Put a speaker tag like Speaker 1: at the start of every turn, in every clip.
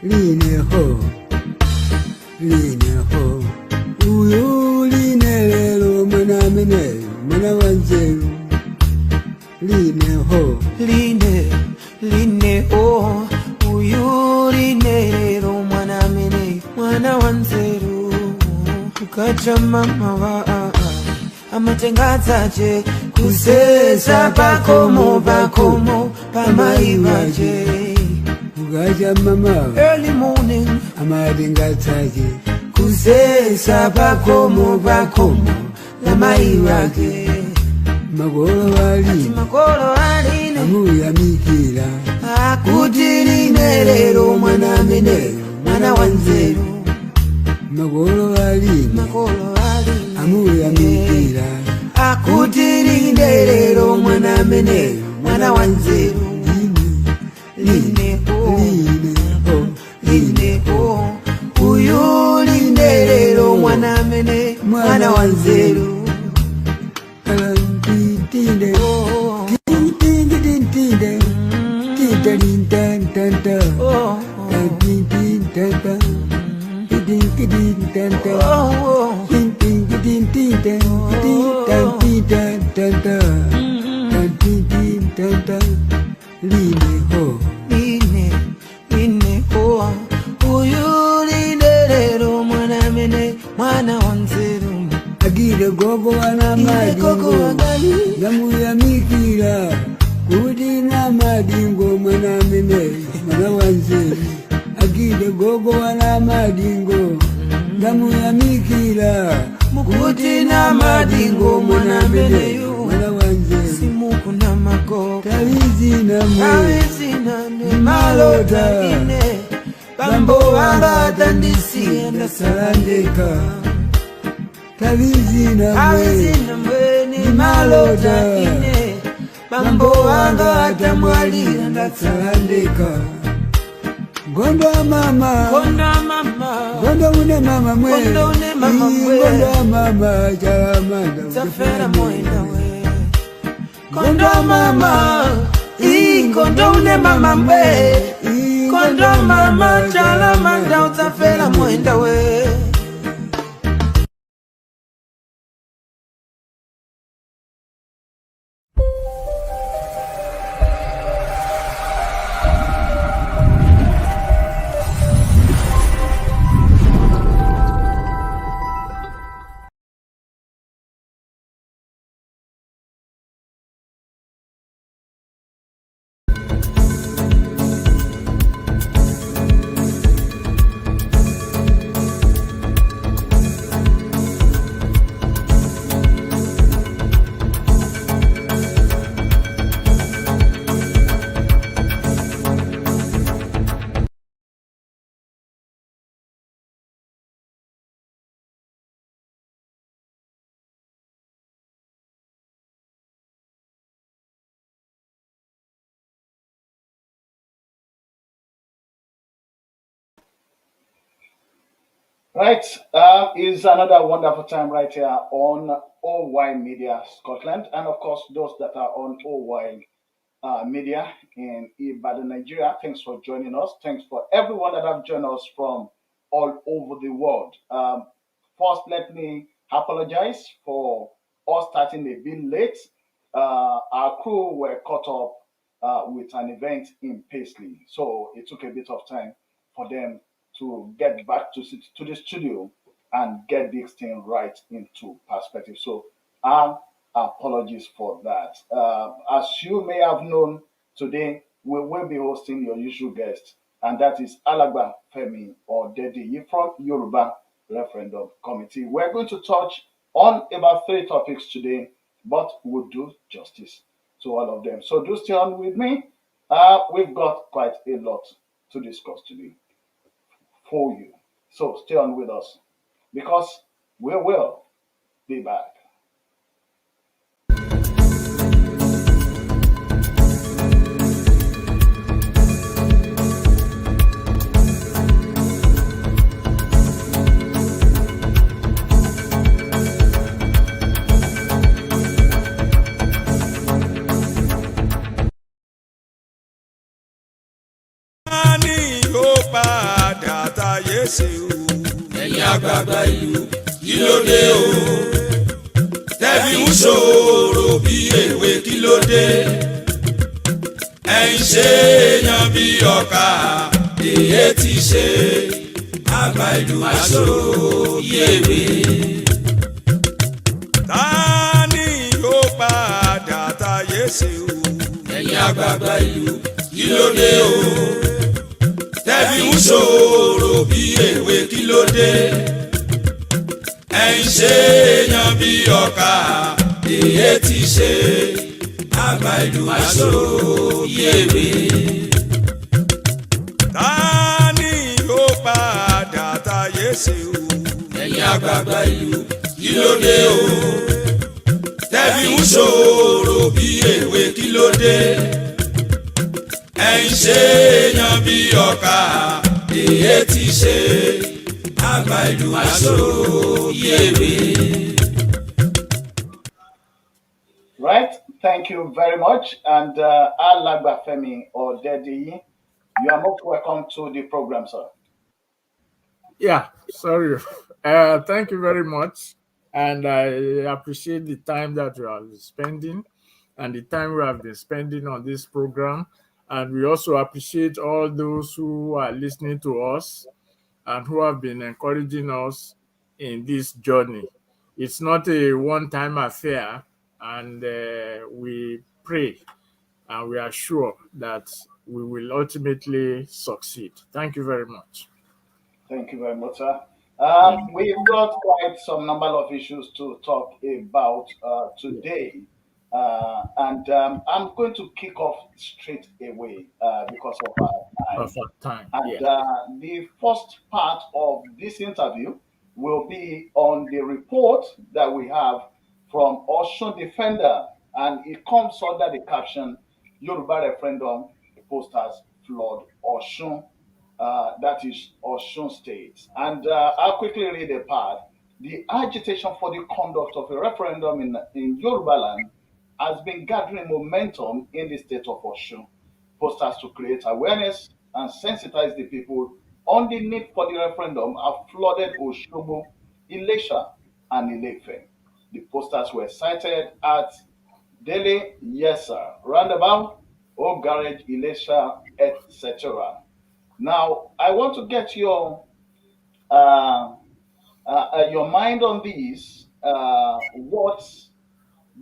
Speaker 1: line ho, uyu line lelo mwana mene, mwana wanzeru, line ho,
Speaker 2: ho, uyu line lelo mwana mene, mwana wanzeru, ukacha mama wa amatengazaje, kusesa pakomo pamaivaje.
Speaker 1: ukacha mama
Speaker 2: Early morning,
Speaker 1: amatengazaje,
Speaker 2: kusesa pakomo lamaivaje.
Speaker 1: magolo
Speaker 2: aline,
Speaker 1: amuyamikira,
Speaker 2: akuti line lelo mwana mene, mwana wanzeru.
Speaker 1: magolo aline, amuyamikira,
Speaker 2: akuti line lelo mwana mene, mwana wanzeru. Line ho, uyu line lelo mwana mene, mwana wanzeru.
Speaker 1: Line
Speaker 2: ho, uyu line lelo mwana mene, mwana wanzeru.
Speaker 1: agire gogo wana madingo, namuyamikira, kuti na madingo mwana mene, mwana wanzeru. Agire gogo wana madingo, namuyamikira,
Speaker 2: kuti na madingo mwana mene,
Speaker 1: mwana wanzeru.
Speaker 2: simuku na mago,
Speaker 1: Tawizina
Speaker 2: ne malota ine, bambo wanga tandisi enda
Speaker 1: salandeka. Tawizina
Speaker 2: mwe ni malota ine, bambo wanga tamwali enda
Speaker 1: salandeka. Gondo mama, gondo une mama mwe, gondo mama chalamanda,
Speaker 2: zafera mwenda we. Gondo mama, gondo une mama mwe, gondo mama chalamanda, zafera mwenda we.
Speaker 3: Right, is another wonderful time right here on OY Media Scotland, and of course those that are on OY Media in Ibadan, Nigeria. Thanks for joining us. Thanks for everyone that have joined us from all over the world. First, let me apologize for us starting a bit late. Our crew were caught up with an event in Paisley, so it took a bit of time for them to get back to the studio and get this thing right into perspective. So apologies for that. As you may have known, today we will be hosting your usual guest, and that is Alagba Femi or Dedi from Yoruba Referendum Committee. We're going to touch on about 3 topics today, but we'll do justice to all of them. So do stay on with me. We've got quite a lot to discuss today for you. So stay on with us because we will be back.
Speaker 4: Yoruba.
Speaker 2: ṣe o. Ẹ̀yin àgbààgbà ìlú kí ló dé o. Tẹ́bí ń ṣòro bí èwe kí ló dé. Ẹ̀yin ṣe èèyàn bí ọkà èyí ti ṣe. Àgbà ìlú aṣòro bí èwe. Ta ni yóò padà táyé ṣe o. Ẹ̀yin àgbààgbà ìlú kí ló dé o. Tẹ́bí ń ṣòro bí èwe kí ló dé. Ẹ̀yin ṣe èèyàn bí ọkà èyí ti ṣe. Àgbà ìlú aṣòro bí èwe. Ta ni yóò padà táyé ṣe o. Ẹ̀yin àgbààgbà ìlú kí ló dé o. Tẹ́bí ń ṣòro bí èwe kí ló dé. Ẹ̀yin ṣe èèyàn bí ọkà èyí ti ṣe. Àgbà ìlú aṣòro bí èwe.
Speaker 3: Right, thank you very much. And Alagba Femi Odediyi, you are most welcome to the program, sir.
Speaker 4: Yeah, sorry. Thank you very much. And I appreciate the time that you have been spending and the time we have been spending on this program. And we also appreciate all those who are listening to us and who have been encouraging us in this journey. It's not a one-time affair, and we pray and we are sure that we will ultimately succeed. Thank you very much.
Speaker 3: Thank you very much, sir. We've got quite some number of issues to talk about today. And I'm going to kick off straight away because of our time.
Speaker 4: Of our time.
Speaker 3: And
Speaker 4: Yeah.
Speaker 3: the first part of this interview will be on the report that we have from Osun Defender, and it comes under the caption Yoruba Referendum posters flood Osun. That is Osun State. And I'll quickly read a part. The agitation for the conduct of a referendum in Yoruba land has been gathering momentum in the state of Osun. Posters to create awareness and sensitize the people on the need for the referendum have flooded Osogbo, Ilesha, and Ilefe. The posters were cited at Dele Yesa, Roundabout, Old Garage, Ilesha, etc. Now, I want to get uh, your mind on these. What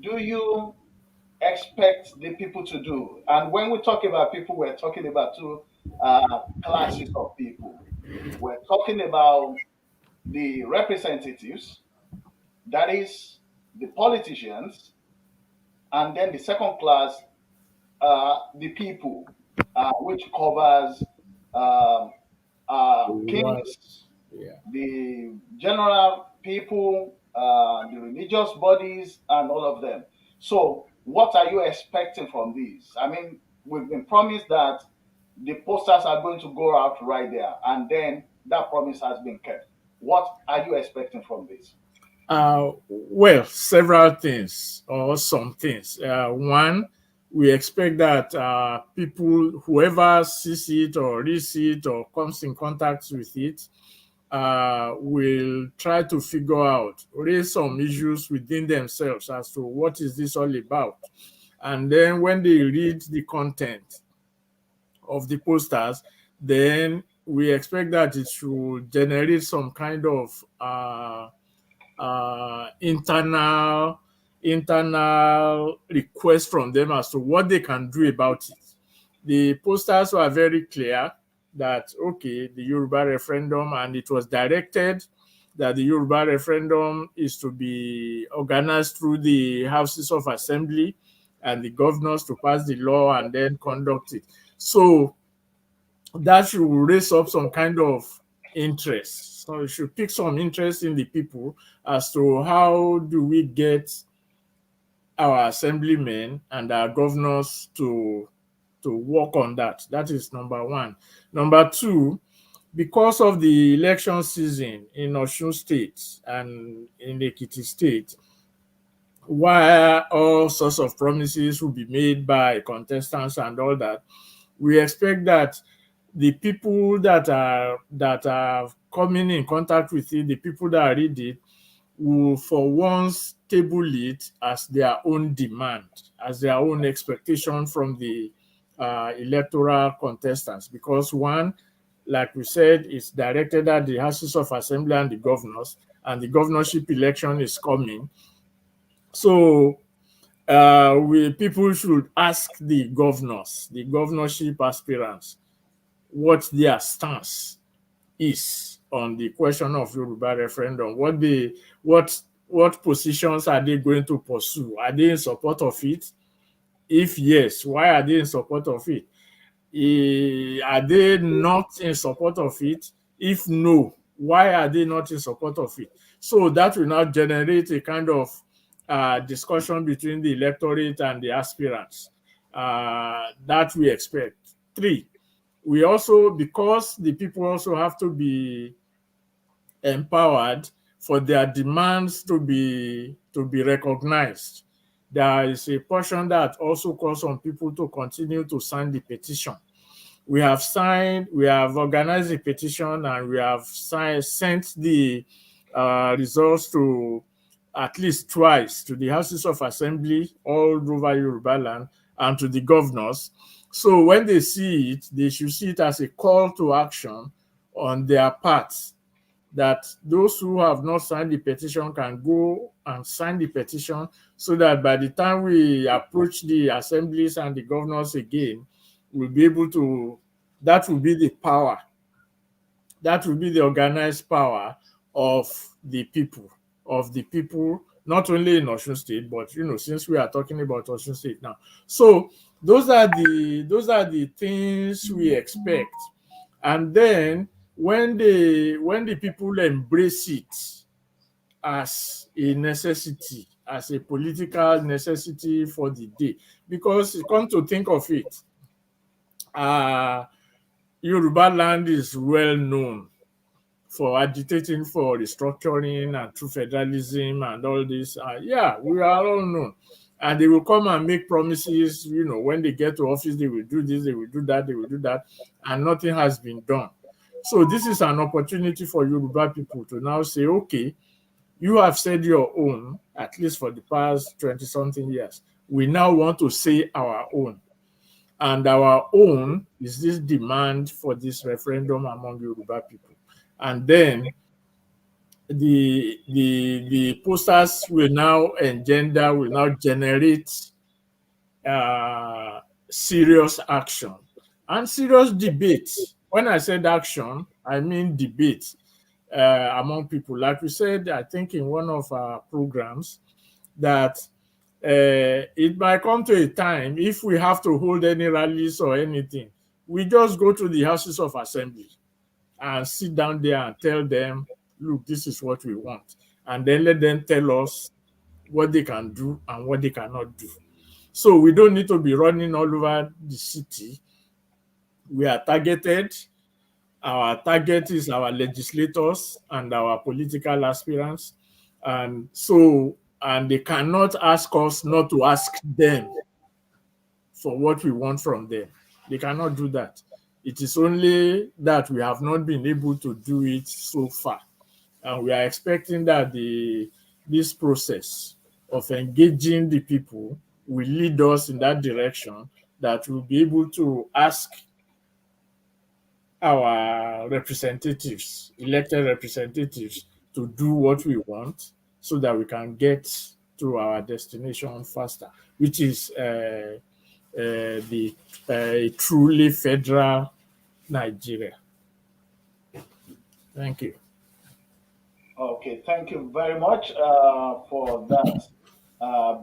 Speaker 3: do you expect the people to do? And when we talk about people, we're talking about two classes of people. We're talking about the representatives, that is, the politicians, and then the second class, the people, which covers um,
Speaker 4: What?
Speaker 3: kings,
Speaker 4: Yeah.
Speaker 3: the general people, the religious bodies, and all of them. So, what are you expecting from these? I mean, we've been promised that the posters are going to go out right there, and then that promise has been kept. What are you expecting from this?
Speaker 4: Well, several things or some things. One, we expect that people, whoever sees it or reads it or comes in contact with it, will try to figure out, raise some issues within themselves as to what is this all about. And then when they read the content of the posters, then we expect that it should generate some kind of internal request from them as to what they can do about it. The posters were very clear that okay, the Yoruba referendum, and it was directed that the Yoruba referendum is to be organized through the houses of assembly and the governors to pass the law and then conduct it. So that should raise up some kind of interest. So it should pick some interest in the people as to how do we get our assemblymen and our governors to work on that. That is number one. Number two, because of the election season in Osun State and in Ekiti State, where all sorts of promises will be made by contestants and all that, we expect that the people that are coming in contact with it, the people that read it, will for once table it as their own demand, as their own expectation from the electoral contestants. Because one, like we said, is directed at the houses of assembly and the governors, and the governorship election is coming. So we people should ask the governors, the governorship aspirants, what their stance is on the question of Yoruba referendum. What positions are they going to pursue? Are they in support of it? If yes, why are they in support of it? Are they not in support of it? If no, why are they not in support of it? So that will now generate a kind of discussion between the electorate and the aspirants that we expect. Three, we also, because the people also have to be empowered for their demands to be recognized. There is a portion that also calls on people to continue to sign the petition. We have organized a petition, and we have sent the results to at least twice to the houses of assembly all over Yoruba land and to the governors. So when they see it, they should see it as a call to action on their part, that those who have not signed the petition can go and sign the petition, so that by the time we approach the assemblies and the governors again, we'll be able to, that will be the power, that will be the organized power of the people, not only in Osun State, but since we are talking about Osun State now. So those are the things we expect. And then when the people embrace it as a necessity, as a political necessity for the day, because come to think of it, Yoruba land is well known for agitating for restructuring and true federalism and all this. Yeah, we are all known. And they will come and make promises, when they get to office, they will do this, they will do that, they will do that, and nothing has been done. So this is an opportunity for Yoruba people to now say, okay, you have said your own, at least for the past 20-something years. We now want to say our own. And our own is this demand for this referendum among Yoruba people. And then the posters will now generate serious action and serious debate. When I said action, I mean debate among people. Like we said, I think in one of our programs, that it might come to a time, if we have to hold any rallies or anything, we just go to the houses of assembly and sit down there and tell them, look, this is what we want. And then let them tell us what they can do and what they cannot do. So we don't need to be running all over the city. We are targeted. Our target is our legislators and our political aspirants. And they cannot ask us not to ask them for what we want from them. They cannot do that. It is only that we have not been able to do it so far. And we are expecting that this process of engaging the people will lead us in that direction, that we'll be able to ask our representatives, elected representatives, to do what we want, so that we can get to our destination faster, which is the truly federal Nigeria. Thank you.
Speaker 3: Okay, thank you very much for that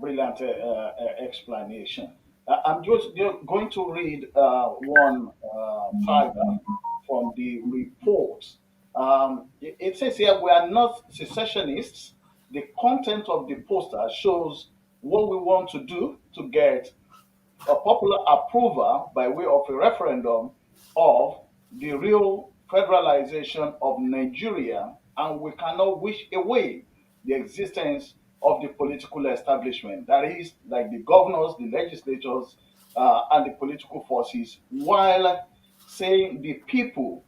Speaker 3: brilliant explanation. I'm just going to read one paragraph from the report. It says here, we are not secessionists. The content of the poster shows what we want to do to get a popular approval by way of a referendum of the real federalization of Nigeria, and we cannot wish away the existence of the political establishment. That is, like the governors, the legislatures, and the political forces, while saying the people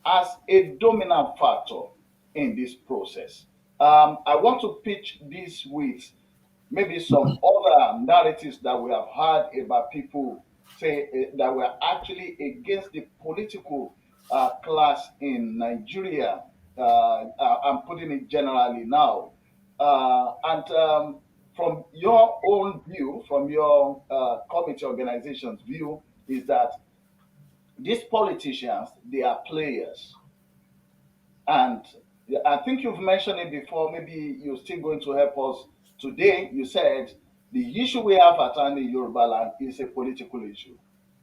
Speaker 3: as a dominant factor in this process. I want to pitch this with maybe some other narratives that we have heard about people say that were actually against the political class in Nigeria. I'm putting it generally now. And from your own view, from your committee organization's view, is that these politicians, they are players. And I think you've mentioned it before. Maybe you're still going to help us today. You said the issue we have at hand in Yoruba land is a political issue,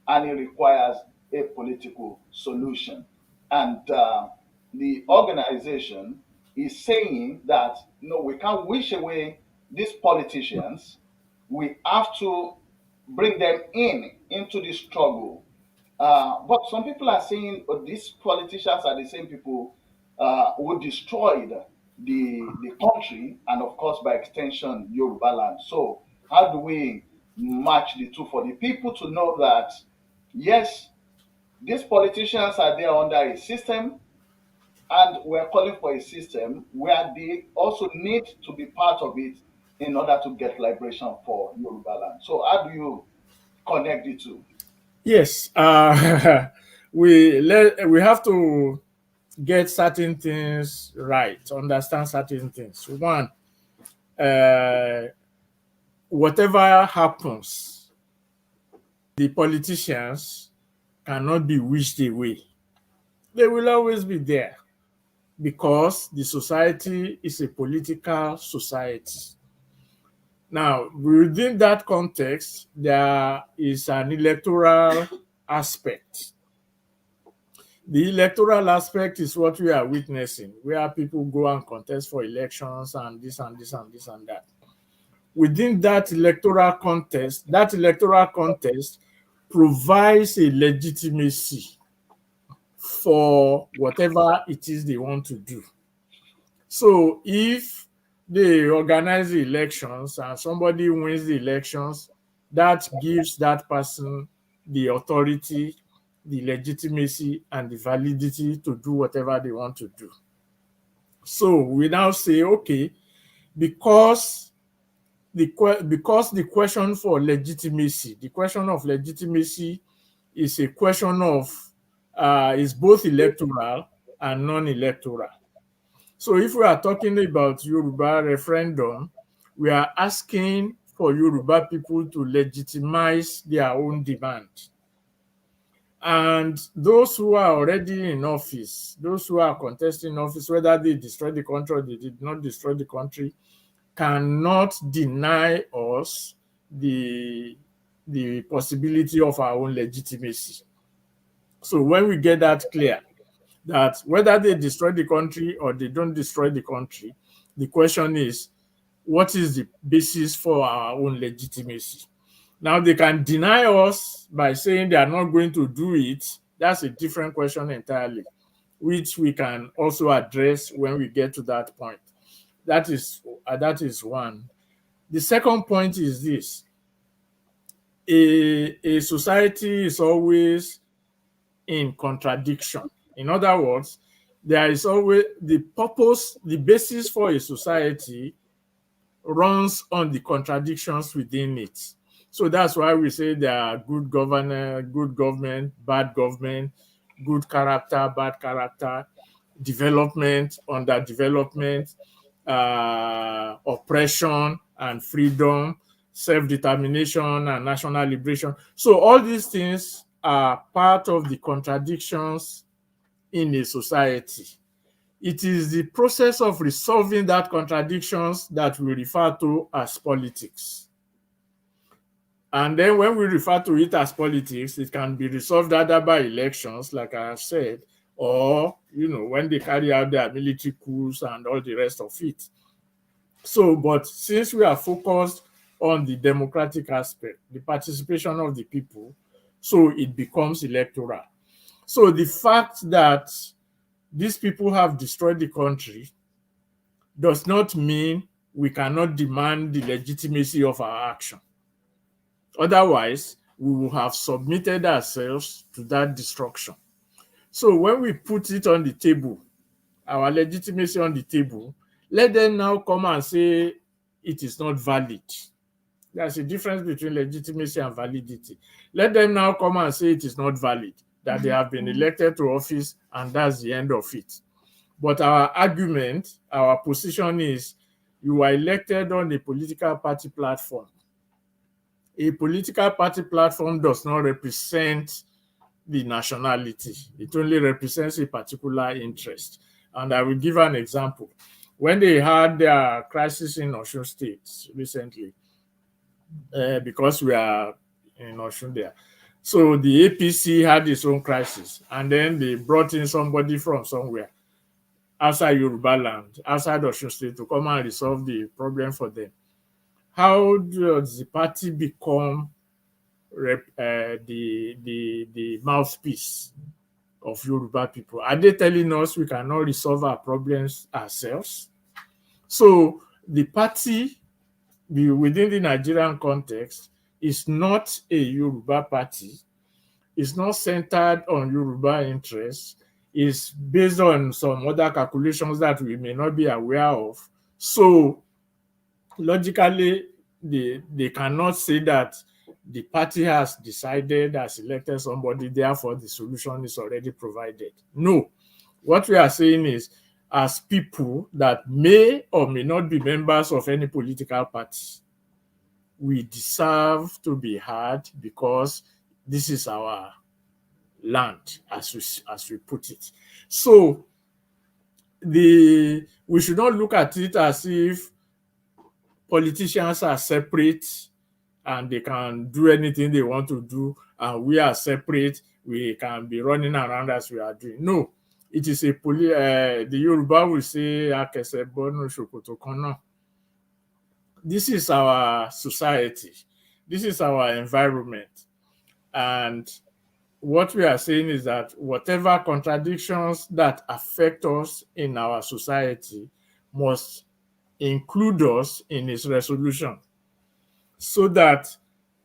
Speaker 3: and it requires a political solution. And the organization is saying that no, we can't wish away these politicians. We have to bring them in into the struggle, but some people are saying these politicians are the same people who destroyed the country and, of course, by extension, Yoruba land. So, how do we match the two for the people to know that, yes, these politicians are there under a system, and we're calling for a system where they also need to be part of it in order to get liberation for Yoruba land. So, how do you connect the two?
Speaker 4: Yes, we have to get certain things right, understand certain things. One, uh, whatever happens, the politicians cannot be wished away. They will always be there because the society is a political society. Now, within that context, there is an electoral aspect. The electoral aspect is what we are witnessing, where people go and contest for elections and this and this and this and that. Within that electoral contest provides a legitimacy for whatever it is they want to do. So if they organize the elections and somebody wins the elections, that gives that person the authority, the legitimacy, and the validity to do whatever they want to do. So we now say, okay, because the question for legitimacy, the question of legitimacy is a question of is both electoral and non-electoral. So if we are talking about Yoruba referendum, we are asking for Yoruba people to legitimize their own demand. And those who are already in office, those who are contesting office, whether they destroy the country or they did not destroy the country, cannot deny us the possibility of our own legitimacy. So when we get that clear, that whether they destroy the country or they don't destroy the country, the question is, what is the basis for our own legitimacy? Now, they can deny us by saying they are not going to do it. That's a different question entirely, which we can also address when we get to that point. That is one. The second point is this. A society is always in contradiction. In other words, there is always the purpose, the basis for a society runs on the contradictions within it. So that's why we say there are good governor, good government, bad government, good character, bad character, development, underdevelopment, oppression and freedom, self-determination and national liberation. So all these things are part of the contradictions in a society. It is the process of resolving that contradictions that we refer to as politics. And then when we refer to it as politics, it can be resolved either by elections, like I have said, or, when they carry out their military coups and all the rest of it. So, but since we are focused on the democratic aspect, the participation of the people, so it becomes electoral. So the fact that these people have destroyed the country does not mean we cannot demand the legitimacy of our action. Otherwise, we will have submitted ourselves to that destruction. So when we put it on the table, our legitimacy on the table, let them now come and say it is not valid. There's a difference between legitimacy and validity. Let them now come and say it is not valid, that they have been elected to office, and that's the end of it. But our argument, our position is, you were elected on a political party platform. A political party platform does not represent the nationality. It only represents a particular interest. And I will give an example. When they had their crisis in Osun State recently, because we are in Osun there, so the APC had its own crisis, and then they brought in somebody from somewhere outside Yoruba land, outside Osun State, to come and resolve the problem for them. How does the party become the mouthpiece of Yoruba people? Are they telling us we cannot resolve our problems ourselves? So the party within the Nigerian context is not a Yoruba party. It's not centered on Yoruba interests. It's based on some other calculations that we may not be aware of. So logically, they cannot say that the party has decided, has elected somebody, therefore the solution is already provided. No. What we are saying is, as people that may or may not be members of any political party, we deserve to be heard because this is our land, as we put it. So we should not look at it as if politicians are separate and they can do anything they want to do, and we are separate, we can be running around as we are doing. No, it is the Yoruba will say, this is our society, this is our environment, and what we are saying is that whatever contradictions that affect us in our society must include us in its resolution, so that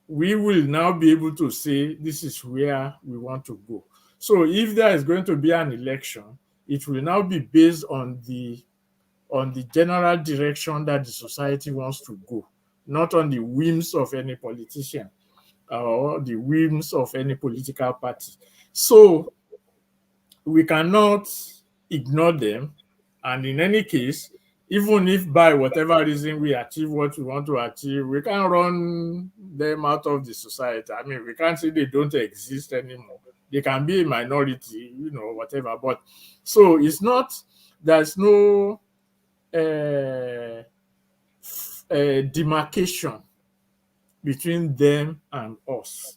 Speaker 4: we will now be able to say this is where we want to go. So if there is going to be an election, it will now be based on the general direction that the society wants to go, not on the whims of any politician or the whims of any political party. So we cannot ignore them. And in any case, even if by whatever reason we achieve what we want to achieve, we can't run them out of the society. I mean, we can't say they don't exist anymore. They can be a minority, whatever. But so it's not, there's no demarcation between them and us.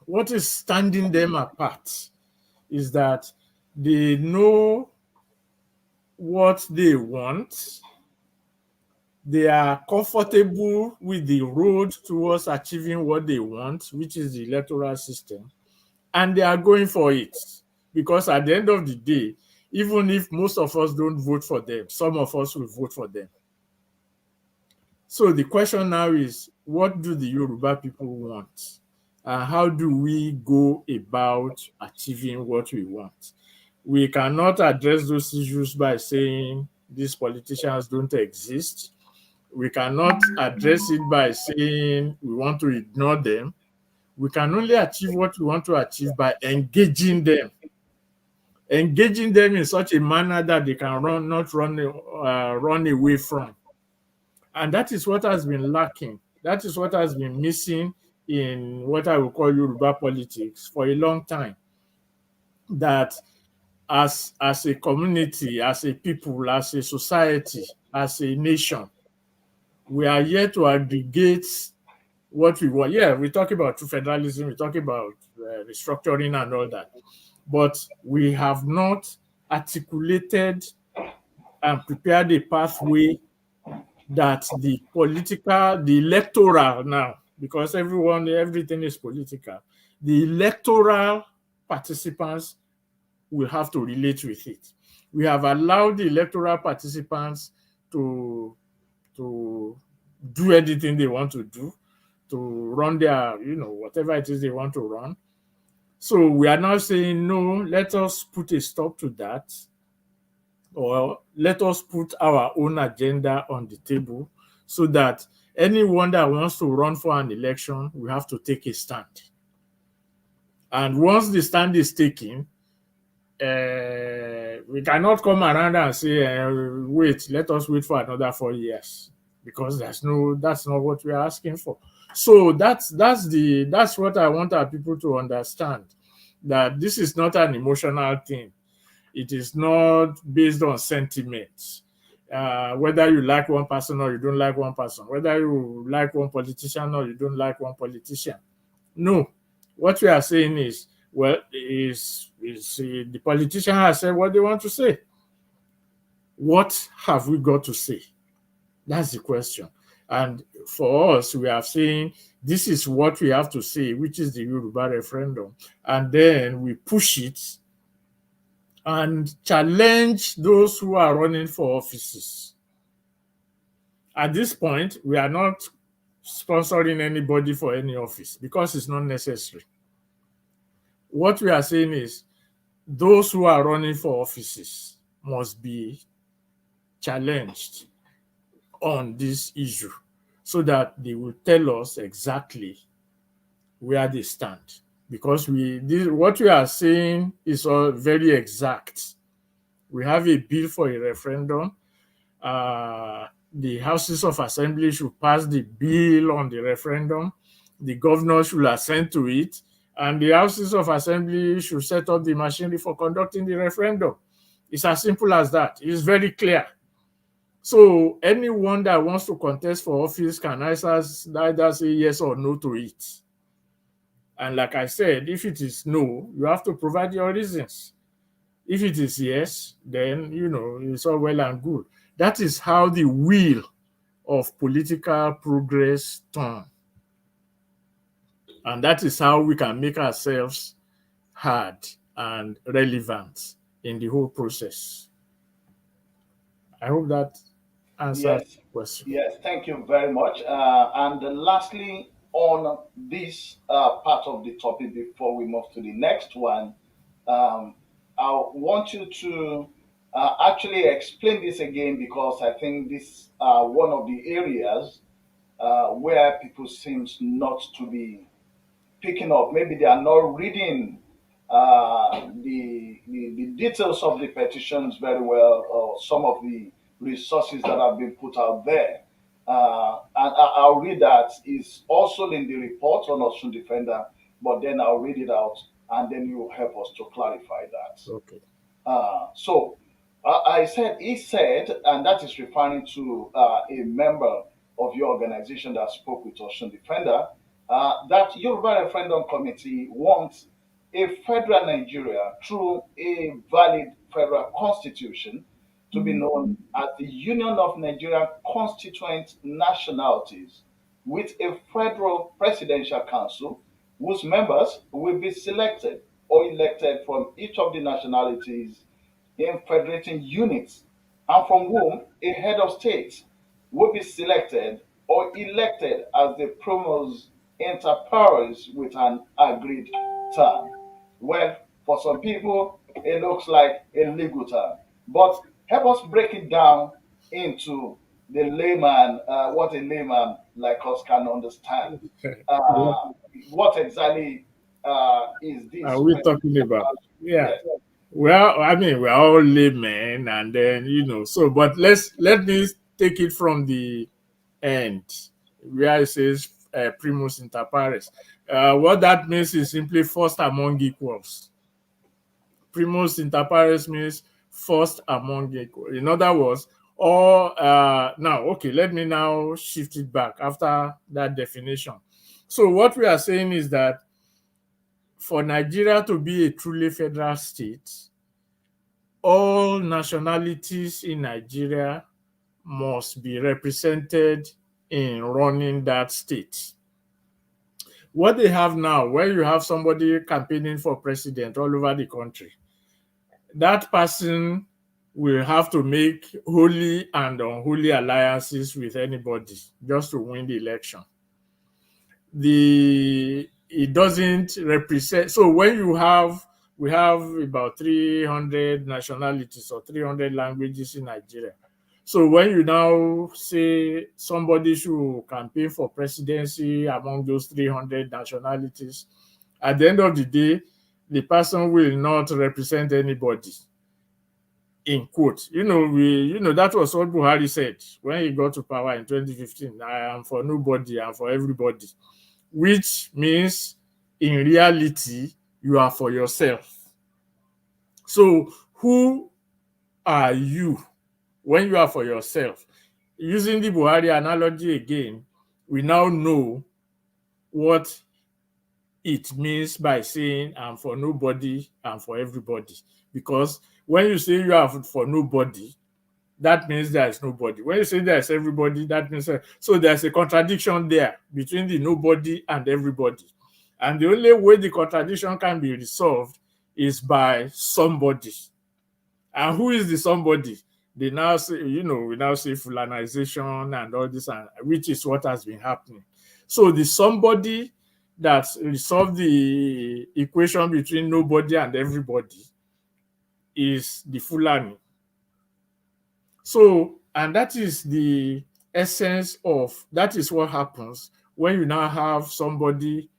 Speaker 4: What is standing them apart is that they know what they want. They are comfortable with the road towards achieving what they want, which is the electoral system, and they are going for it. Because at the end of the day, even if most of us don't vote for them, some of us will vote for them. So the question now is, what do the Yoruba people want? And how do we go about achieving what we want? We cannot address those issues by saying these politicians don't exist. We cannot address it by saying we want to ignore them. We can only achieve what we want to achieve by engaging them in such a manner that they can run away from. And that is what has been lacking. That is what has been missing in what I would call Yoruba politics for a long time. That as a community, as a people, as a society, as a nation, we are here to aggregate what we want. Yeah, we talk about true federalism, we talk about restructuring and all that, but we have not articulated and prepared a pathway that the electoral now, because everything is political, the electoral participants will have to relate with it. We have allowed the electoral participants to do anything they want to do, to run their, whatever it is they want to run. So we are now saying, no, let us put a stop to that, or let us put our own agenda on the table so that anyone that wants to run for an election, we have to take a stand. And once the stand is taken, we cannot come around and say, wait, let us wait for another 4 years, because that's not what we are asking for. So that's what I want our people to understand, that this is not an emotional thing. It is not based on sentiments. Whether you like one person or you don't like one person, whether you like one politician or you don't like one politician. No, what we are saying is, well, the politician has said what they want to say. What have we got to say? That's the question. And for us, we are saying this is what we have to say, which is the Yoruba referendum. And then we push it and challenge those who are running for offices. At this point, we are not sponsoring anybody for any office because it's not necessary. What we are saying is those who are running for offices must be challenged on this issue so that they will tell us exactly where they stand. Because what we are saying is all very exact. We have a bill for a referendum. The houses of assembly should pass the bill on the referendum. The governor should assent to it, and the houses of assembly should set up the machinery for conducting the referendum. It's as simple as that. It's very clear. So anyone that wants to contest for office can either say yes or no to it. And like I said, if it is no, you have to provide your reasons. If it is yes, then, it's all well and good. That is how the wheel of political progress turns. And that is how we can make ourselves heard and relevant in the whole process. I hope that answers
Speaker 3: Yes,
Speaker 4: the question.
Speaker 3: yes, thank you very much. And lastly, on this part of the topic, before we move to the next one, um, I want you to actually explain this again, because I think this one of the areas where people seems not to be picking up. Maybe they are not reading the details of the petitions very well, or some of the resources that have been put out there. I'll read that. It's also in the report on Osun Defender, but then I'll read it out, and then you help us to clarify that.
Speaker 4: Okay.
Speaker 3: He said, and that is referring to a member of your organization that spoke with Ocean Defender, that Yoruba Referendum Committee wants a federal Nigeria through a valid federal constitution to be known as the Union of Nigerian Constituent Nationalities, with a federal presidential council whose members will be selected or elected from each of the nationalities in federating units, and from whom a head of state will be selected or elected as the promos inter pares with an agreed term. Well, for some people, it looks like a legal term. But help us break it down into the layman, what a layman like us can understand.
Speaker 4: What
Speaker 3: Uh, what exactly is
Speaker 4: are
Speaker 3: this?
Speaker 4: we talking about? Yeah.
Speaker 3: Yes.
Speaker 4: Well, I mean, we're all laymen, and then, so, but let me take it from the end, where it says primus inter pares. What that means is simply first among equals. Primus inter pares means first among equals. In other words, now, okay, let me now shift it back after that definition. So what we are saying is that for Nigeria to be a truly federal state, all nationalities in Nigeria must be represented in running that state. What they have now, where you have somebody campaigning for president all over the country, that person will have to make holy and unholy alliances with anybody just to win the election. The it doesn't represent. So when we have about 300 nationalities or 300 languages in Nigeria. So when you now say somebody should campaign for presidency among those 300 nationalities, at the end of the day, the person will not represent anybody. In quote, that was what Buhari said when he got to power in 2015. I am for nobody, I'm for everybody, which means in reality, you are for yourself. So who are you when you are for yourself? Using the Buhari analogy again, we now know what it means by saying I'm for nobody, I'm for everybody. Because when you say you are for nobody, that means there is nobody. When you say there is everybody, that means so there's a contradiction there between the nobody and everybody. And the only way the contradiction can be resolved is by somebody. And who is the somebody? They now say, we now say fulanization and all this, and which is what has been happening. So the somebody that resolved the equation between nobody and everybody is the Fulani. So, and that is the essence of, that is what happens when you now have somebody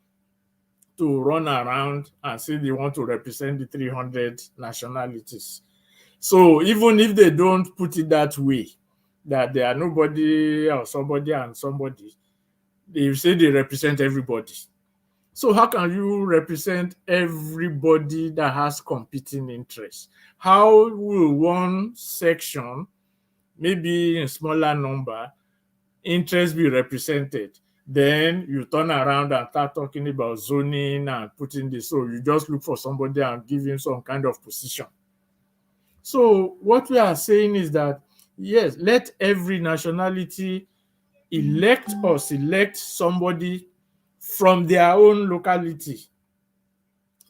Speaker 4: to run around and say they want to represent the 300 nationalities. So even if they don't put it that way, that they are nobody or somebody and somebody, they say they represent everybody. So how can you represent everybody that has competing interests? How will one section, maybe in smaller number, interests be represented? Then you turn around and start talking about zoning and putting this. So you just look for somebody and give him some kind of position. So what we are saying is that, yes, let every nationality elect or select somebody from their own locality.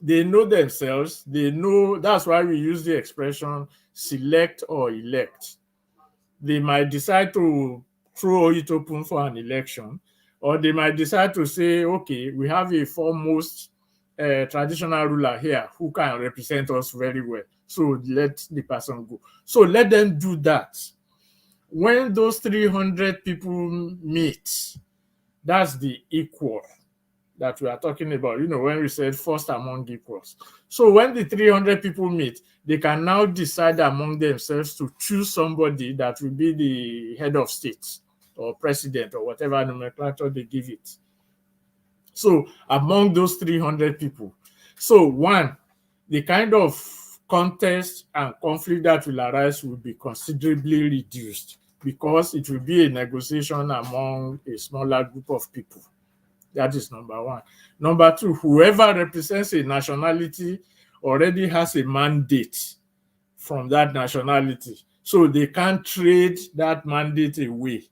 Speaker 4: They know themselves. They know, that's why we use the expression select or elect. They might decide to throw it open for an election, or they might decide to say, okay, we have a foremost traditional ruler here who can represent us very well. So let the person go. So let them do that. When those 300 people meet, that's the equal that we are talking about, when we said first among equals. So when the 300 people meet, they can now decide among themselves to choose somebody that will be the head of state or president or whatever nomenclature they give it. So among those 300 people. So one, the kind of contest and conflict that will arise will be considerably reduced because it will be a negotiation among a smaller group of people. That is number one. Number two, whoever represents a nationality already has a mandate from that nationality. So they can't trade that mandate away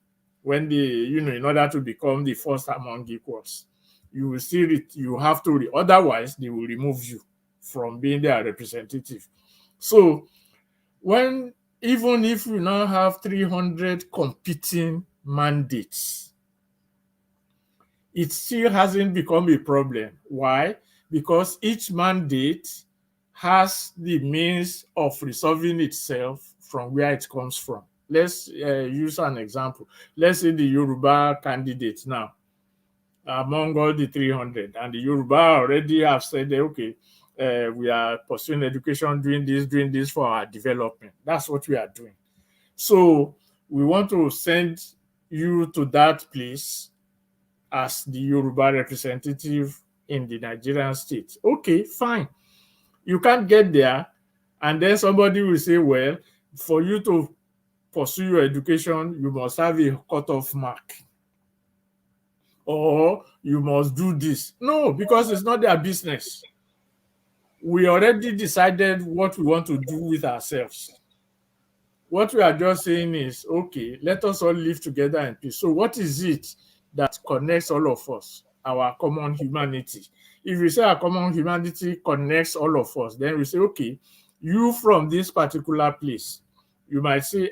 Speaker 4: when they, in order to become the first among equals. You will see it, you have to, otherwise they will remove you from being their representative. So even if you now have 300 competing mandates, it still hasn't become a problem. Why? Because each mandate has the means of resolving itself from where it comes from. Let's use an example. Let's say the Yoruba candidate now, among all the 300, and the Yoruba already have said, okay, we are pursuing education, doing this for our development. That's what we are doing. So we want to send you to that place as the Yoruba representative in the Nigerian state. Okay, fine. You can't get there, and then somebody will say, well, for you to pursue your education, you must have a cutoff mark, or you must do this. No, because it's not their business. We already decided what we want to do with ourselves. What we are just saying is, okay, let us all live together in peace. So what is it that connects all of us? Our common humanity. If we say our common humanity connects all of us, then we say, okay, you from this particular place, you might say,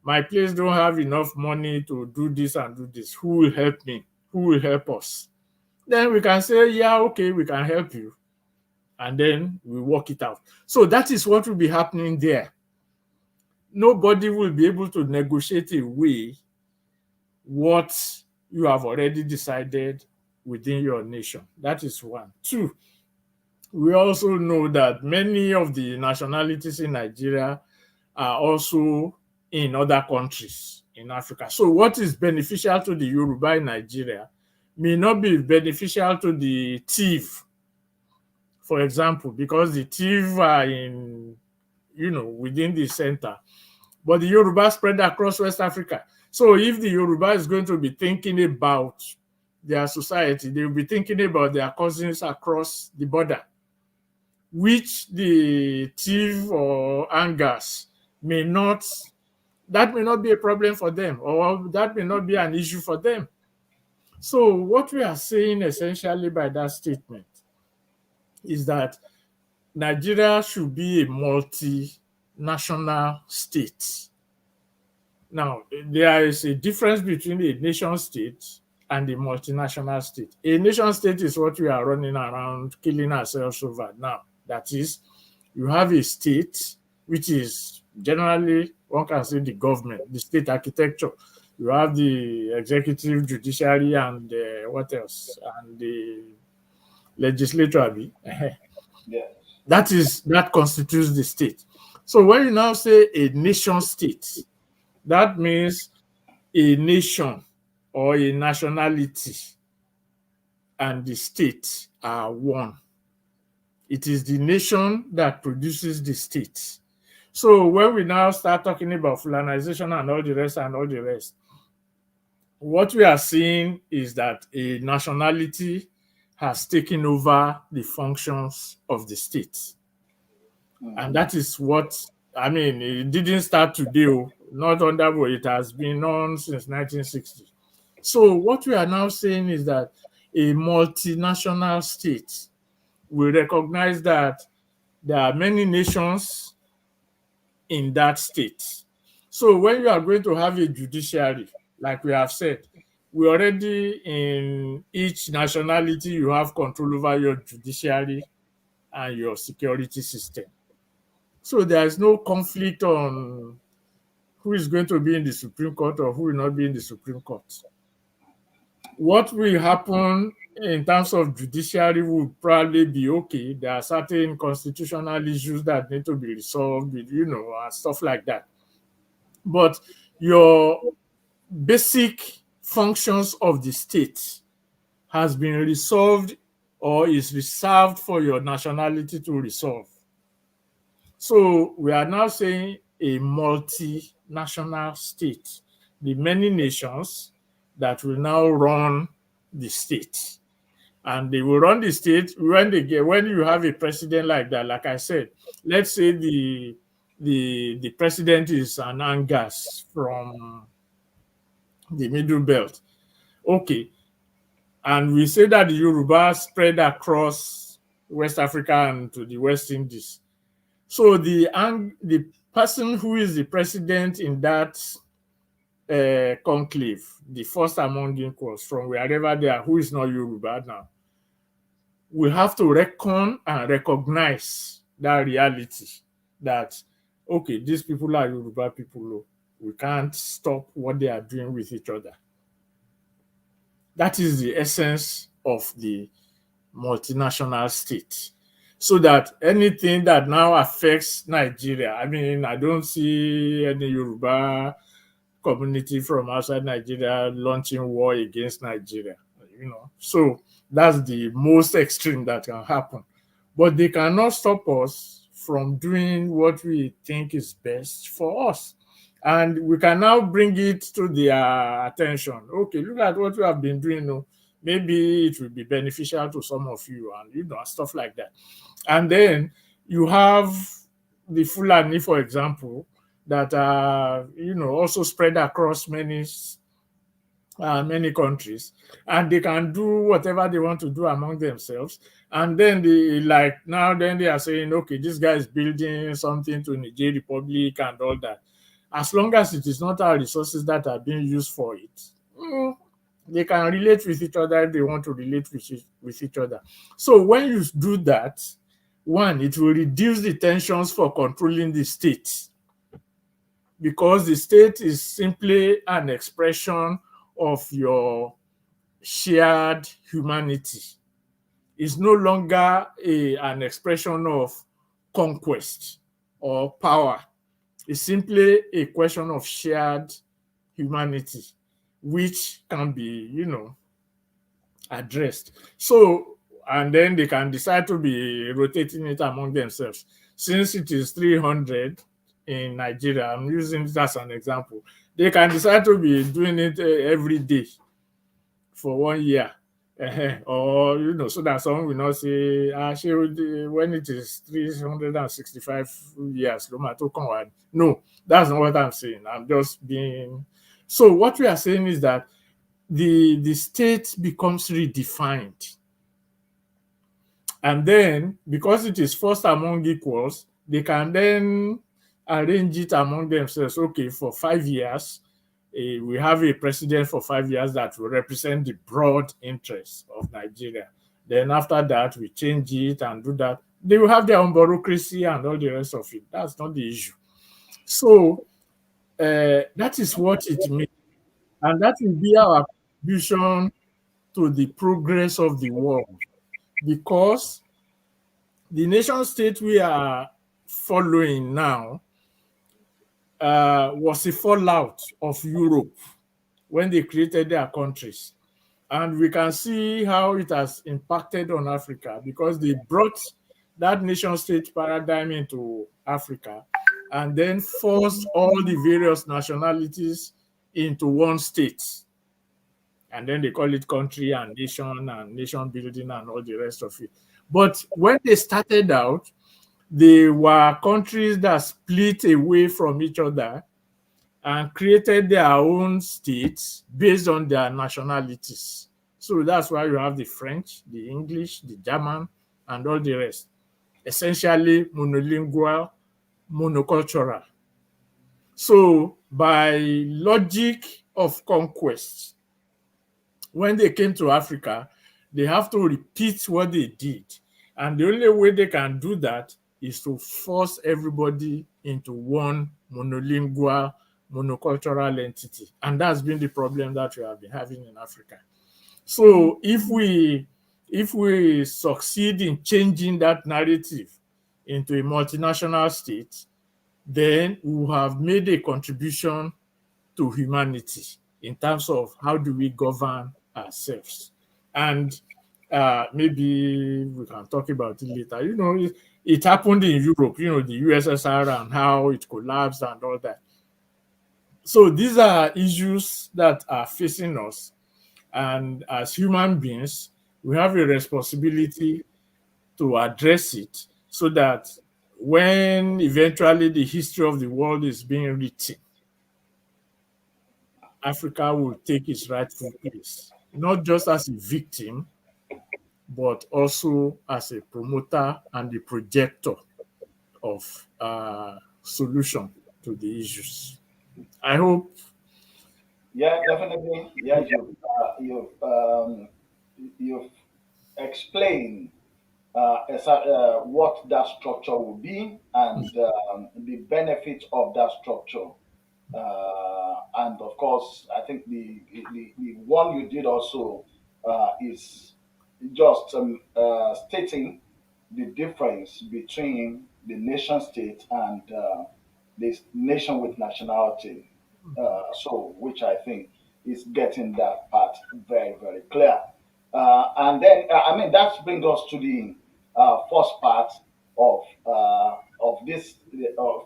Speaker 4: my place don't have enough money to do this and do this. Who will help me? Who will help us? then we can say, yeah, okay, we can help you. And then we work it out. So that is what will be happening there. Nobody will be able to negotiate away what you have already decided within your nation. That is one. Two, we also know that many of the nationalities in Nigeria are also in other countries in Africa. So what is beneficial to the Yoruba in Nigeria may not be beneficial to the Tiv, for example, because the Tiv are in, within the center, but the Yoruba spread across West Africa. So if the Yoruba is going to be thinking about their society, they will be thinking about their cousins across the border, which the Tiv or Angas that may not be a problem for them, or that may not be an issue for them. So what we are saying essentially by that statement is that Nigeria should be a multinational state. Now, there is a difference between a nation state and a multinational state. A nation state is what we are running around killing ourselves over now. That is, you have a state, which is generally, one can say, the government, the state architecture. You have the executive, judiciary, and what else? And the legislature.
Speaker 3: Yes.
Speaker 4: That constitutes the state. So when you now say a nation state, that means a nation or a nationality and the state are one. It is the nation that produces the state. So when we now start talking about Fulanization and all the rest, what we are seeing is that a nationality has taken over the functions of the state. And that is what, it didn't start today, not under, but it has been on since 1960. So what we are now saying is that a multinational state will recognize that there are many nations in that state. So when you are going to have a judiciary, like we have said, we already, in each nationality, you have control over your judiciary and your security system. So there is no conflict on who is going to be in the Supreme Court or who will not be in the Supreme Court. What will happen in terms of judiciary will probably be okay. There are certain constitutional issues that need to be resolved, and stuff like that. But your basic functions of the state has been resolved or is reserved for your nationality to resolve. So we are now saying a multinational state, the many nations that will now run the state. And they will run the state when you have a president like that. Like I said, let's say the president is an Angas from the Middle Belt. Okay. And we say that the Yoruba spread across West Africa and to the West Indies. So the person who is the president in that conclave, the first among equals from wherever they are, who is not Yoruba now, we have to reckon and recognize that reality that, okay, these people are Yoruba people. We can't stop what they are doing with each other. That is the essence of the multinational state. So that anything that now affects Nigeria, I don't see any Yoruba community from outside Nigeria launching war against Nigeria. So that's the most extreme that can happen. But they cannot stop us from doing what we think is best for us. And we can now bring it to their attention. Okay, look at what we have been doing. Maybe it will be beneficial to some of you, and stuff like that. And then you have the Fulani, for example, that are also spread across many countries, and they can do whatever they want to do among themselves. And then they are saying, okay, this guy is building something to Niger Republic and all that. As long as it is not our resources that are being used for it, They can relate with each other if they want to relate with each other. So when you do that, one, it will reduce the tensions for controlling the state, because the state is simply an expression of your shared humanity. It's no longer an expression of conquest or power. It's simply a question of shared humanity, which can be, addressed. So, and then they can decide to be rotating it among themselves. Since it is 300 in Nigeria, I'm using it as an example, they can decide to be doing it every day for 1 year. Or, so that someone will not say, when it is 365 years, no, that's not what I'm saying. I'm just being. So, what we are saying is that the state becomes redefined. And then, because it is first among equals, they can then arrange it among themselves. Okay, for 5 years, we have a president for 5 years that will represent the broad interests of Nigeria. Then after that, we change it and do that. They will have their own bureaucracy and all the rest of it. That's not the issue. So that is what it means. And that will be our contribution to the progress of the world, because the nation state we are following now was a fallout of Europe when they created their countries. And we can see how it has impacted on Africa, because they brought that nation state paradigm into Africa and then forced all the various nationalities into one state. And then they call it country and nation building and all the rest of it. But when they started out, they were countries that split away from each other and created their own states based on their nationalities. So that's why you have the French, the English, the German, and all the rest. Essentially monolingual, monocultural. So by logic of conquest, when they came to Africa, they have to repeat what they did. And the only way they can do that is to force everybody into one monolingual, monocultural entity. And that's been the problem that we have been having in Africa. So if we succeed in changing that narrative into a multinational state, then we will have made a contribution to humanity in terms of how do we govern ourselves. And maybe we can talk about it later. It happened in Europe, the USSR and how it collapsed and all that. So these are issues that are facing us. And as human beings, we have a responsibility to address it so that when eventually the history of the world is being written, Africa will take its rightful place, not just as a victim, but also as a promoter and the projector of solution to the issues. I hope.
Speaker 3: Yeah, definitely. Yeah, you've explained what that structure will be and the benefit of that structure. And of course, I think the one you did also is just stating the difference between the nation state and this nation with nationality. So, which I think is getting that part very, very clear. And then, I mean, that brings us to the first part of this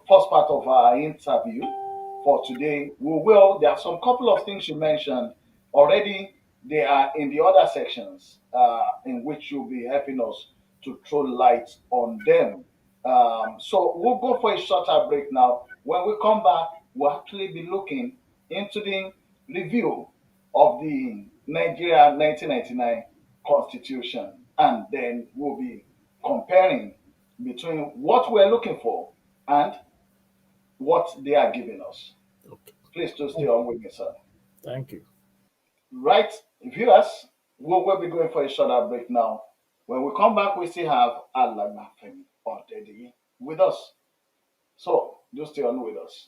Speaker 3: first part of our interview for today. There are some couple of things you mentioned already. They are in the other sections in which you'll be helping us to throw light on them. So we'll go for a shorter break now. When we come back, we'll actually be looking into the review of the Nigeria 1999 Constitution, and then we'll be comparing between what we're looking for and what they are giving us.
Speaker 4: Okay.
Speaker 3: Please do stay on with me, sir.
Speaker 4: Thank you.
Speaker 3: Right Viewers, we'll be going for a shorter break now. When we come back, we still have Alagbafemi Odedi with us. So do stay on with us.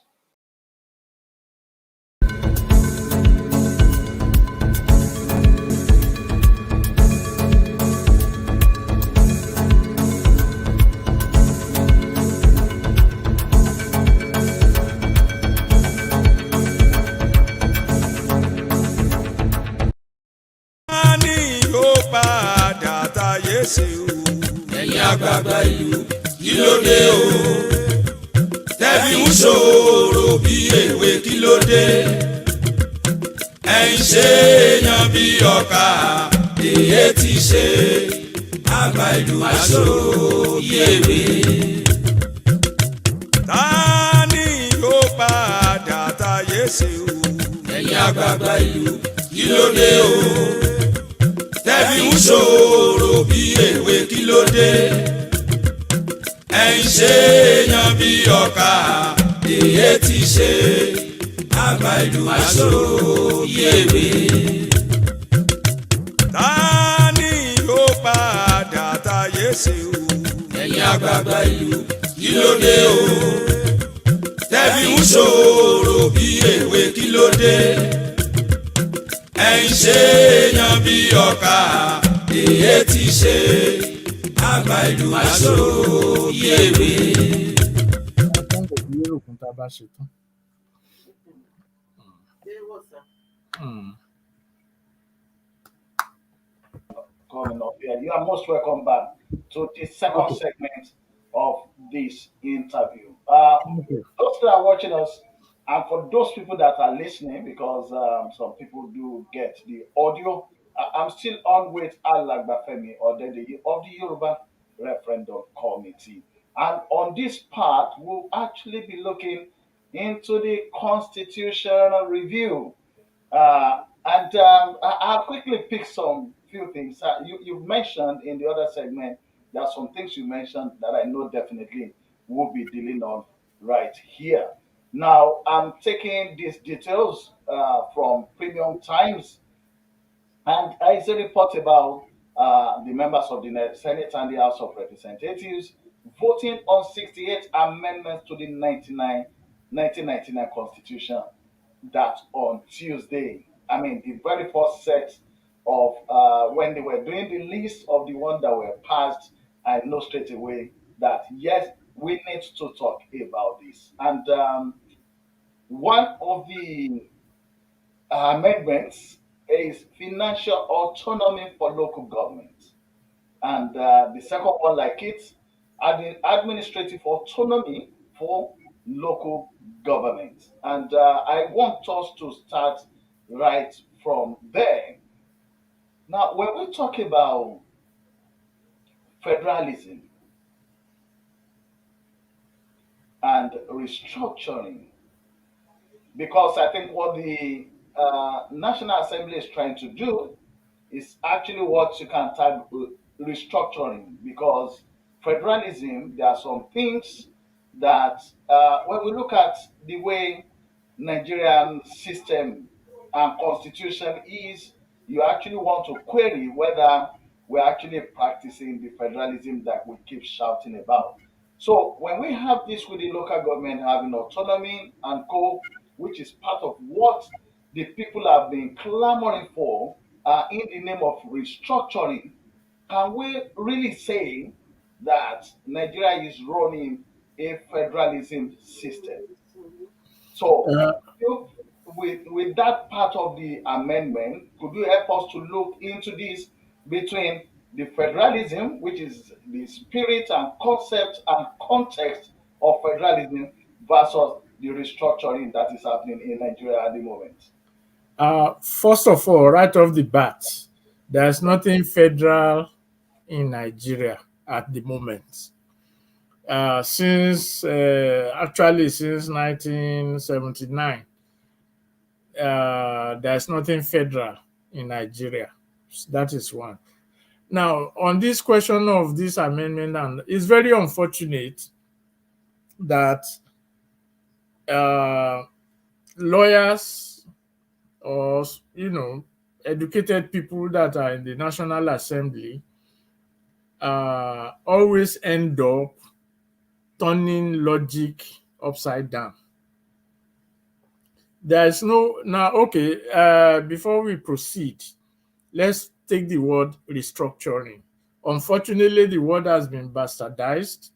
Speaker 2: ní ó padà táyé ṣe o. ẹ̀yin àgbààgbà ìlú kí ló dé o. tẹ́bí ń ṣòro bí èwe kí ló dé. ẹ̀yin ṣe èèyàn bí ọkà èyí ti ṣe. àgbà ìlú àṣòro bí èwe. ta ni ó padà táyé ṣe o. ẹ̀yin àgbààgbà ìlú kí ló dé o. tẹ́bí ń ṣòro bí èwe kí ló dé. ẹ̀yin ṣe èèyàn bí ọkà èyí ti ṣe. àgbà ìlú àṣòro bí èwe. ta ni ó padà táyé ṣe o. ẹ̀yin àgbààgbà ìlú kí ló dé o. tẹ́bí ń ṣòro bí èwe kí ló dé. ẹ̀yin ṣe èèyàn bí ọkà èyí ti ṣe. àgbà ìlú àṣòro bí èwe.
Speaker 3: Coming up here. You are most welcome back to the second segment of this interview. Those that are watching us, and for those people that are listening, because some people do get the audio, I'm still on with Alagbafemi Odedi of the Yoruba Referendum Committee. And on this part, we'll actually be looking into the constitutional review. I'll quickly pick some few things. You mentioned in the other segment, there are some things you mentioned that I know definitely we'll be dealing on right here. Now, I'm taking these details from Premium Times, and it's a report about the members of the Senate and the House of Representatives voting on 68 amendments to the 1999 Constitution. That on Tuesday, I mean, the very first set of when they were doing the list of the ones that were passed, I know straight away that yes, we need to talk about this. And one of the amendments is financial autonomy for local governments. And the second one, like it, administrative autonomy for local government. And I want us to start right from there. Now, when we talk about federalism and restructuring, because I think what the National Assembly is trying to do is actually what you can tag restructuring, because federalism, there are some things that when we look at the way Nigerian system and constitution is, you actually want to query whether we're actually practicing the federalism that we keep shouting about. So when we have this with the local government having autonomy and co, which is part of what the people have been clamoring for in the name of restructuring, can we really say that Nigeria is running a federalism system? So,
Speaker 4: Uh,
Speaker 3: with that part of the amendment, could you help us to look into this between the federalism, which is the spirit and concept and context of federalism, versus the restructuring that is happening in Nigeria at the moment?
Speaker 4: First of all, right off the bat, there's nothing federal in Nigeria at the moment. Since 1979, there's nothing federal in Nigeria. That is one. Now, on this question of this amendment, and it's very unfortunate that uh, lawyers or educated people that are in the National Assembly always end up turning logic upside down. There's no now. Okay, before we proceed, let's take the word restructuring. Unfortunately, the word has been bastardized,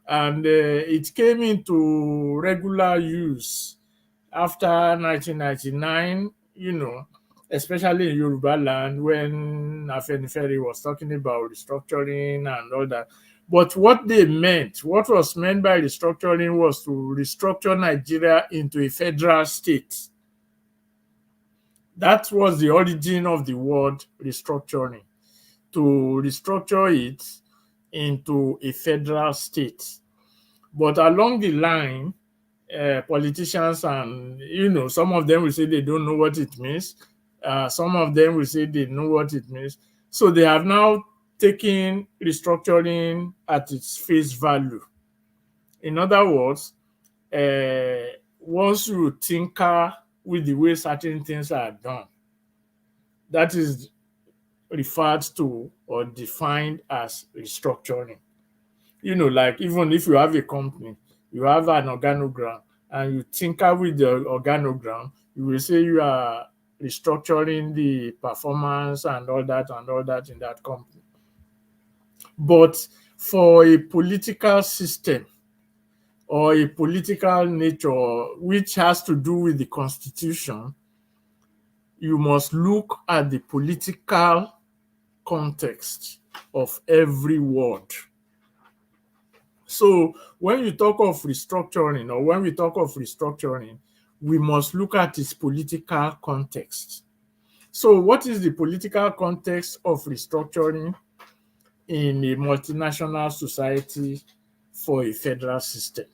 Speaker 4: and it came into regular use after 1999. Especially in Yoruba land, when Afenifere was talking about restructuring and all that. But what was meant by restructuring was to restructure Nigeria into a federal state. That was the origin of the word restructuring, to restructure it into a federal state. But along the line, politicians and, some of them will say they don't know what it means. Some of them will say they know what it means. So they have now taken restructuring at its face value. In other words, once you tinker with the way certain things are done, that is referred to or defined as restructuring. Like even if you have a company, you have an organogram, and you tinker with the organogram, you will say you are restructuring the performance and all that in that company. But for a political system or a political nature which has to do with the constitution, you must look at the political context of every word. So when you talk of restructuring, or when we talk of restructuring, we must look at its political context. So what is the political context of restructuring in a multinational society for a federal system?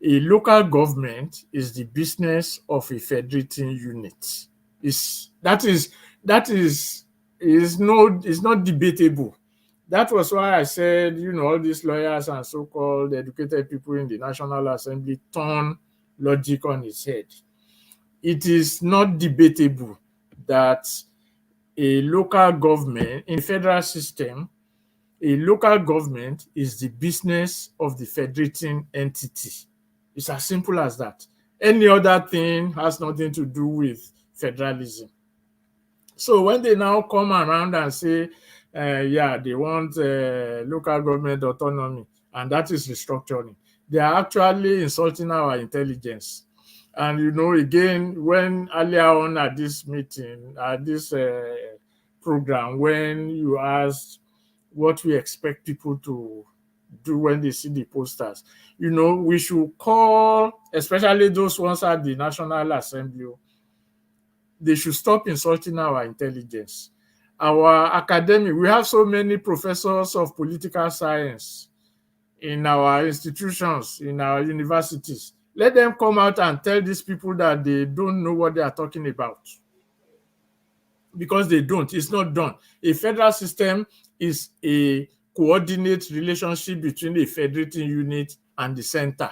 Speaker 4: A local government is the business of a federating unit. That is not debatable. That was why I said, all these lawyers and so-called educated people in the National Assembly turn logic on its head. It is not debatable that a local government, in the federal system, a local government is the business of the federating entity. It's as simple as that. Any other thing has nothing to do with federalism. So when they now come around and say, they want local government autonomy, and that is restructuring, they are actually insulting our intelligence. And, again, when earlier on at this meeting, at this program, when you asked what we expect people to do when they see the posters, we should call, especially those ones at the National Assembly, they should stop insulting our intelligence. Our academic, we have so many professors of political science in our institutions, in our universities. Let them come out and tell these people that they don't know what they are talking about. Because they don't. It's not done. A federal system is a coordinate relationship between a federating unit and the center.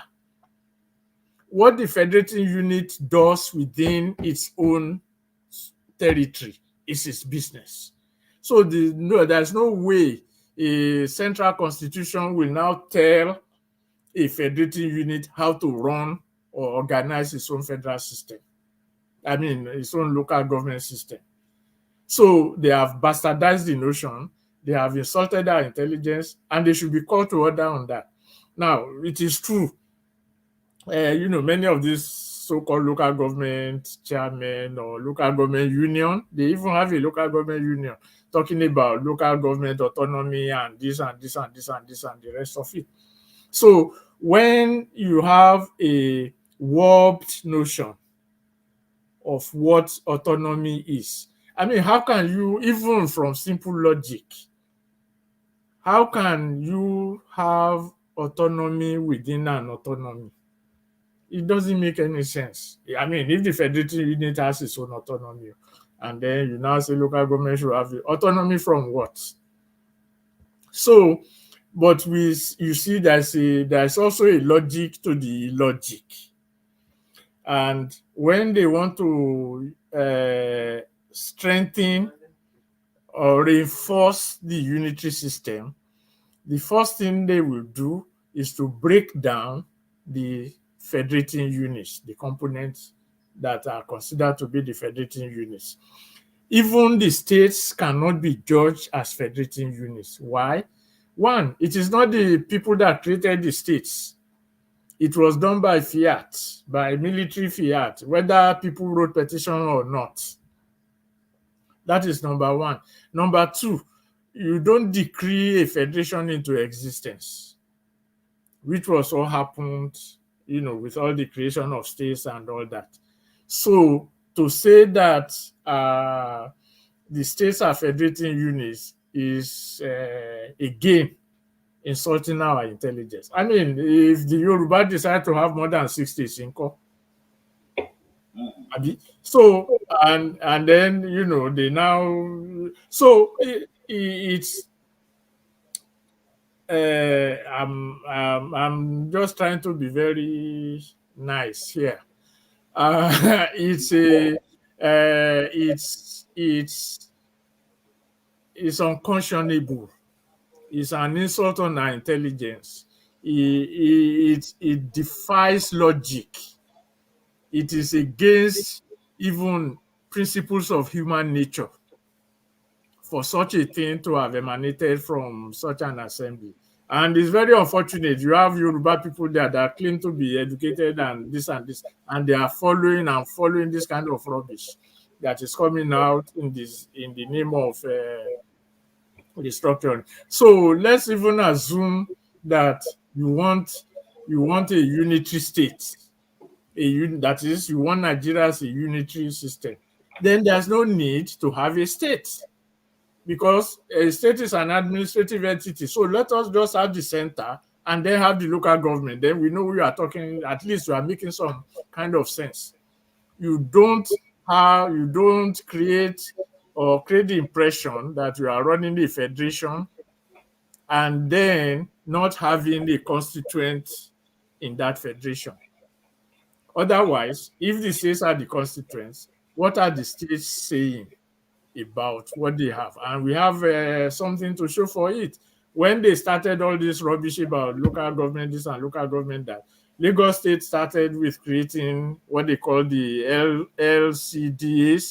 Speaker 4: What the federating unit does within its own territory is its business. So there's no way a central constitution will now tell a federating unit how to run or organize its own federal system. Its own local government system. So they have bastardized the notion, they have insulted our intelligence, and they should be called to order on that. Now, it is true, many of these so-called local government chairmen or local government union, they even have a local government union talking about local government autonomy and this and this and this and this and the rest of it. So when you have a warped notion of what autonomy is, how can you, even from simple logic, how can you have autonomy within an autonomy? It doesn't make any sense. If the federating unit has its own autonomy, and then you now say local government should have autonomy from what? So, but you see, there's also a logic to the illogic. And when they want to strengthen or reinforce the unitary system, the first thing they will do is to break down the federating units, the components that are considered to be the federating units. Even the states cannot be judged as federating units. Why? One, it is not the people that created the states. It was done by fiat, by military fiat, whether people wrote petition or not. That is number one. Number two, you don't decree a federation into existence, which was what happened, with all the creation of states and all that. So to say that the states are federating units is again insulting our intelligence. I mean, if the Yoruba decide to have more than 60 Sinko, so and then they now so it's I'm just trying to be very nice here. It's a it's unconscionable. It's an insult on our intelligence. It defies logic. It is against even principles of human nature for such a thing to have emanated from such an assembly. And it's very unfortunate. You have Yoruba people there that claim to be educated and this, and they are following this kind of rubbish that is coming out in the name of restructuring. So let's even assume that you want a unitary state, that is, you want Nigeria as a unitary system. Then there's no need to have a state, because a state is an administrative entity. So let us just have the center and then have the local government. Then we know we are talking, at least we are making some kind of sense. You don't create the impression that you are running a federation and then not having a constituent in that federation. Otherwise, if the states are the constituents, what are the states saying about what they have? And we have something to show for it. When they started all this rubbish about local government this and local government that, Lagos State started with creating what they call the LCDAs,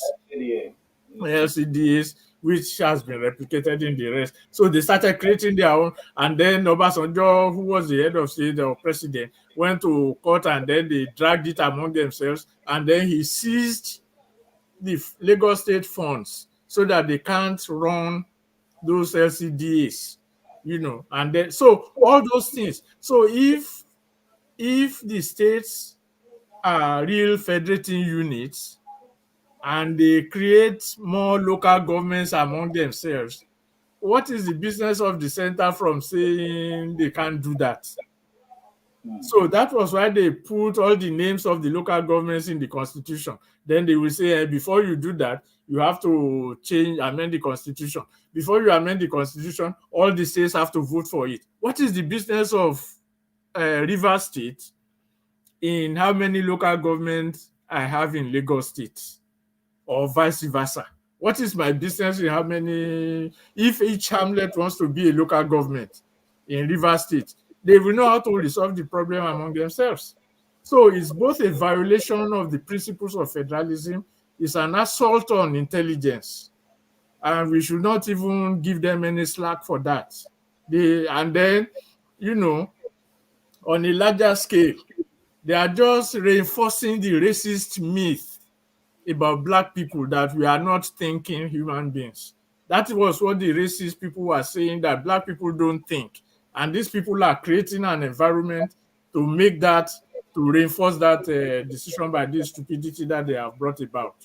Speaker 4: which has been replicated in the rest. So they started creating their own, and then Obasanjo, who was the head of state or president, went to court, and then they dragged it among themselves, and then he seized the Lagos State funds so that they can't run those LCDAs, and then so all those things. So if the states are real federating units and they create more local governments among themselves, what is the business of the center from saying they can't do that? So that was why they put all the names of the local governments in the constitution. Then they will say, before you do that, you have to amend the constitution. Before you amend the constitution, all the states have to vote for it. What is the business of Rivers State in how many local governments I have in Lagos State, or vice versa? What is my business in how many, if each hamlet wants to be a local government in Rivers State? They will know how to resolve the problem among themselves. So it's both a violation of the principles of federalism, it's an assault on intelligence, and we should not even give them any slack for that. And then, on a larger scale, they are just reinforcing the racist myth about Black people, that we are not thinking human beings. That was what the racist people were saying, that Black people don't think. And these people are creating an environment to reinforce that decision by this stupidity that they have brought about.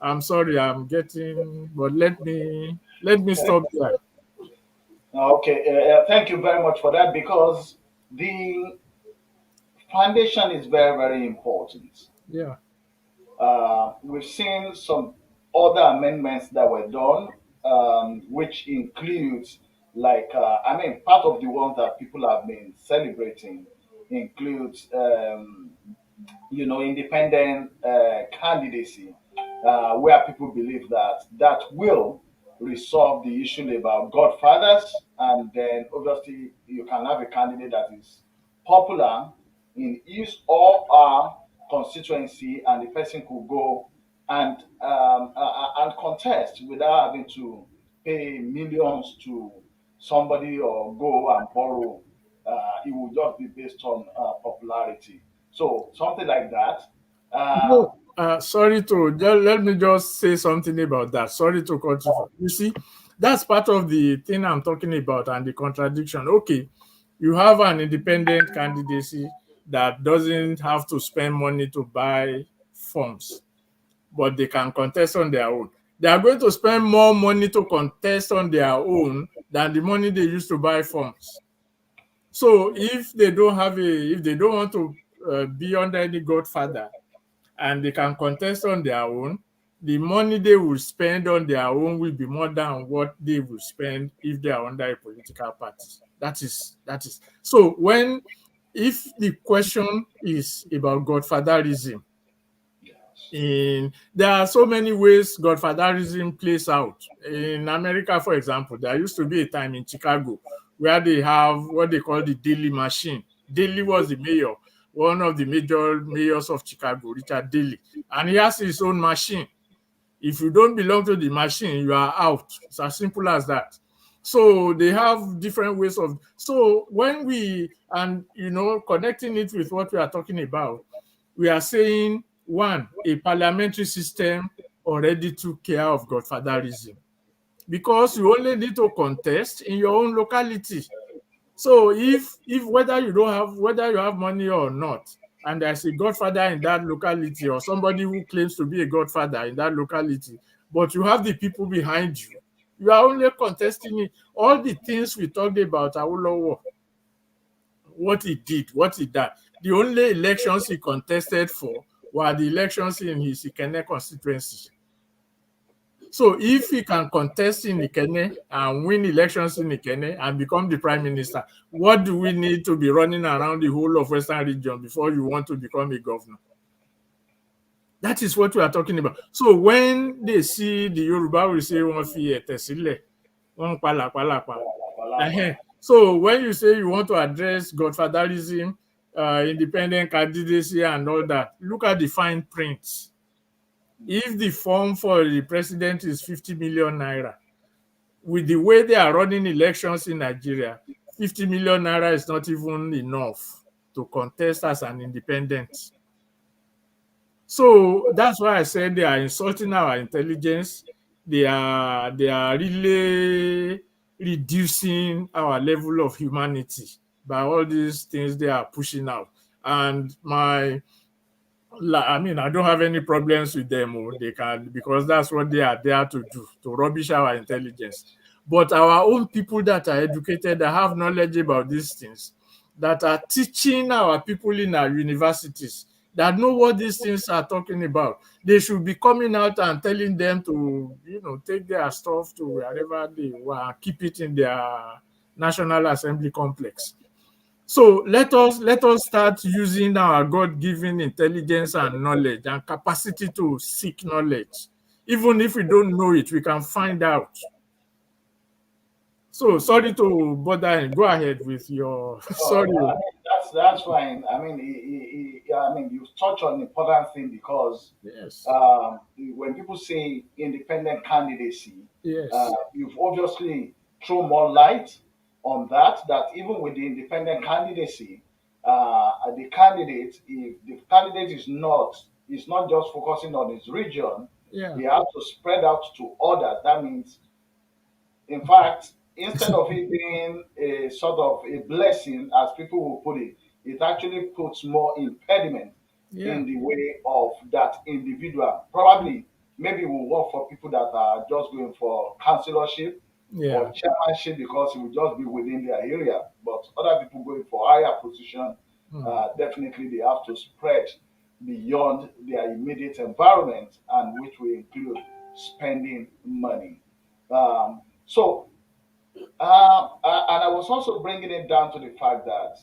Speaker 4: I'm sorry, but let me stop there.
Speaker 3: Okay, thank you very much for that, because the foundation is very, very important.
Speaker 4: Yeah.
Speaker 3: We've seen some other amendments that were done, which includes, like, part of the ones that people have been celebrating includes, independent candidacy, where people believe that that will resolve the issue about godfathers, and then obviously you can have a candidate that is popular in his or her constituency, and the person could go and contest without having to pay millions to somebody or go and borrow. It will just be based on popularity. So something like that. Uh,
Speaker 4: No, sorry to let me just say something about that. Sorry to cut you. You see, that's part of the thing I'm talking about and the contradiction. Okay, you have an independent candidacy that doesn't have to spend money to buy forms, but they can contest on their own. They are going to spend more money to contest on their own than the money they used to buy forms. So if they don't want to be under any godfather, and they can contest on their own, the money they will spend on their own will be more than what they will spend if they are under a political party. That is. So if the question is about godfatherism, there are so many ways godfatherism plays out. In America, for example, there used to be a time in Chicago where they have what they call the Daley machine. Daley was the mayor, one of the major mayors of Chicago, Richard Daley, and he has his own machine. If you don't belong to the machine, you are out. It's as simple as that. So they have different ways of. So when connecting it with what we are talking about, we are saying one, a parliamentary system already took care of godfatherism because you only need to contest in your own locality. So if whether you have money or not, and there's a godfather in that locality or somebody who claims to be a godfather in that locality, but you have the people behind you, you are only contesting it. All the things we talked about Awolowo, what he did, what he done. The only elections he contested for were the elections in his Ikenne constituency. So if he can contest in Ikenne and win elections in Ikenne and become the prime minister, what do we need to be running around the whole of Western region before you want to become a governor? That is what we are talking about. So when they see the Yoruba will say one fi etesile, one pala. So when you say you want to address godfatherism, independent candidacy and all that, look at the fine print. If the form for the president is 50 million naira, with the way they are running elections in Nigeria, 50 million naira is not even enough to contest as an independent. So that's why I said they are insulting our intelligence. They are really reducing our level of humanity by all these things they are pushing out. And I don't have any problems with them. They can, because that's what they are there to do, to rubbish our intelligence. But our own people that are educated, that have knowledge about these things, that are teaching our people in our universities, that know what these things are talking about, they should be coming out and telling them to, take their stuff to wherever they want, keep it in their National Assembly complex. So let us start using our God-given intelligence and knowledge and capacity to seek knowledge. Even if we don't know it, we can find out. So sorry to bother. Go ahead with your
Speaker 3: Oh,
Speaker 4: sorry.
Speaker 3: I mean, that's fine. I mean, you touch on an important thing because
Speaker 4: Yes.
Speaker 3: when people say independent candidacy,
Speaker 4: Yes.
Speaker 3: you've obviously thrown more light on that. That even with the independent candidacy, the candidate, if the candidate is not just focusing on his region,
Speaker 4: Yeah.
Speaker 3: he has to spread out to others. That means, in fact, instead of it being a sort of a blessing, as people will put it, it actually puts more impediment
Speaker 4: Yeah.
Speaker 3: in the way of that individual. Probably, maybe it will work for people that are just going for councillorship or
Speaker 4: Yeah.
Speaker 3: chairmanship because it will just be within their area. But other people going for higher position,
Speaker 4: Hmm.
Speaker 3: definitely they have to spread beyond their immediate environment, and which will include spending money. So, and I was also bringing it down to the fact that,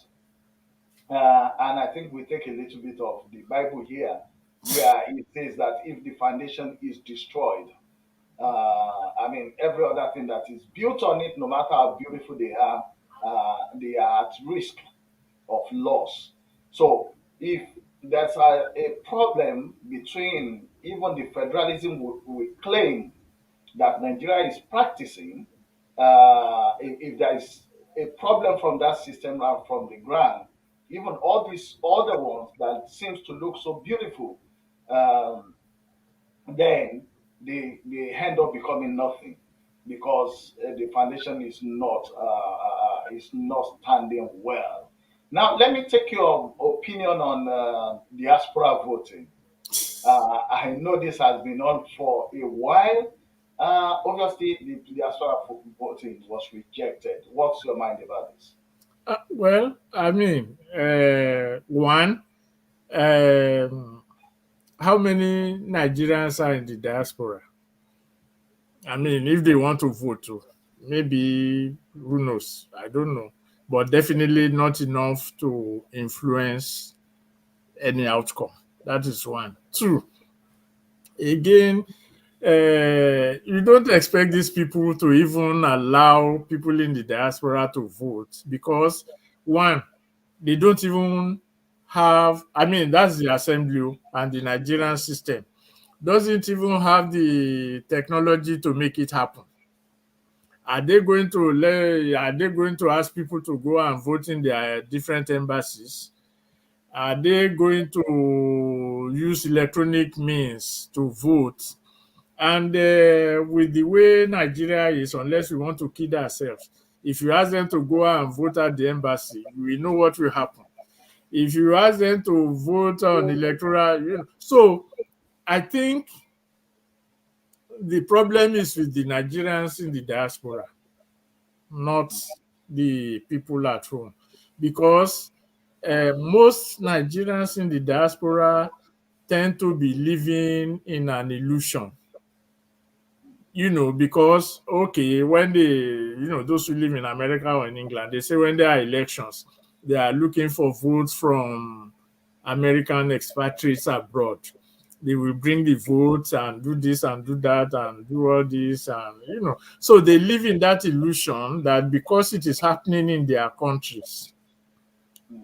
Speaker 3: and I think we take a little bit of the Bible here. where it says that if the foundation is destroyed, I mean, every other thing that is built on it, no matter how beautiful they are at risk of loss. So, if there's a problem between even the federalism we claim that Nigeria is practicing, if there is a problem from that system and from the ground, even all these other ones that seems to look so beautiful, um, then they end up becoming nothing because the foundation is not standing well. Now, let me take your opinion on diaspora voting. I know this has been on for a while. Obviously, the diaspora voting was rejected. What's your mind about this?
Speaker 4: Well, I mean, one, um, how many Nigerians are in the diaspora? I mean, if they want to vote, maybe who knows? I don't know, but definitely not enough to influence any outcome. That is one. Two, again, you don't expect these people to even allow people in the diaspora to vote because one, they don't even have. I mean, that's the assembly and the Nigerian system doesn't even have the technology to make it happen. Are they going to ask people to go and vote in their different embassies? Are they going to use electronic means to vote? And with the way Nigeria is, unless we want to kid ourselves, if you ask them to go and vote at the embassy, we know what will happen. If you ask them to vote on electoral, so I think the problem is with the Nigerians in the diaspora, not the people at home, because most Nigerians in the diaspora tend to be living in an illusion. Because okay, when those who live in America or in England, they say when there are elections, they are looking for votes from American expatriates abroad. They will bring the votes and do this and do that and do all this, and so they live in that illusion that because it is happening in their countries,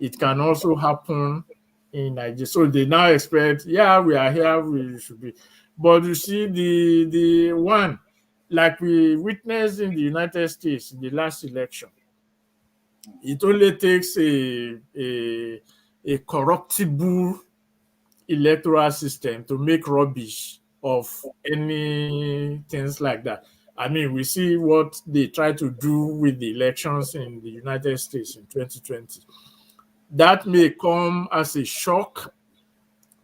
Speaker 4: it can also happen in Nigeria. So they now expect, yeah, we are here, we should be. But you see, the one, like we witnessed in the United States in the last election, it only takes a corruptible electoral system to make rubbish of any things like that. I mean, we see what they try to do with the elections in the United States in 2020. That may come as a shock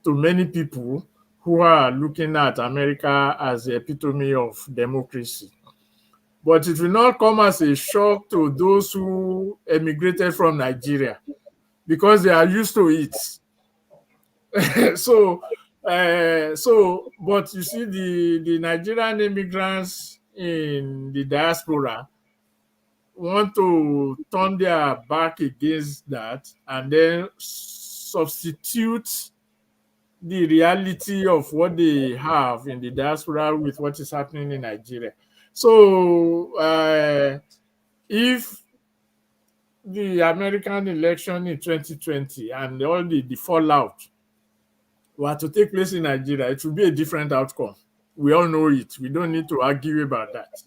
Speaker 4: to many people who are looking at America as the epitome of democracy. But it will not come as a shock to those who emigrated from Nigeria because they are used to it. But you see, the Nigerian immigrants in the diaspora want to turn their back against that and then substitute the reality of what they have in the diaspora with what is happening in Nigeria. So if the American election in 2020 and all the fallout were to take place in Nigeria, it would be a different outcome. We all know it. We don't need to argue about that.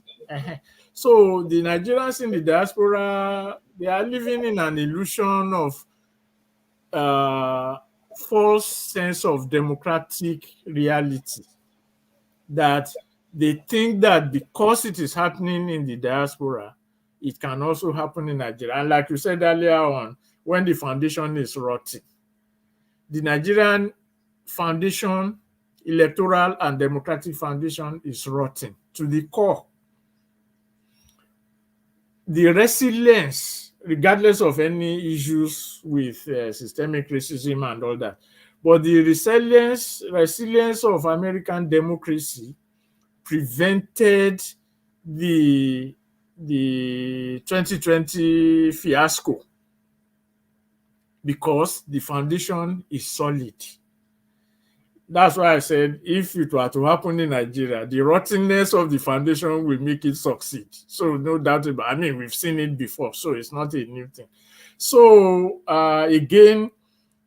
Speaker 4: So the Nigerians in the diaspora, they are living in an illusion of false sense of democratic reality, that they think that because it is happening in the diaspora, it can also happen in Nigeria. And like you said earlier on, when the foundation is rotting, the Nigerian foundation, electoral and democratic foundation, is rotting to the core. The resilience, regardless of any issues with systemic racism and all that, but the resilience of American democracy prevented the 2020 fiasco because the foundation is solid. That's why I said if it were to happen in Nigeria, the rottenness of the foundation will make it succeed. So no doubt about it. I mean, we've seen it before, so it's not a new thing. So again,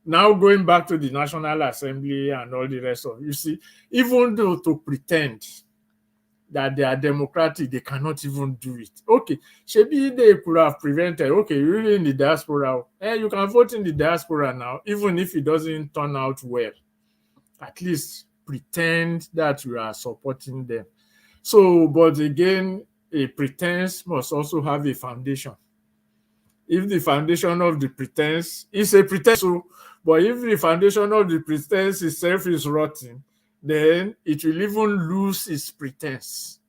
Speaker 4: now going back to the National Assembly and all the rest of it, you see, even though to pretend that they are democratic, they cannot even do it. Okay, maybe they could have prevented, okay, you're in the diaspora, you can vote in the diaspora now, even if it doesn't turn out well. At least pretend that you are supporting them. So, but again, a pretense must also have a foundation. If the foundation of the pretense is a pretense, but if the foundation of the pretense itself is rotten, then it will even lose its pretense.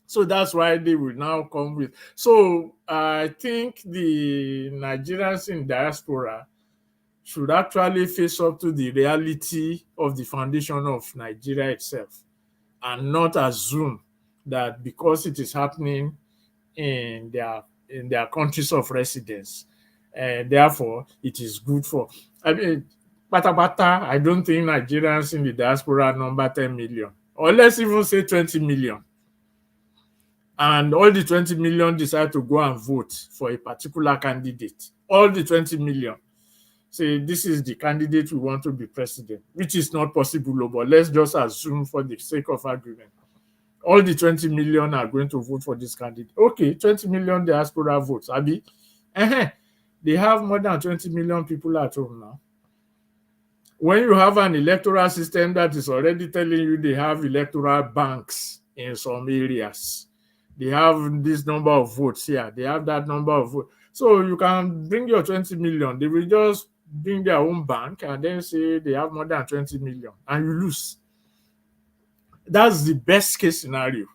Speaker 4: So that's why they will now come with. So I think the Nigerians in diaspora should actually face up to the reality of the foundation of Nigeria itself and not assume that because it is happening in their countries of residence, therefore it is good for. I mean, I don't think Nigerians in the diaspora number 10 million, or let's even say 20 million. And all the 20 million decide to go and vote for a particular candidate. All the 20 million say this is the candidate we want to be president, which is not possible, but let's just assume for the sake of argument, all the 20 million are going to vote for this candidate. Okay, 20 million diaspora votes. Abi, they have more than 20 million people at home now. When you have an electoral system that is already telling you they have electoral banks in some areas, they have this number of votes here, they have that number of votes. So you can bring your 20 million, they will just bring their own bank and then say they have more than 20 million and you lose. That's the best case scenario.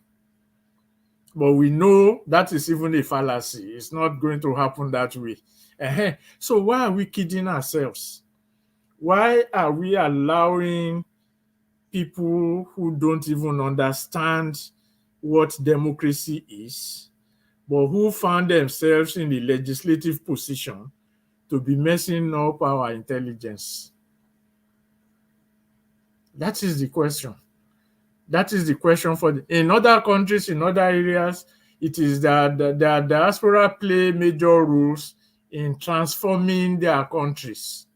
Speaker 4: But we know that is even a fallacy. It's not going to happen that way. So why are we kidding ourselves? Why are we allowing people who don't even understand what democracy is, but who found themselves in the legislative position to be messing up our intelligence? That is the question. That is the question in other countries, in other areas, it is that the diaspora play major roles in transforming their countries.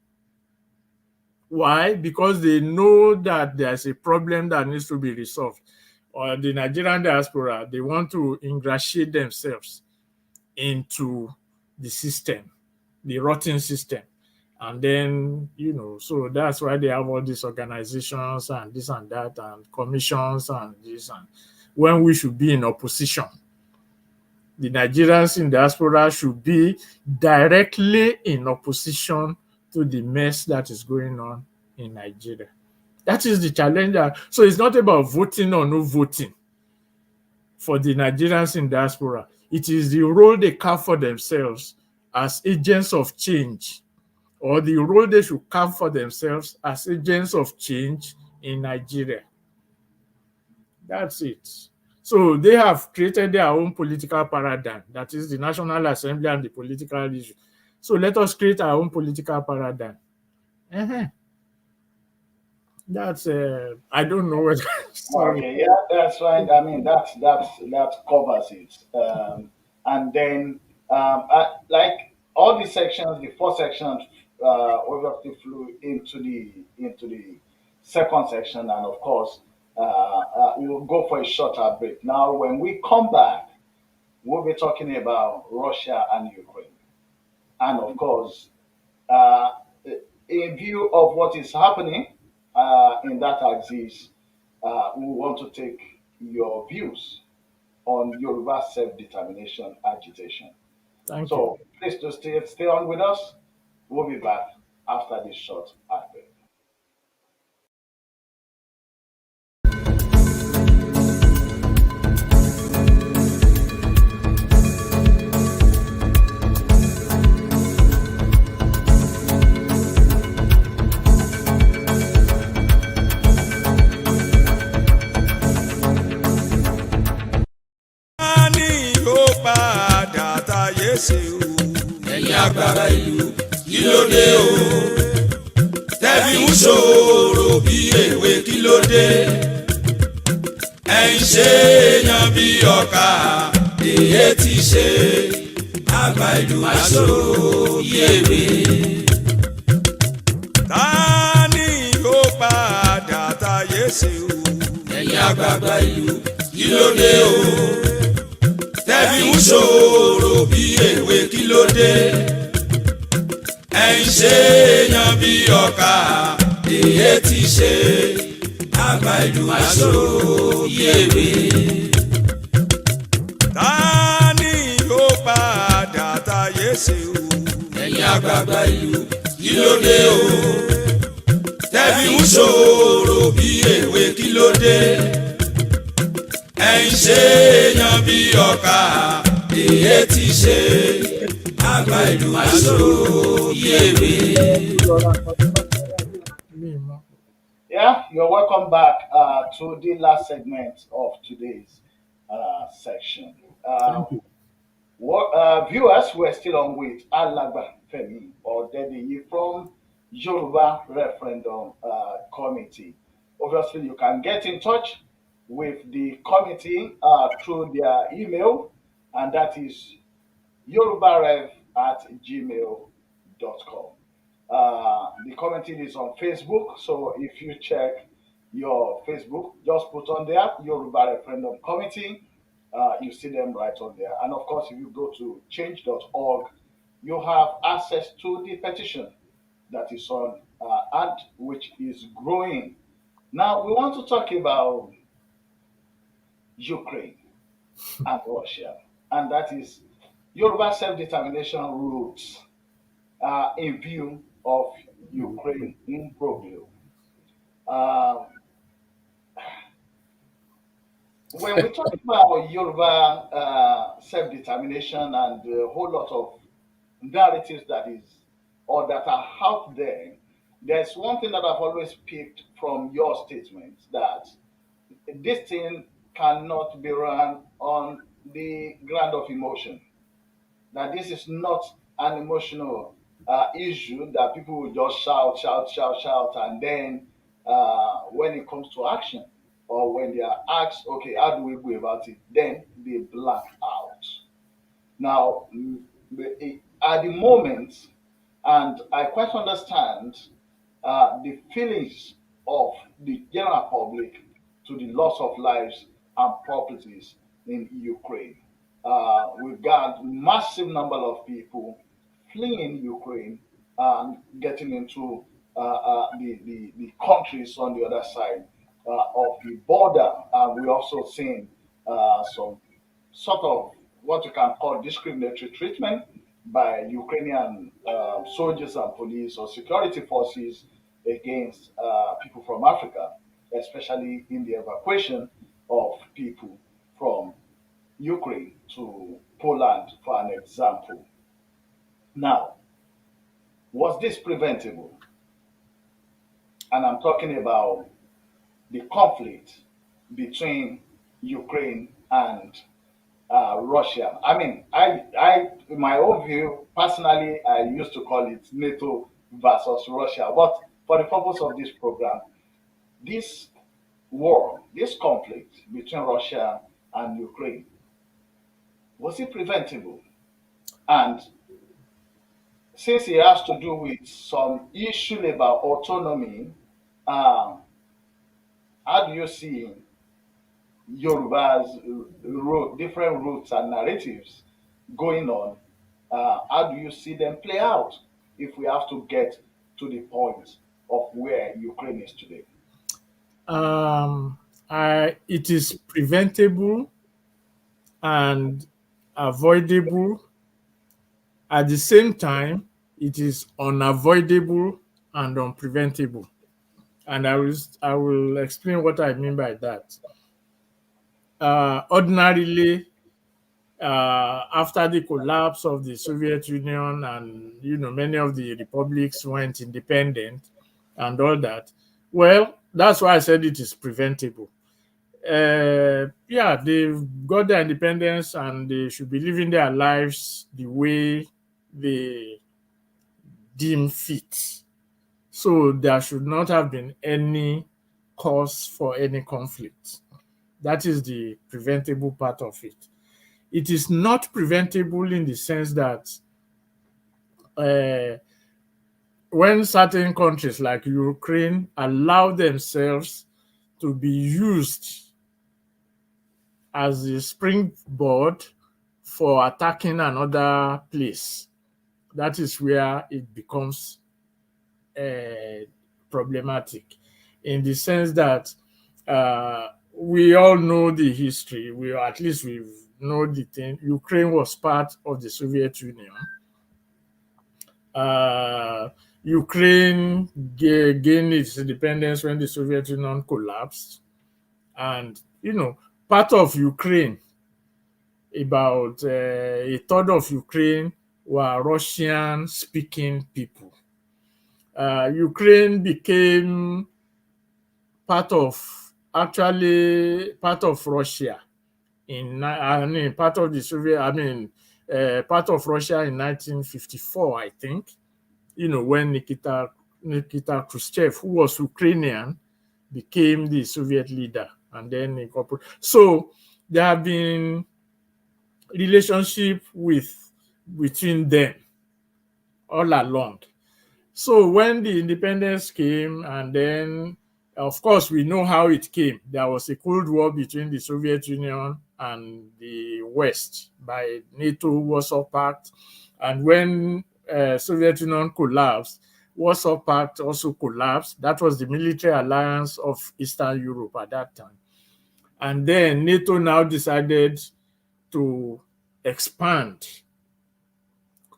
Speaker 4: Why? Because they know that there's a problem that needs to be resolved. Or the Nigerian diaspora, they want to ingratiate themselves into the system, the rotten system. And then, so that's why they have all these organizations and this and that and commissions and this. And when we should be in opposition, the Nigerians in diaspora should be directly in opposition to the mess that is going on in Nigeria. That is the challenge. So it's not about voting or no voting for the Nigerians in diaspora. It is the role they carve for themselves as agents of change, or the role they should carve for themselves as agents of change in Nigeria. That's it. So they have created their own political paradigm. That is the National Assembly and the political issue. So let us create our own political paradigm. That's I don't know what. Sorry.
Speaker 3: Okay, yeah, that's fine. I mean, that covers it. And then, like all the sections, the four sections, obviously flew into the second section, and of course, we will go for a shorter break. Now, when we come back, we'll be talking about Russia and Ukraine, and of course, in view of what is happening in that axis, we want to take your views on Yoruba self-determination agitation.
Speaker 4: Thank
Speaker 3: So
Speaker 4: you.
Speaker 3: please just stay on with us. We'll be back after this short break.
Speaker 2: Ẹ̀yin àgbàrá ìlú kí ló dé o tẹ́bí ń ṣòro bí ló dé ẹ̀ ń ṣe èèyàn bí ọkà èyí ti ṣe àgbà ìlú aṣòro yéwé. Ta ni yóò padà táyé ṣe o ẹ̀yin àgbààgbà ìlú kí ló dé o tẹ́bí ń ṣòro bí èwe kí ló dé ẹ̀ ń ṣe èèyàn bí ọkà èyí ti ṣe àgbà ìlú aṣòro yéwé. Ta ni yóò padà táyé ṣe o ẹ̀yin àgbààgbà ìlú kí ló dé o tẹ́bí ń ṣòro bí èwe kí ló dé ẹ̀ ń ṣe èèyàn bí ọkà èyí ti ṣe àgbà ìlú aṣòro yéwé.
Speaker 3: Yeah, you're welcome back to the last segment of today's section. Viewers, we're still on with Alagba Femi or Dedeyi from Yoruba Referendum Committee. Obviously, you can get in touch with the committee through their email, and that is yorubarev@gmail.com. The committee is on Facebook, so if you check your Facebook, just put on there Yoruba Referendum Committee. You see them right on there. And of course, if you go to change.org, you have access to the petition that is on and which is growing. Now, we want to talk about Ukraine and Russia, and that is Yoruba Self-Determination routes in view of Ukraine Imbroglio. Uh, when we talk about Yoruba self-determination and a whole lot of narratives that is or that are out there, there's one thing that I've always picked from your statements that this thing cannot be run on the ground of emotion. That this is not an emotional issue that people will just shout, shout, shout, shout, and then when it comes to action or when they are asked, okay, how do we go about it? Then they black out. Now, at the moment, and I quite understand the feelings of the general public to the loss of lives and properties in Ukraine. We've got massive number of people fleeing Ukraine and getting into the countries on the other side of the border. We also seen some sort of what you can call discriminatory treatment by Ukrainian soldiers and police or security forces against people from Africa, especially in the evacuation of people from Ukraine to Poland, for an example. Now, was this preventable? And I'm talking about the conflict between Ukraine and Russia. I mean, in my own view, personally, I used to call it NATO versus Russia. But for the purpose of this program, this war, this conflict between Russia and Ukraine, was it preventable? And since it has to do with some issue about autonomy, um, how do you see Yoruba's different routes and narratives going on? How do you see them play out if we have to get to the point of where Ukraine is today?
Speaker 4: Um, it is preventable and avoidable. At the same time, it is unavoidable and unpreventable. And I will explain what I mean by that. Ordinarily, after the collapse of the Soviet Union and many of the republics went independent and all that, well, that's why I said it is preventable. Yeah, they've got their independence and they should be living their lives the way they deem fit. So there should not have been any cause for any conflict. That is the preventable part of it. It is not preventable in the sense that uh, when certain countries like Ukraine allow themselves to be used as a springboard for attacking another place, that is where it becomes problematic, in the sense that we all know the history. At least we know the thing. Ukraine was part of the Soviet Union. Ukraine gained its independence when the Soviet Union collapsed, and part of Ukraine, about a third of Ukraine, were Russian-speaking people. Ukraine became part of Russia part of the Soviet, part of Russia in 1954, I think. When Nikita Khrushchev, who was Ukrainian, became the Soviet leader, and then incorporated. So there have been relationship between them all along. So when the independence came, and then, of course, we know how it came. There was a Cold War between the Soviet Union and the West by NATO, Warsaw Pact. And when Soviet Union collapsed, Warsaw Pact also collapsed. That was the military alliance of Eastern Europe at that time. And then NATO now decided to expand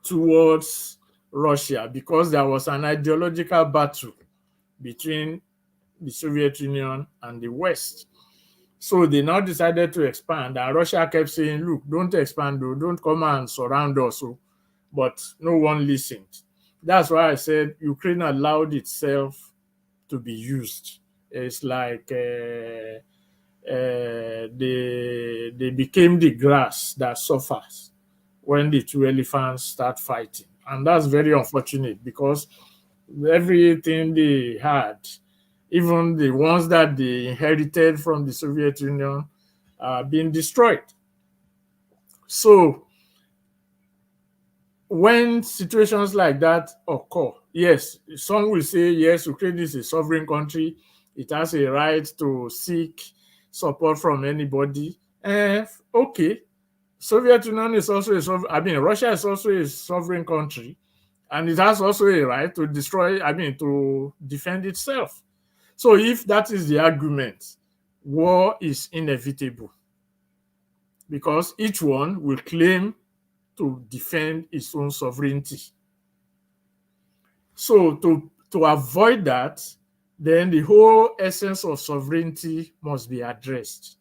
Speaker 4: towards Russia because there was an ideological battle between the Soviet Union and the West. So they now decided to expand, and Russia kept saying, look, don't expand, don't come and surround us. But no one listened. That's why I said Ukraine allowed itself to be used. It's like they became the grass that suffers when the two elephants start fighting. And that's very unfortunate because everything they had, even the ones that they inherited from the Soviet Union, are being destroyed. So when situations like that occur, yes, some will say, yes, Ukraine is a sovereign country. It has a right to seek support from anybody. Okay, Soviet Union is also Russia is also a sovereign country, and it has also a right to to defend itself. So if that is the argument, war is inevitable because each one will claim to defend its own sovereignty. So to avoid that, then the whole essence of sovereignty must be addressed.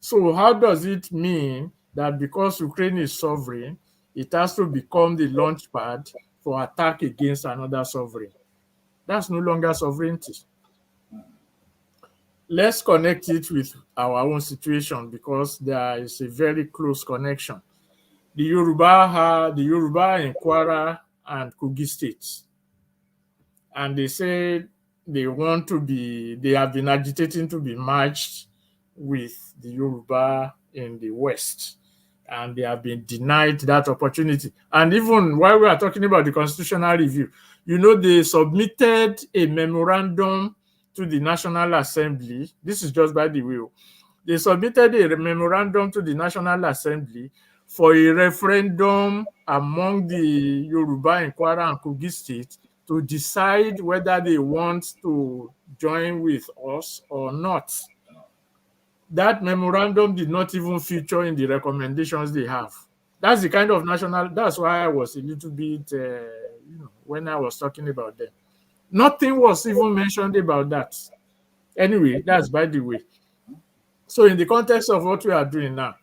Speaker 4: So how does it mean that because Ukraine is sovereign, it has to become the launch pad for attack against another sovereign? That's no longer sovereignty. Let's connect it with our own situation because there is a very close connection. The Yoruba in Kwara and Kogi states, and they say they have been agitating to be merged with the Yoruba in the West, and they have been denied that opportunity. And even while we are talking about the constitutional review, they submitted a memorandum to the National Assembly. This is just by the way. They submitted a memorandum to the National Assembly for a referendum among the Yoruba in Kwara and Kogi State to decide whether they want to join with us or not. That memorandum did not even feature in the recommendations they have. That's the kind of that's why I was a little bit, when I was talking about them. Nothing was even mentioned about that. Anyway, that's by the way. So in the context of what we are doing now,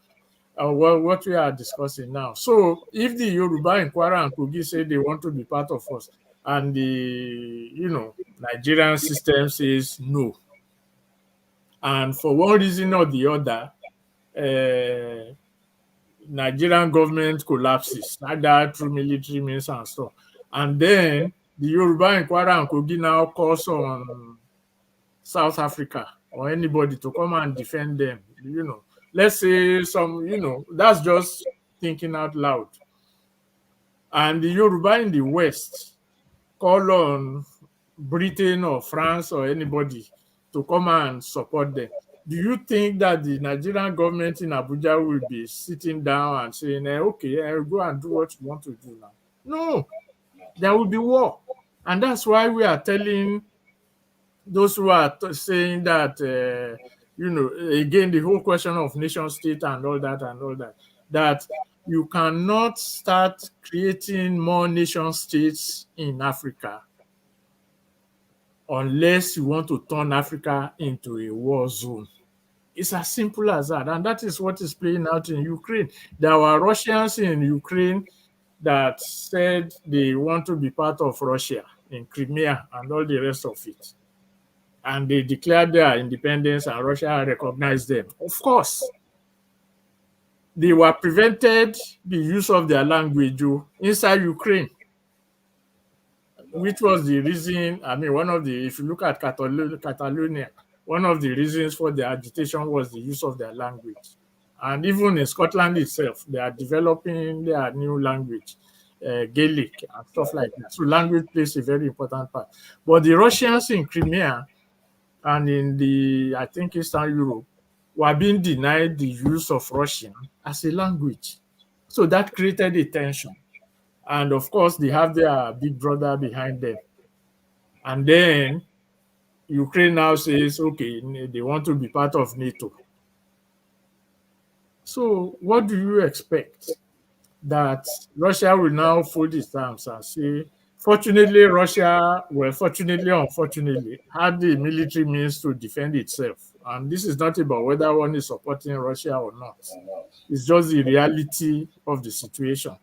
Speaker 4: what we are discussing now. So if the Yoruba in Kwara and Kogi say they want to be part of us, and the Nigerian system says no, and for one reason or the other, Nigerian government collapses, either through military means and stuff, and then the Yoruba in Kwara and Kogi now calls on South Africa or anybody to come and defend them. Let's say that's just thinking out loud. And the Yoruba in the West call on Britain or France or anybody to come and support them. Do you think that the Nigerian government in Abuja will be sitting down and saying, okay, go and do what you want to do now? No, there will be war. And that's why we are telling those who are saying that, again, the whole question of nation state and all that, that you cannot start creating more nation states in Africa unless you want to turn Africa into a war zone. It's as simple as that. And that is what is playing out in Ukraine. There were Russians in Ukraine that said they want to be part of Russia in Crimea and all the rest of it. And they declared their independence and Russia recognized them. Of course, they were prevented the use of their language inside Ukraine, which was the reason, if you look at Catalonia, one of the reasons for the agitation was the use of their language. And even in Scotland itself, they are developing their new language, Gaelic and stuff like that. So language plays a very important part. But the Russians in Crimea and in Eastern Europe were being denied the use of Russian as a language. So that created a tension. And of course, they have their big brother behind them. And then Ukraine now says, okay, they want to be part of NATO. So what do you expect? That Russia will now fold its arms and say, fortunately, Russia, fortunately or unfortunately, had the military means to defend itself. And this is not about whether one is supporting Russia or not. It's just the reality of the situation.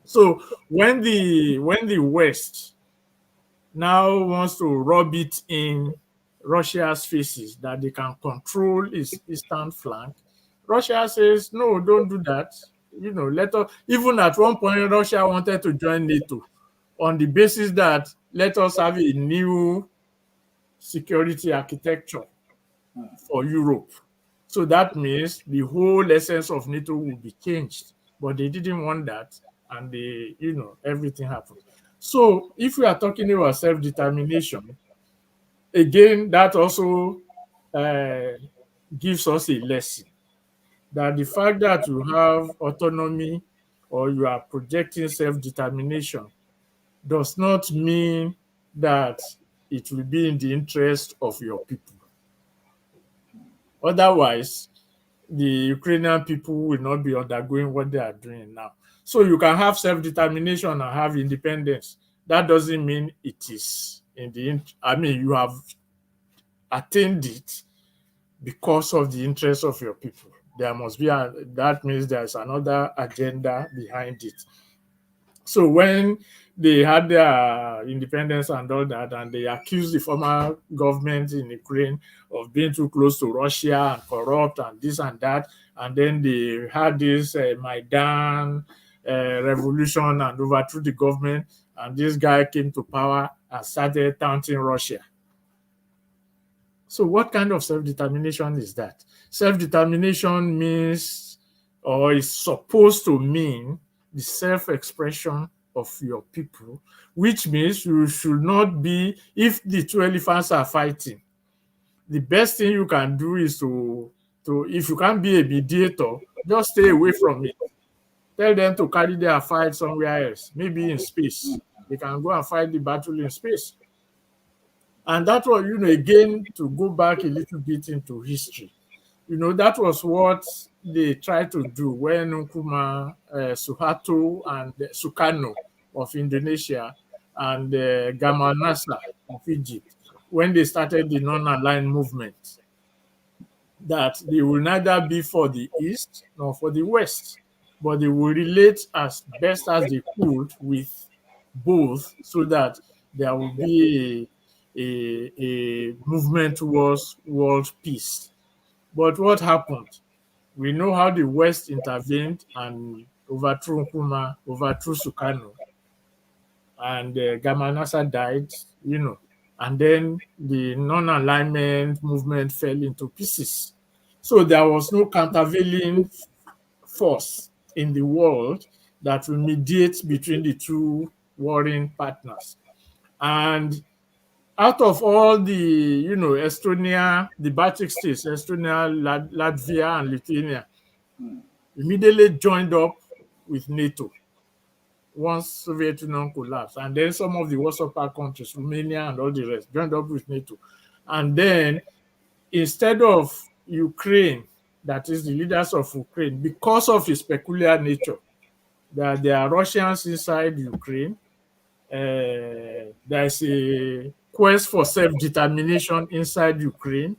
Speaker 4: So when the West now wants to rub it in Russia's faces that they can control its eastern flank, Russia says, no, don't do that. Let us, even at one point, Russia wanted to join NATO on the basis that let us have a new security architecture for Europe. So that means the whole essence of NATO will be changed. But they didn't want that, and everything happened. So if we are talking about self-determination, again, that also gives us a lesson that the fact that you have autonomy or you are projecting self-determination does not mean that it will be in the interest of your people. Otherwise, the Ukrainian people will not be undergoing what they are doing now. So you can have self-determination and have independence. That doesn't mean it is you have attained it because of the interest of your people. There must be that means there's another agenda behind it. So when they had their independence and all that, and they accused the former government in Ukraine of being too close to Russia and corrupt and this and that, and then they had this Maidan revolution and overthrew the government, and this guy came to power and started taunting Russia. So what kind of self-determination is that? Self-determination means, or is supposed to mean, the self-expression of your people, which means you should not be, if the two elephants are fighting, the best thing you can do is to if you can't be a mediator, just stay away from it. Tell them to carry their fight somewhere else, maybe in space. They can go and fight the battle in space. And that was, again, to go back a little bit into history. That was what they tried to do when Nkrumah, Suharto, and Sukarno of Indonesia and Gamal Nasser of Egypt, when they started the non-aligned movement, that they will neither be for the East nor for the West, but they will relate as best as they could with both so that there will be a movement towards world peace. But what happened? We know how the West intervened and overthrew Nkrumah, overthrew Sukarno, and Gamal Nasser died, and then the non-alignment movement fell into pieces. So there was no countervailing force in the world that will mediate between the two warring partners. And out of all the, Estonia, the Baltic states, Estonia, Latvia, and Lithuania, immediately joined up with NATO once Soviet Union collapsed. And then some of the Warsaw Pact countries, Romania and all the rest, joined up with NATO. And then instead of Ukraine, that is the leaders of Ukraine, because of its peculiar nature, that there are Russians inside Ukraine, there's a quest for self-determination inside Ukraine,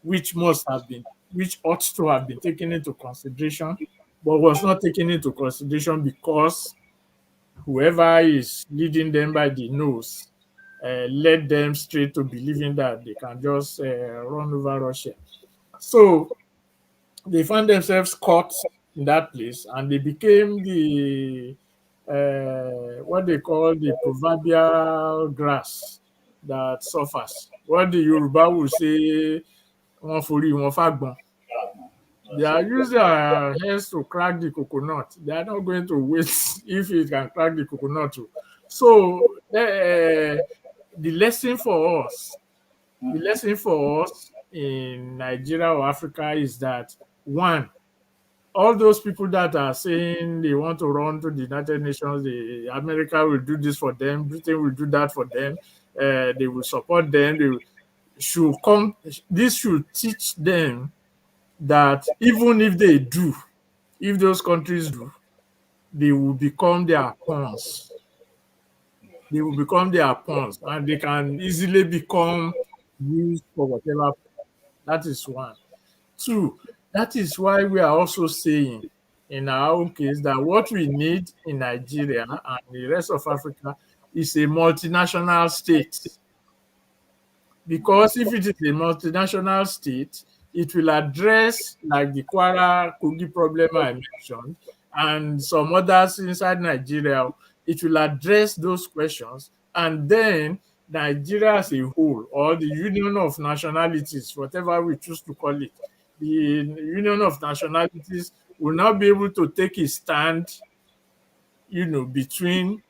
Speaker 4: which ought to have been taken into consideration, but was not taken into consideration because whoever is leading them by the nose led them straight to believing that they can just run over Russia. So they found themselves caught in that place, and they became the what they call the proverbial grass that suffers. What the Yoruba will say, "Wọ́n forí wọn fàgbọ̀n." They are using their hands to crack the coconut. They are not going to wait if it can crack the coconut too. So the lesson for us in Nigeria or Africa is that, one, all those people that are saying they want to run to the United Nations, America will do this for them, Britain will do that for them, they will support them, should come. This should teach them that even if they do, if those countries do, they will become their pawns. They will become their pawns, and they can easily become used for whatever. That is one. Two, that is why we are also saying in our own case that what we need in Nigeria and the rest of Africa is a multinational state. Because if it is a multinational state, it will address, like the Kwara Kogi problem I mentioned, and some others inside Nigeria. It will address those questions, and then Nigeria as a whole, or the Union of Nationalities, whatever we choose to call it, the Union of Nationalities will now be able to take a stand, between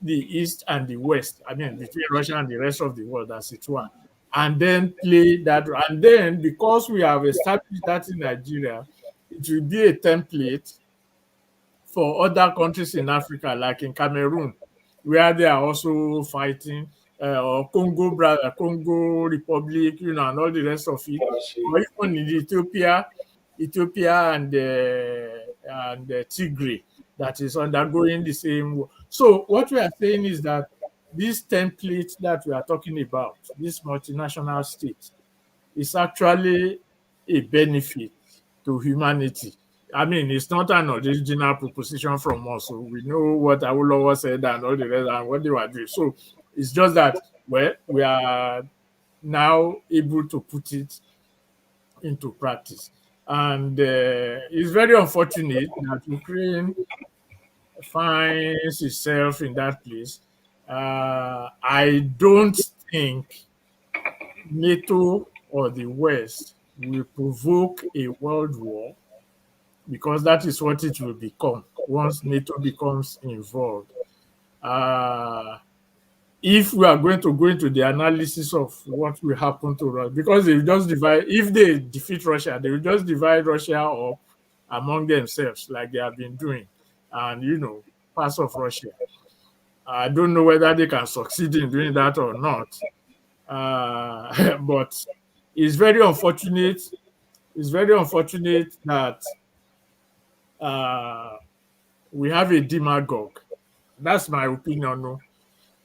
Speaker 4: the East and the West. I mean, between Russia and the rest of the world, as it were, and then play that. And then, because we have established that in Nigeria, it will be a template for other countries in Africa, like in Cameroon, where they are also fighting, or Congo Republic, and all the rest of it, or even in Ethiopia and Tigray, that is undergoing the same war. So what we are saying is that this template that we are talking about, this multinational state, is actually a benefit to humanity. I mean, it's not an original proposition from us. So we know what Awolowo said and all the rest and what they were doing. So it's just that, well, we are now able to put it into practice. And it's very unfortunate that Ukraine finds itself in that place. I don't think NATO or the West will provoke a world war, because that is what it will become once NATO becomes involved. If we are going to go into the analysis of what will happen to Russia, because they will just divide, if they defeat Russia, they will just divide Russia up among themselves like they have been doing, and, parts of Russia. I don't know whether they can succeed in doing that or not. But it's very unfortunate. It's very unfortunate that we have a demagogue. That's my opinion. No?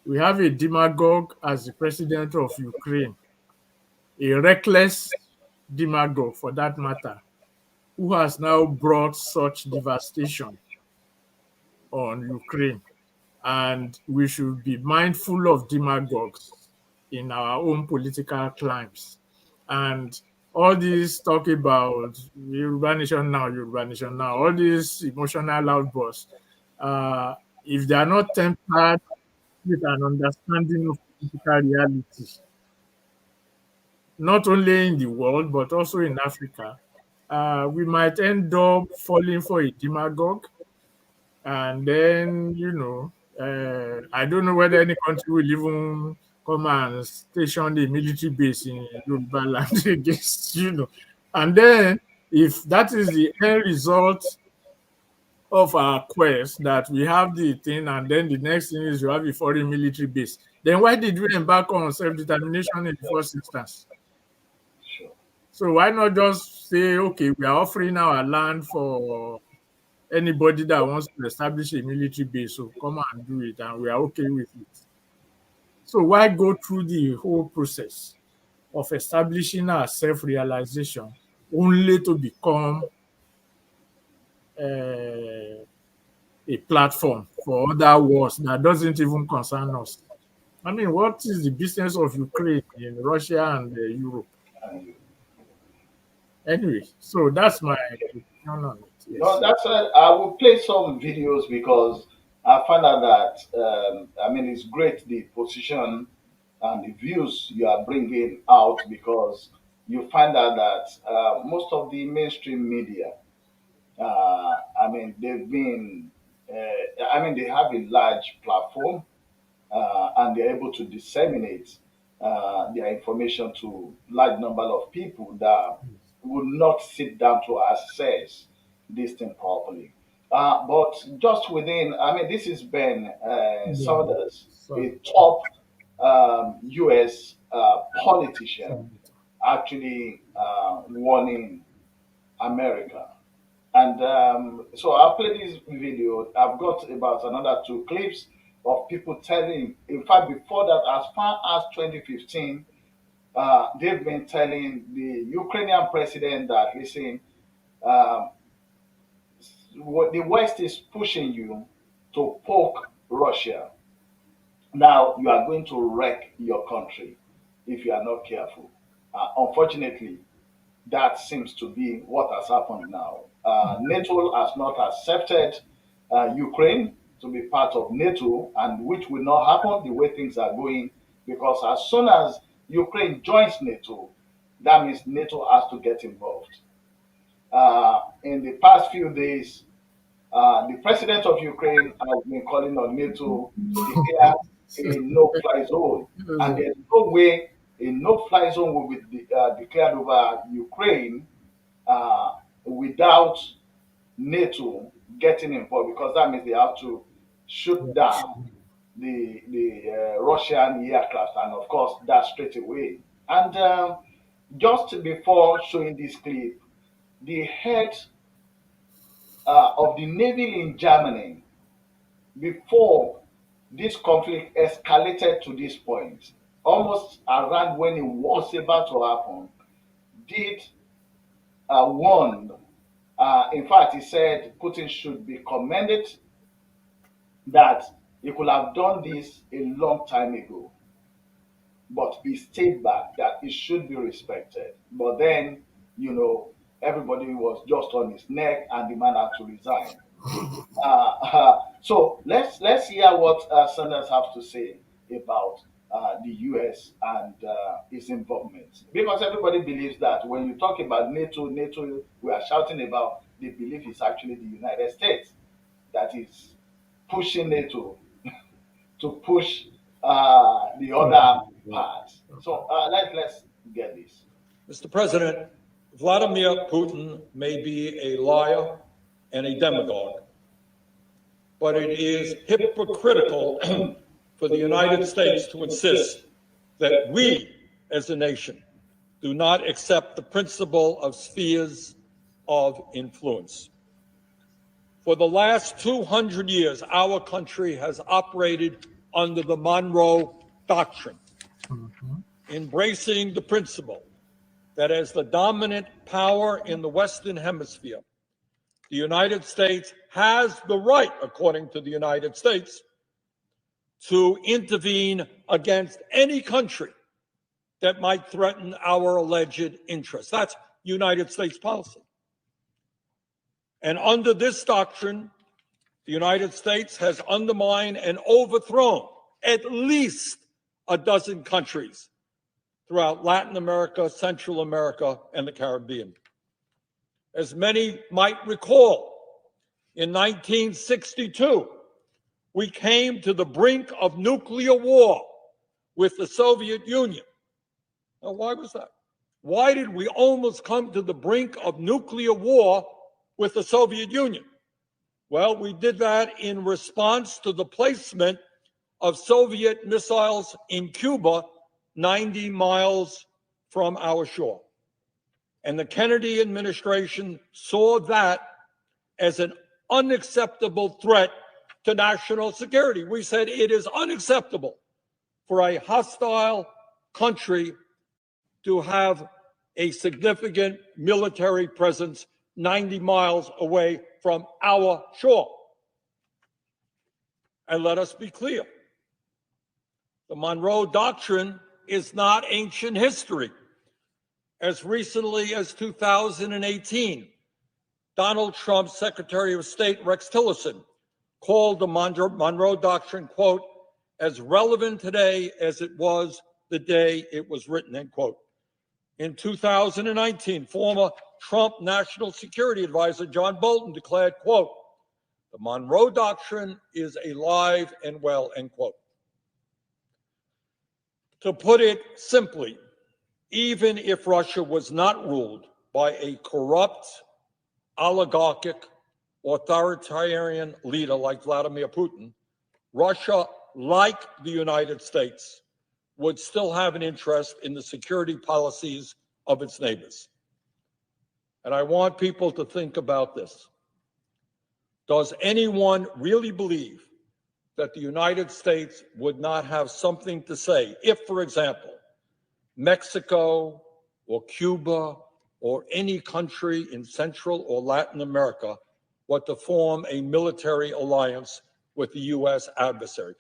Speaker 4: We have a demagogue as the president of Ukraine, a reckless demagogue for that matter, who has now brought such devastation on Ukraine. And we should be mindful of demagogues in our own political climes. And all this talk about Yoruba Nation now, all these emotional outbursts, if they are not tempered with an understanding of political reality, not only in the world, but also in Africa. We might end up falling for a demagogue. And then, I don't know whether any country will even come and station a military base in Yoruba land against, And then, if that is the end result of our quest, that we have the thing, and then the next thing is you have a foreign military base, then why did we embark on self-determination in the first instance?
Speaker 3: Sure.
Speaker 4: So why not just say, okay, we are offering our land for anybody that wants to establish a military base, so come and do it, and we are okay with it. So why go through the whole process of establishing our self-realization only to become a platform for other wars that doesn't even concern us? I mean, what is the business of Ukraine in Russia and Europe?
Speaker 3: And
Speaker 4: Anyway, so that's my opinion on it.
Speaker 3: no,
Speaker 4: Yes.
Speaker 3: that's I will play some videos because I found out that I mean it's great the position and the views you are bringing out because you find out that most of the mainstream media, I mean they've been, I mean they have a large platform and they're able to disseminate their information to large number of people that would not sit down to assess this thing properly. But just within, I mean, this is Ben
Speaker 4: Yeah.
Speaker 3: Sanders,
Speaker 4: So,
Speaker 3: a top U.S. politician,
Speaker 4: so
Speaker 3: actually warning America. And so I'll play this video. I've got about another two clips of people telling, in fact, before that, as far as 2015, they've been telling the Ukrainian president that, listen, um, what the West is pushing you to poke Russia. Now you are going to wreck your country if you are not careful. Unfortunately, that seems to be what has happened now. NATO has not accepted Ukraine to be part of NATO, and which will not happen the way things are going, because as soon as Ukraine joins NATO, that means NATO has to get involved. In the past few days, the president of Ukraine has been calling on NATO to declare a no-fly zone, and there's no way a no-fly zone will be declared over Ukraine without NATO getting involved, because that means they have to shoot down the Russian aircraft, and of course that straight away. And just before showing this clip, the head of the navy in Germany, before this conflict escalated to this point, almost around when it was about to happen, did warn. In fact, he said Putin should be commended that he could have done this a long time ago, but he stayed back, that he should be respected. But then, everybody was just on his neck and the man had to resign. So let's hear what Sanders have to say about the U.S. and its involvement, because everybody believes that when you talk about NATO, we are shouting about, the belief is actually the United States that is pushing NATO to push the other parts. So let's get this.
Speaker 5: Mr. President, Vladimir Putin may be a liar and a demagogue, but it is hypocritical for the United States to insist that we, as a nation, do not accept the principle of spheres of influence. For the last 200 years, our country has operated under the Monroe Doctrine, embracing the principle that as the dominant power in the Western Hemisphere, the United States has the right, according to the United States, to intervene against any country that might threaten our alleged interests. That's United States policy. And under this doctrine, the United States has undermined and overthrown at least a dozen countries throughout Latin America, Central America, and the Caribbean. As many might recall, in 1962, we came to the brink of nuclear war with the Soviet Union. Now, why was that? Why did we almost come to the brink of nuclear war with the Soviet Union? Well, we did that in response to the placement of Soviet missiles in Cuba, 90 miles from our shore. And the Kennedy administration saw that as an unacceptable threat to national security. We said it is unacceptable for a hostile country to have a significant military presence 90 miles away from our shore. And let us be clear, the Monroe Doctrine is not ancient history. As recently as 2018, Donald Trump's Secretary of State, Rex Tillerson, called the Monroe Doctrine, quote, as relevant today as it was the day it was written, end quote. In 2019, former Trump National Security Advisor John Bolton declared, quote, the Monroe Doctrine is alive and well, end quote. To put it simply, even if Russia was not ruled by a corrupt, oligarchic, authoritarian leader like Vladimir Putin, Russia, like the United States, would still have an interest in the security policies of its neighbors. And I want people to think about this. Does anyone really believe that the United States would not have something to say if, for example, Mexico or Cuba or any country in Central or Latin America were to form a military alliance with the U.S. adversary?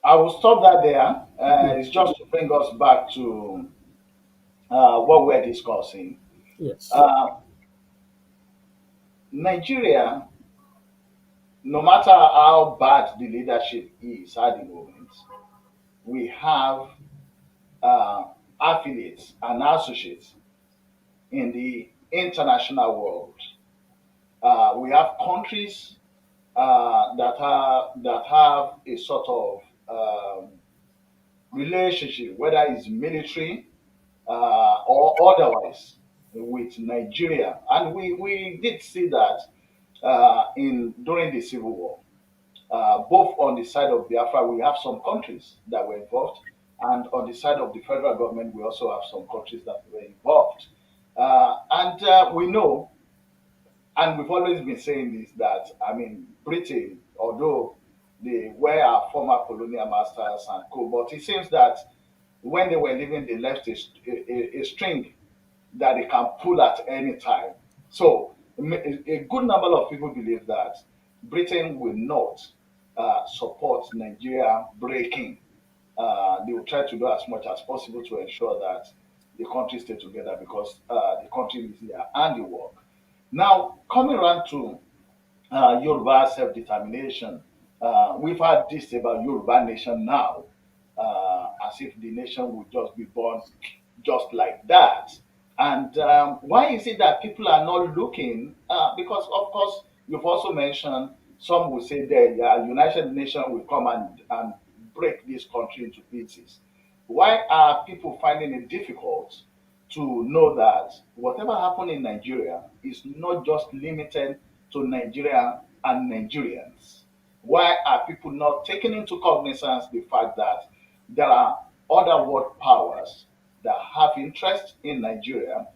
Speaker 3: I will stop that there. It's just to bring us back to what we're discussing.
Speaker 4: Yes.
Speaker 3: Nigeria, no matter how bad the leadership is at the moment, we have affiliates and associates in the international world. We have countries that have a sort of relationship, whether it's military or otherwise, with Nigeria, and we did see that in during the Civil War. Both on the side of Biafra, we have some countries that were involved, and on the side of the federal government, we also have some countries that were involved. And we know, and we've always been saying this, that I mean, Britain, although they were our former colonial masters and co, but it seems that when they were leaving, they left a string that they can pull at any time. So a good number of people believe that Britain will not support Nigeria breaking. They will try to do as much as possible to ensure that the country stay together because the country is their handiwork. Now, coming around to Yoruba self-determination, we've had this about Yoruba nation now, as if the nation would just be born just like that. And why is it that people are not looking? Because, of course, you've also mentioned some will say that the United Nations will come and break this country into pieces. Why are people finding it difficult to know that whatever happened in Nigeria is not just limited to Nigeria and Nigerians? Why are people not taking into cognizance the fact that there are other world powers that have interest in Nigeria?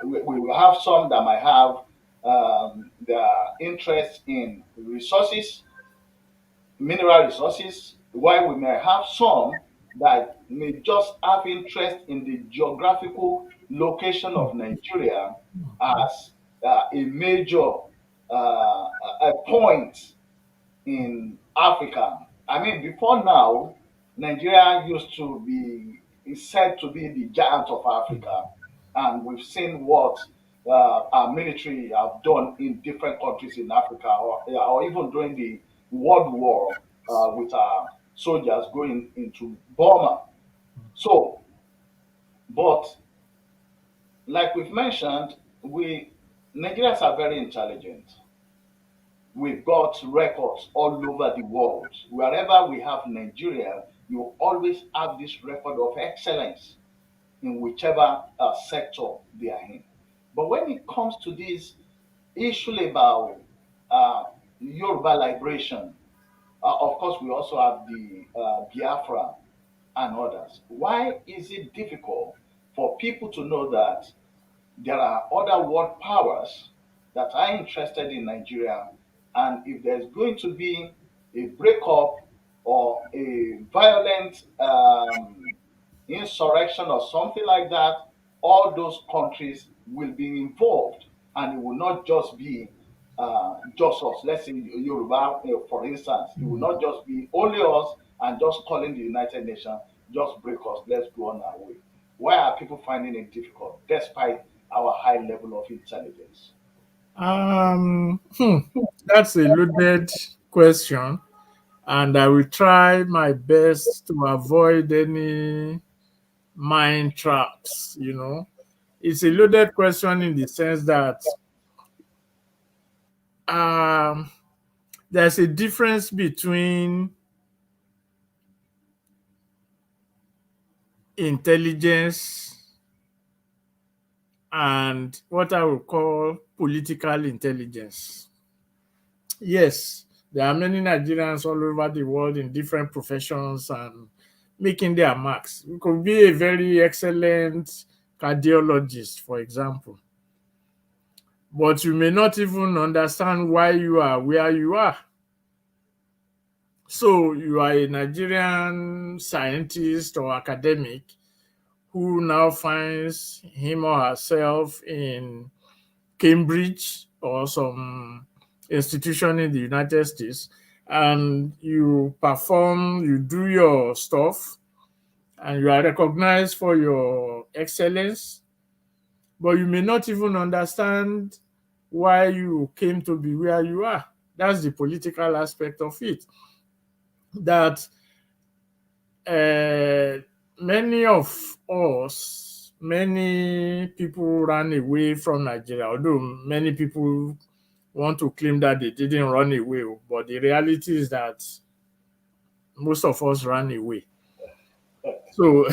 Speaker 3: We will have some that might have their interest in resources, mineral resources, while we may have some that may just have interest in the geographical location of Nigeria as a major a point in Africa. I mean, before now, Nigeria used to be is said to be the giant of Africa, and we've seen what our military have done in different countries in Africa, or even during the World War with our soldiers going into Burma. So, but like we've mentioned, we Nigerians are very intelligent. We've got records all over the world. Wherever we have Nigeria, you always have this record of excellence in whichever sector they are in. But when it comes to this issue about uh, Yoruba liberation, of course, we also have the Biafra and others. Why is it difficult for people to know that there are other world powers that are interested in Nigeria, and if there's going to be a breakup or a violent insurrection or something like that, all those countries will be involved, and it will not just be just us. Let's say Yoruba, for instance, it will not just be only us and just calling the United Nations, just break us, let's go on our way. Why are people finding it difficult despite our high level of intelligence?
Speaker 4: Um, hmm, that's a loaded question, and I will try my best to avoid any mind traps. It's a loaded question in the sense that um, there's a difference between intelligence and what I would call political intelligence. Yes, there are many Nigerians all over the world in different professions and making their marks. You could be a very excellent cardiologist, for example, but you may not even understand why you are where you are. So you are a Nigerian scientist or academic who now finds him or herself in Cambridge or some institution in the United States, and you perform, you do your stuff, and you are recognized for your excellence, but you may not even understand why you came to be where you are. That's the political aspect of it. That many of us, many people ran away from Nigeria, although many people want to claim that they didn't run away, but the reality is that most of us ran away. So,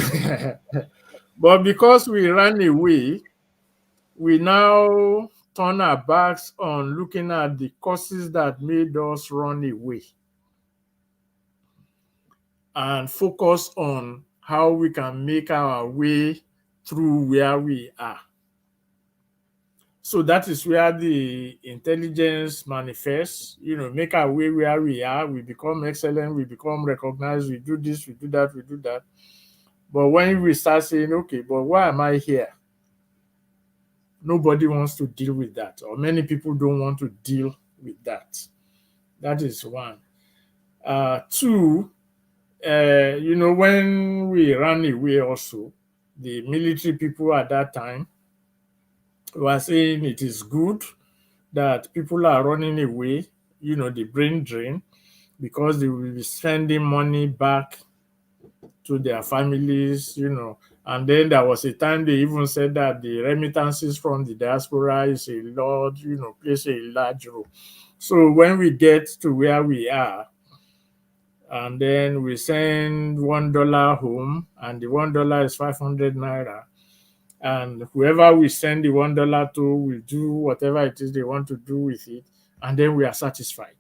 Speaker 4: but because we ran away, we now turn our backs on looking at the causes that made us run away and focus on how we can make our way through where we are. So that is where the intelligence manifests, make our way where we are, we become excellent, we become recognized, we do this, we do that, we do that. But when we start saying, okay, but why am I here? Nobody wants to deal with that, or many people don't want to deal with that. That is one. Two, when we ran away also, the military people at that time were saying it is good that people are running away, the brain drain, because they will be sending money back to their families, And then there was a time they even said that the remittances from the diaspora is a large, plays a large role. So when we get to where we are, and then we send $1 home, and the $1 is 500 naira, and whoever we send the $1 to will do whatever it is they want to do with it, and then we are satisfied.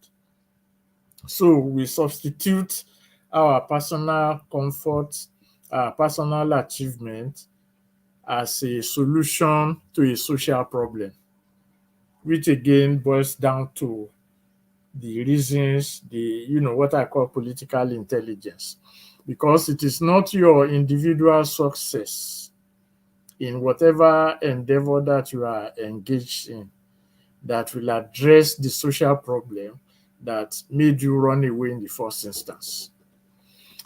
Speaker 4: So we substitute our personal comfort, our personal achievement as a solution to a social problem, which again boils down to the reasons, what I call political intelligence, because it is not your individual success in whatever endeavor that you are engaged in that will address the social problem that made you run away in the first instance.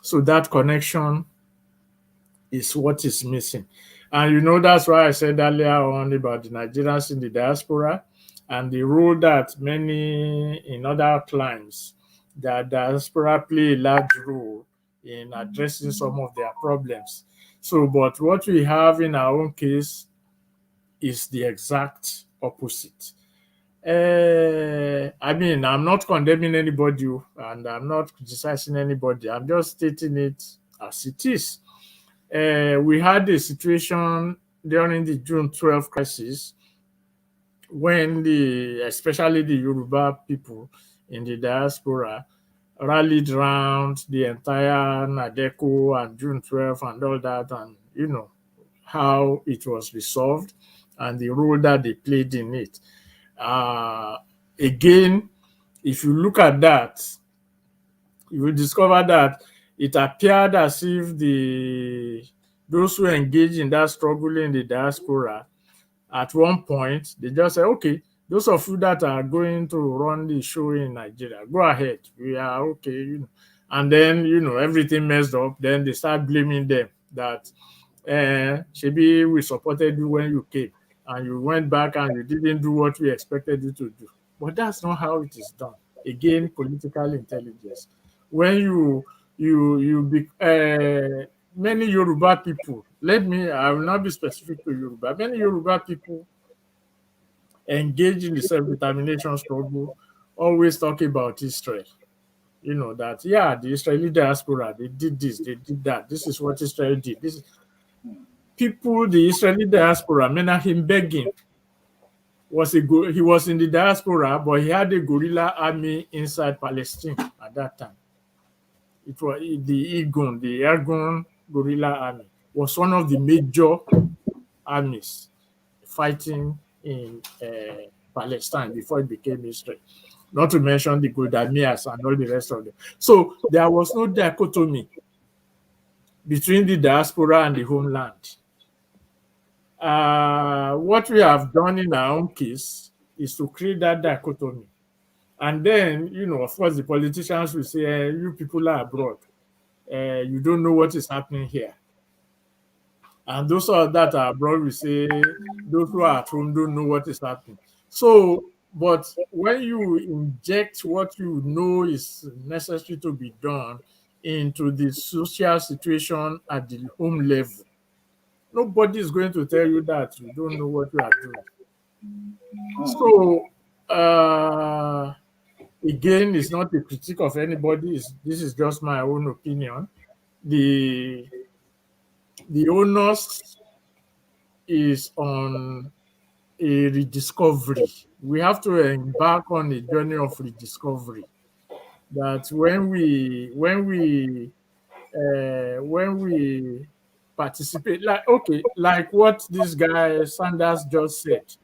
Speaker 4: So that connection is what is missing. And you know, that's why I said earlier on about the Nigerians in the diaspora and the role that many in other climes, that diaspora play a large role in addressing some of their problems. So, but what we have in our own case is the exact opposite. I mean, I'm not condemning anybody and I'm not criticizing anybody. I'm just stating it as it is. We had a situation during the June 12 crisis when especially the Yoruba people in the diaspora rallied around the entire Nadeco and June 12 and all that, and you know how it was resolved and the role that they played in it. Again, if you look at that, you will discover that it appeared as if those who engage in that struggle in the diaspora, at one point, they just say, okay, those of you that are going to run the show in Nigeria, go ahead. We are okay, you know. And then, you know, everything messed up. Then they start blaming them that, Shebi, we supported you when you came and you went back and you didn't do what we expected you to do. But that's not how it is done. Again, political intelligence. When many Yoruba people, I will not be specific to Yoruba, many Yoruba people engage in the self-determination struggle, always talk about Israel. You know, that, yeah, the Israeli diaspora, they did this, they did that. This is what Israel did. The Israeli diaspora, Menachem Begin, he was in the diaspora, but he had a guerrilla army inside Palestine at that time. It was the Irgun guerrilla army was one of the major armies fighting in Palestine before it became Israel. Not to mention the Godamias and all the rest of them. So there was no dichotomy between the diaspora and the homeland. What we have done in our own case is to create that dichotomy. And then, you know, of course, the politicians will say, you people are abroad. You don't know what is happening here. And those that are abroad will say, those who are at home don't know what is happening. So, but when you inject what you know is necessary to be done into the social situation at the home level, nobody is going to tell you that you don't know what you are doing. So, again, it's not a critique of anybody. This is just my own opinion. The onus is on a rediscovery. We have to embark on a journey of rediscovery. That when we participate, like what this guy Sanders just said.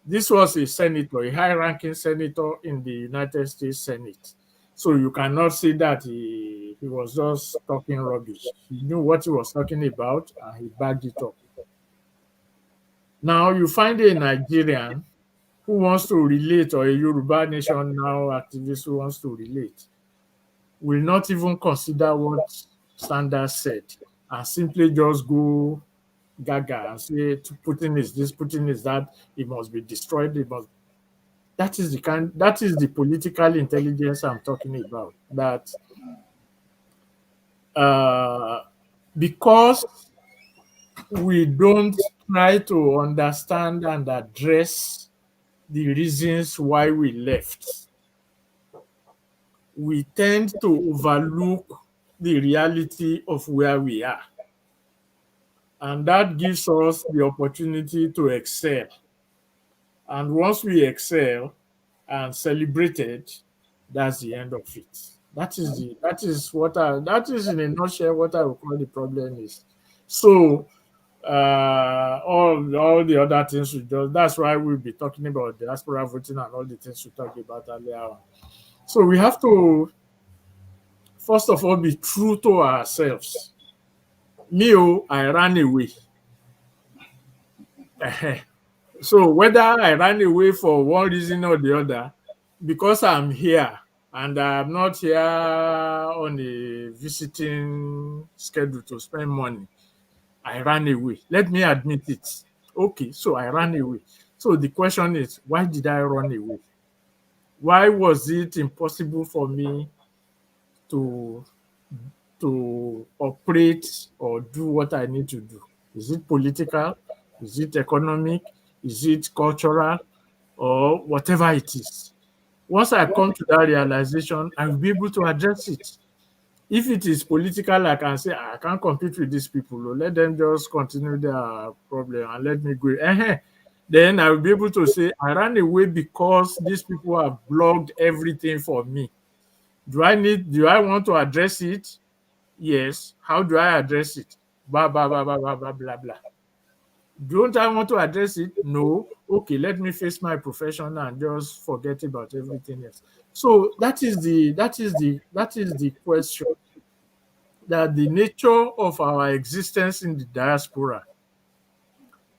Speaker 4: This was a senator, a high-ranking senator in the United States Senate. So you cannot say that he was just talking rubbish. He knew what he was talking about and he backed it up. Now you find a Nigerian who wants to relate, or a Yoruba Nation now activist who wants to relate, will not even consider what Sanders said and simply just go gaga and say Putin is this, Putin is that, it must be destroyed. That is the political intelligence I'm talking about. That because we don't try to understand and address the reasons why we left, we tend to overlook the reality of where we are. And that gives us the opportunity to excel. And once we excel and celebrate it, that's the end of it. That is in a nutshell what I would call the problem is. So all the other things that's why we'll be talking about diaspora voting and all the things we talked about earlier on. So we have to first of all be true to ourselves. I ran away. So whether I ran away for one reason or the other, because I'm here and I'm not here on a visiting schedule to spend money, I ran away. Let me admit it. Okay, so I ran away. So the question is, why did I run away? Why was it impossible for me to operate or do what I need to do? Is it political? Is it economic? Is it cultural? Or whatever it is? Once I come to that realization, I will be able to address it. If it is political, I can say, I can't compete with these people. Oh, let them just continue their problem and let me go. Then I will be able to say, I ran away because these people have blocked everything for me. Do I want to address it? Yes. How do I address it? Blah, blah, blah, blah, blah, blah, blah, blah. Don't I want to address it? No. Okay, let me face my profession and just forget about everything else. So that is the question, that the nature of our existence in the diaspora,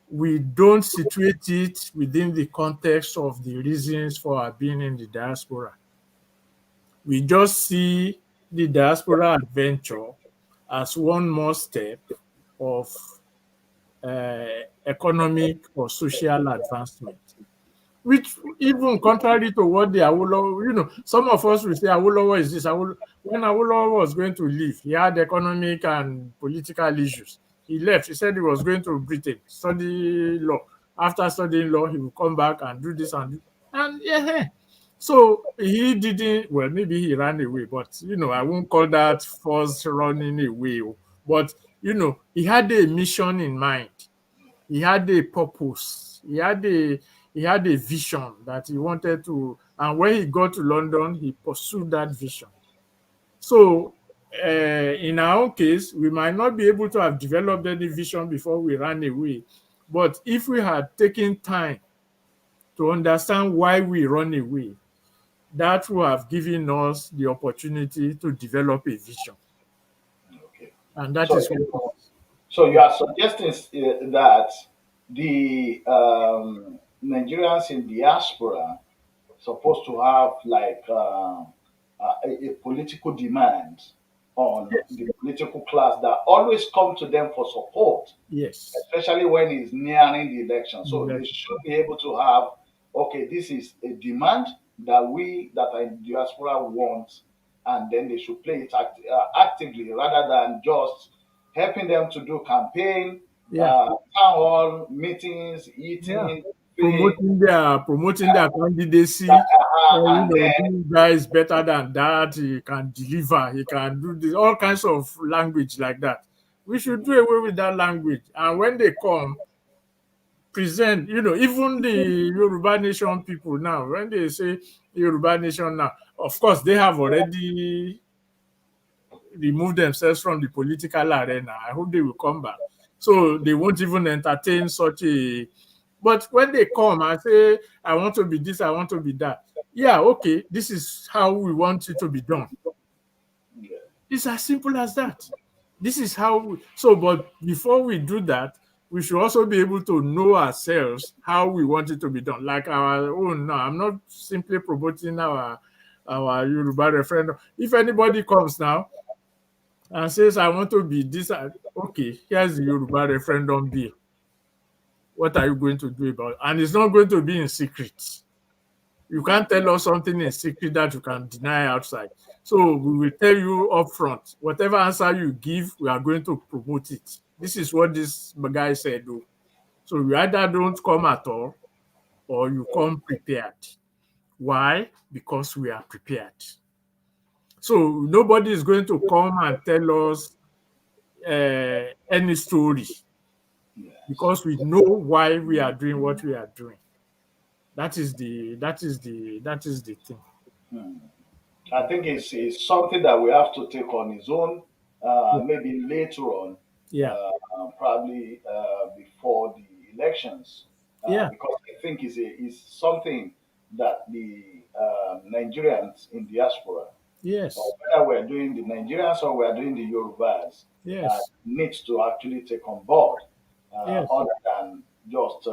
Speaker 4: we don't situate it within the context of the reasons for our being in the diaspora. We just see the diaspora adventure as one more step of economic or social advancement, which, even contrary to what the Awolowo, some of us will say Awolowo is this. When Awolowo was going to leave, he had economic and political issues. He left. He said he was going to Britain, study law. After studying law, he will come back and do this and yeah. So he didn't. Well, maybe he ran away, but I won't call that forced running away. But he had a mission in mind. He had a purpose. He had a vision that he wanted to, and when he got to London, he pursued that vision. So, in our own case, we might not be able to have developed any vision before we ran away, but if we had taken time to understand why we run away, that would have given us the opportunity to develop a vision,
Speaker 3: Okay.
Speaker 4: and that
Speaker 3: So,
Speaker 4: is what.
Speaker 3: so you are suggesting that the Nigerians in diaspora supposed to have like a political demand on
Speaker 4: Yes,
Speaker 3: the political class that always come to them for support,
Speaker 4: yes,
Speaker 3: especially when it's nearing the election. So they
Speaker 4: exactly.
Speaker 3: should be able to have, okay, this is a demand that we that are in diaspora want, and then they should play it actively rather than just helping them to do campaign,
Speaker 4: Yeah.
Speaker 3: town hall meetings,
Speaker 4: Yeah,
Speaker 3: eating, paying,
Speaker 4: promoting their candidacy.
Speaker 3: and then
Speaker 4: This guy is better than that. He can deliver. He can do this. All kinds of language like that. We should do away with that language. And when they come, present. Even the Yoruba Nation people now, when they say Yoruba Nation now, of course they have already remove themselves from the political arena. I hope they will come back. So they won't even entertain such a. But when they come and say, I want to be this, I want to be that. Yeah, okay, this is how we want it to be done. It's as simple as that. This is how but before we do that, we should also be able to know ourselves how we want it to be done. Like our own now. I'm not simply promoting our Yoruba referendum. If anybody comes now and says, I want to be this. Okay, here's the Yoruba referendum bill. What are you going to do about it? And it's not going to be in secret. You can't tell us something in secret that you can deny outside. So we will tell you upfront. Whatever answer you give, we are going to promote it. This is what this guy said. Though. So you either don't come at all or you come prepared. Why? Because we are prepared. So nobody is going to come and tell us any story, because we know why we are doing what we are doing. That is the thing.
Speaker 3: I think it's something that we have to take on its own,
Speaker 4: Yeah.
Speaker 3: maybe later on,
Speaker 4: Yeah.
Speaker 3: probably before the elections,
Speaker 4: Yeah.
Speaker 3: because I think it's something that the Nigerians in diaspora, or
Speaker 4: Yes.
Speaker 3: whether we're doing the Nigerians or we're doing the Yorubas,
Speaker 4: Yes.
Speaker 3: needs to actually take on board,
Speaker 4: Yes.
Speaker 3: other than just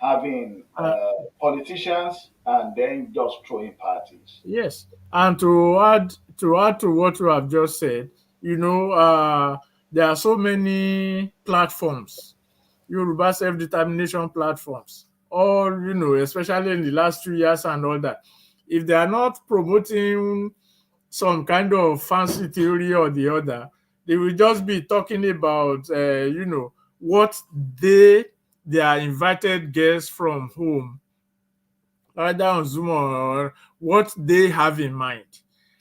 Speaker 3: having
Speaker 4: Uh,
Speaker 3: politicians and then just throwing parties.
Speaker 4: yes. And to add to what you have just said, you know, uh, There are so many platforms, Yoruba Self-Determination platforms, all, especially in the last 2 years and all that. If they are not promoting some kind of fancy theory or the other, they will just be talking about, what their invited guests from home, either on Zoom or what they have in mind.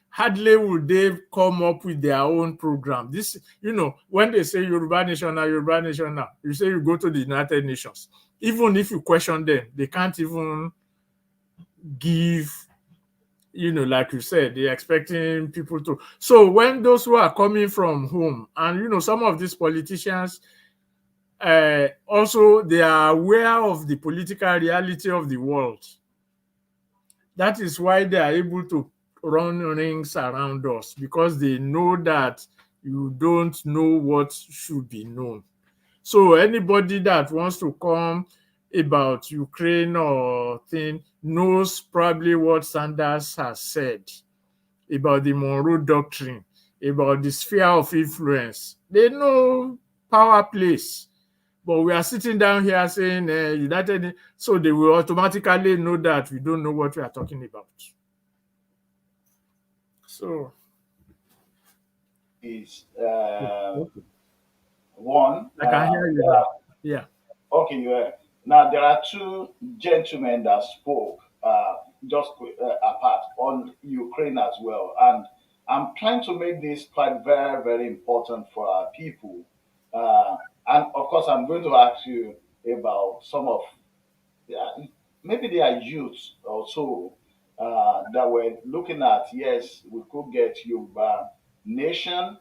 Speaker 4: Hardly would they come up with their own program. This, when they say Yoruba Nation now, you say you go to the United Nations. Even if you question them, they can't even give, like you said, they're expecting people to. So when those who are coming from home, and, some of these politicians, also, they are aware of the political reality of the world. That is why they are able to run rings around us, because they know that you don't know what should be known. So anybody that wants to come about Ukraine or thing knows probably what Sanders has said about the Monroe Doctrine, about the sphere of influence. They know power plays. But we are sitting down here saying United, so they will automatically know that we don't know what we are talking about. So
Speaker 3: is one.
Speaker 4: I can hear you now. Yeah.
Speaker 3: Okay, now there are two gentlemen that spoke just apart on Ukraine as well, and I'm trying to make this quite very very important for our people. Uh, and of course, I'm going to ask you about some of, yeah, maybe they are youths also that were looking at, yes, we could get Yoruba nation,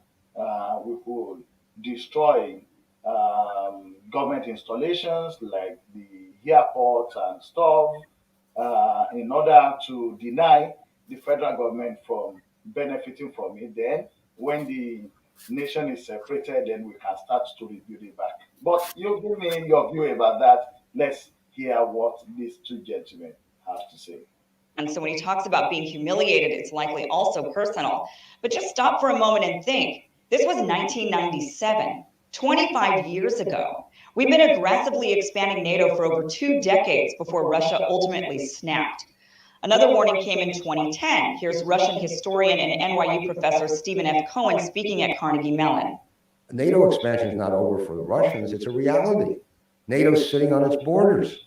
Speaker 3: we could destroy government installations like the airport and stuff in order to deny the federal government from benefiting from it. Then, when the nation is separated, then we can start to rebuild it back. But you give me your view about that. Let's hear what these two gentlemen have to say.
Speaker 6: And so when he talks about being humiliated, it's likely also personal. But just stop for a moment and think. This was 1997, 25 years ago. We've been aggressively expanding NATO for over 2 decades before Russia ultimately snapped. Another warning came in 2010. Here's Russian historian and NYU professor Stephen F. Cohen speaking at Carnegie Mellon.
Speaker 7: NATO expansion is not over for the Russians. It's a reality. NATO's sitting on its borders.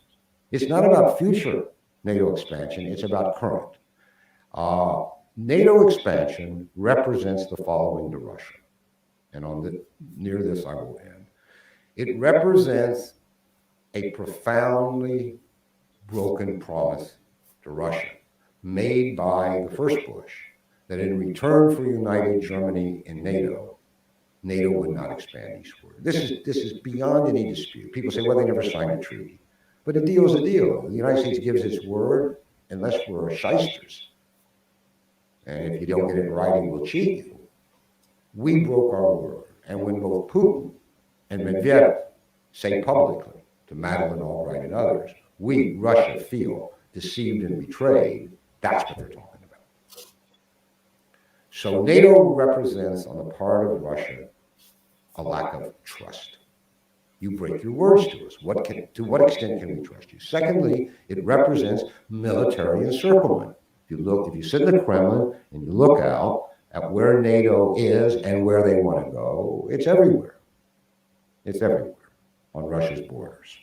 Speaker 7: It's not about future NATO expansion. It's about current. NATO expansion represents the following to Russia. And near this I will end. It represents a profoundly broken promise to Russia made by the first Bush that in return for united Germany in NATO, NATO would not expand eastward. This is beyond any dispute. People say, well, they never signed a treaty. But a deal is a deal. The United States gives its word unless we're shysters. And if you don't get it in writing, we'll cheat you. We broke our word. And when both Putin and Medvedev say publicly to Madeleine Albright and others, we, Russia, feel deceived and betrayed, that's what they're talking about. So NATO represents on the part of Russia a lack of trust. You break your words to us. To what extent can we trust you? Secondly, it represents military encirclement. If you sit in the Kremlin and you look out at where NATO is and where they want to go, it's everywhere. It's everywhere on Russia's borders.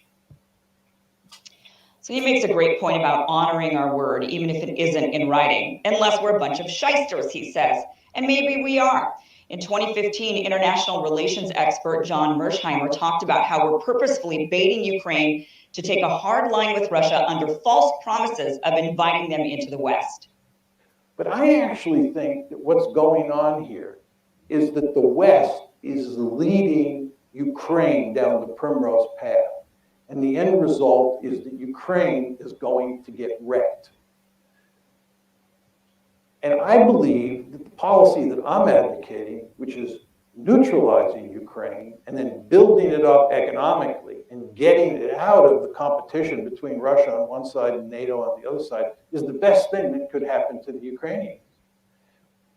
Speaker 6: So he makes a great point about honoring our word, even if it isn't in writing, unless we're a bunch of shysters, he says. And maybe we are. In 2015, international relations expert John Mersheimer talked about how we're purposefully baiting Ukraine to take a hard line with Russia under false promises of inviting them into the West.
Speaker 8: But I actually think that what's going on here is that the West is leading Ukraine down the primrose path. And the end result is that Ukraine is going to get wrecked. And I believe that the policy that I'm advocating, which is neutralizing Ukraine and then building it up economically and getting it out of the competition between Russia on one side and NATO on the other side, is the best thing that could happen to the Ukrainians.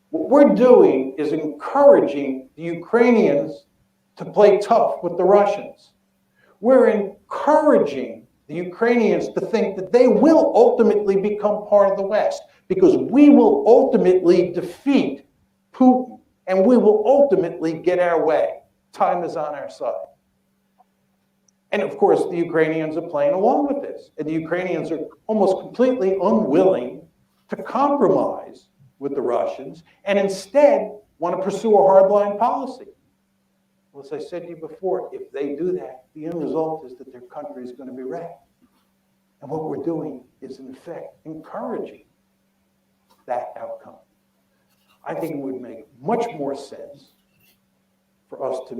Speaker 8: What we're doing is encouraging the Ukrainians to play tough with the Russians. We're encouraging the Ukrainians to think that they will ultimately become part of the West, because we will ultimately defeat Putin and we will ultimately get our way. Time is on our side. And of course, the Ukrainians are playing along with this. And the Ukrainians are almost completely unwilling to compromise with the Russians and instead want to pursue a hardline policy. Well, as I said to you before, if they do that, the end result is that their country is going to be wrecked. And what we're doing is, in effect, encouraging that outcome. I think it would make much more sense for us to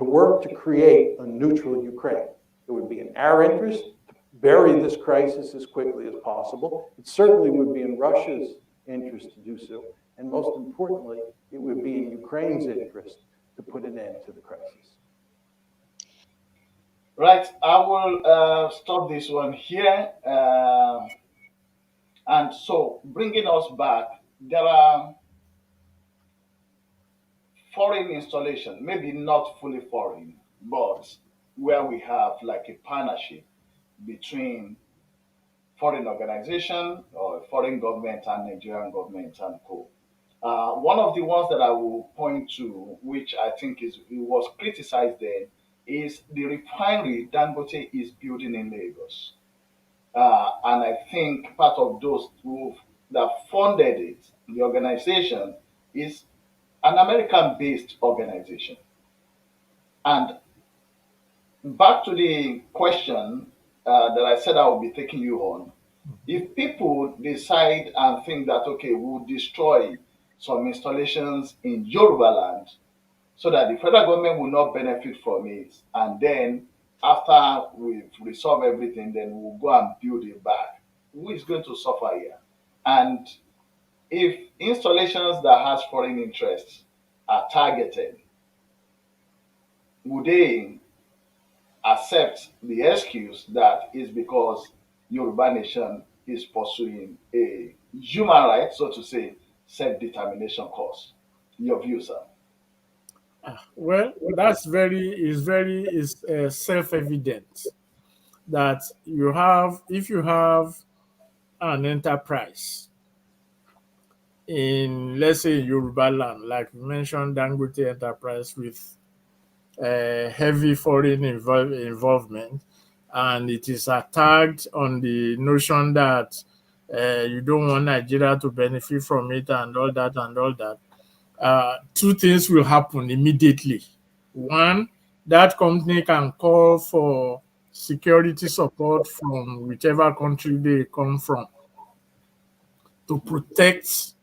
Speaker 8: work to create a neutral Ukraine. It would be in our interest to bury this crisis as quickly as possible. It certainly would be in Russia's interest to do so. And most importantly, it would be in Ukraine's interest to put an end to the crisis.
Speaker 3: Right, I will stop this one here. And so, bringing us back, there are foreign installation, maybe not fully foreign, but where we have like a partnership between foreign organization or foreign government and Nigerian government and co. One of the ones that I will point to, which I think it was criticized then, is the refinery Dangote is building in Lagos. And I think part of those that funded it, the organization, is an American-based organization. And back to the question that I said I will be taking you on. If people decide and think that, okay, we'll destroy some installations in Yoruba land so that the federal government will not benefit from it, and then after we've resolved everything, then we'll go and build it back, who is going to suffer here? And if installations that has foreign interests are targeted, would they accept the excuse that is because Yoruba nation is pursuing a human right, so to say, self-determination cause? Your view, sir?
Speaker 4: Well, that's very self-evident that if you have an enterprise in, let's say, Yoruba land, like you mentioned, Dangote enterprise with heavy foreign involvement, and it is attacked on the notion that you don't want Nigeria to benefit from it and all that, two things will happen immediately. One, that company can call for security support from whichever country they come from to protect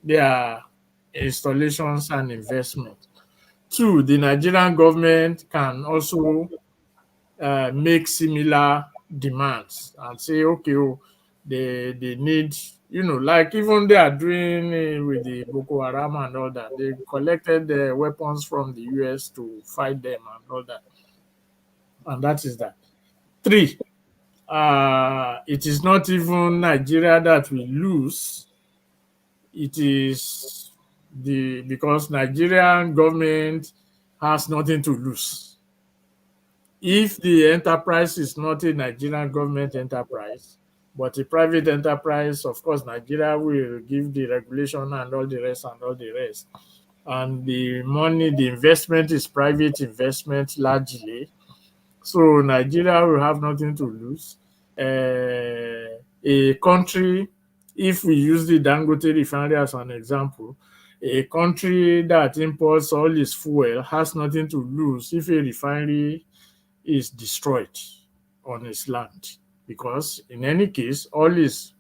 Speaker 4: their installations and investment. Two, the Nigerian government can also make similar demands and say, okay, they need, like even they are doing with the Boko Haram and all that. They collected the weapons from the US to fight them and all that. And that is that. Three, it is not even Nigeria that will lose. It is because Nigerian government has nothing to lose. If the enterprise is not a Nigerian government enterprise, but a private enterprise, of course, Nigeria will give the regulation and all the rest. And the money, the investment is private investment largely. So Nigeria will have nothing to lose. A country, if we use the Dangote refinery as an example, a country that imports all its fuel has nothing to lose if a refinery is destroyed on its land, because in any case, all its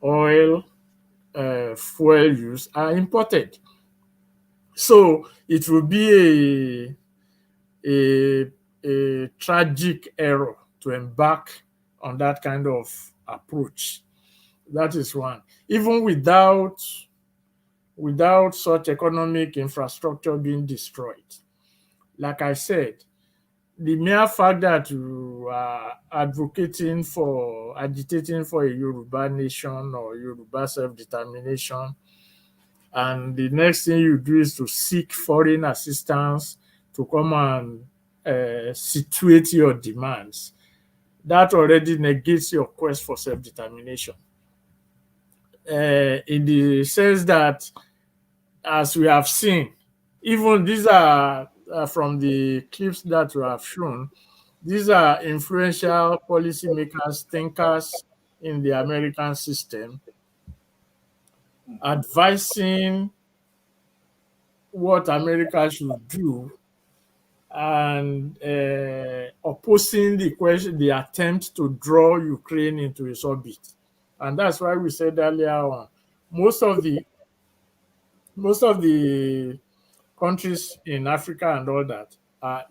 Speaker 4: oil, fuel use are imported. So it will be a tragic error to embark on that kind of approach. That is one. Even without such economic infrastructure being destroyed, like I said, the mere fact that you are agitating for a Yoruba nation or Yoruba self-determination and the next thing you do is to seek foreign assistance to come and situate your demands, that already negates your quest for self-determination. In the sense that, as we have seen, even these are from the clips that we have shown, these are influential policymakers, thinkers in the American system, advising what America should do and opposing the attempt to draw Ukraine into its orbit. And that's why we said earlier on, most of the countries in Africa and all that,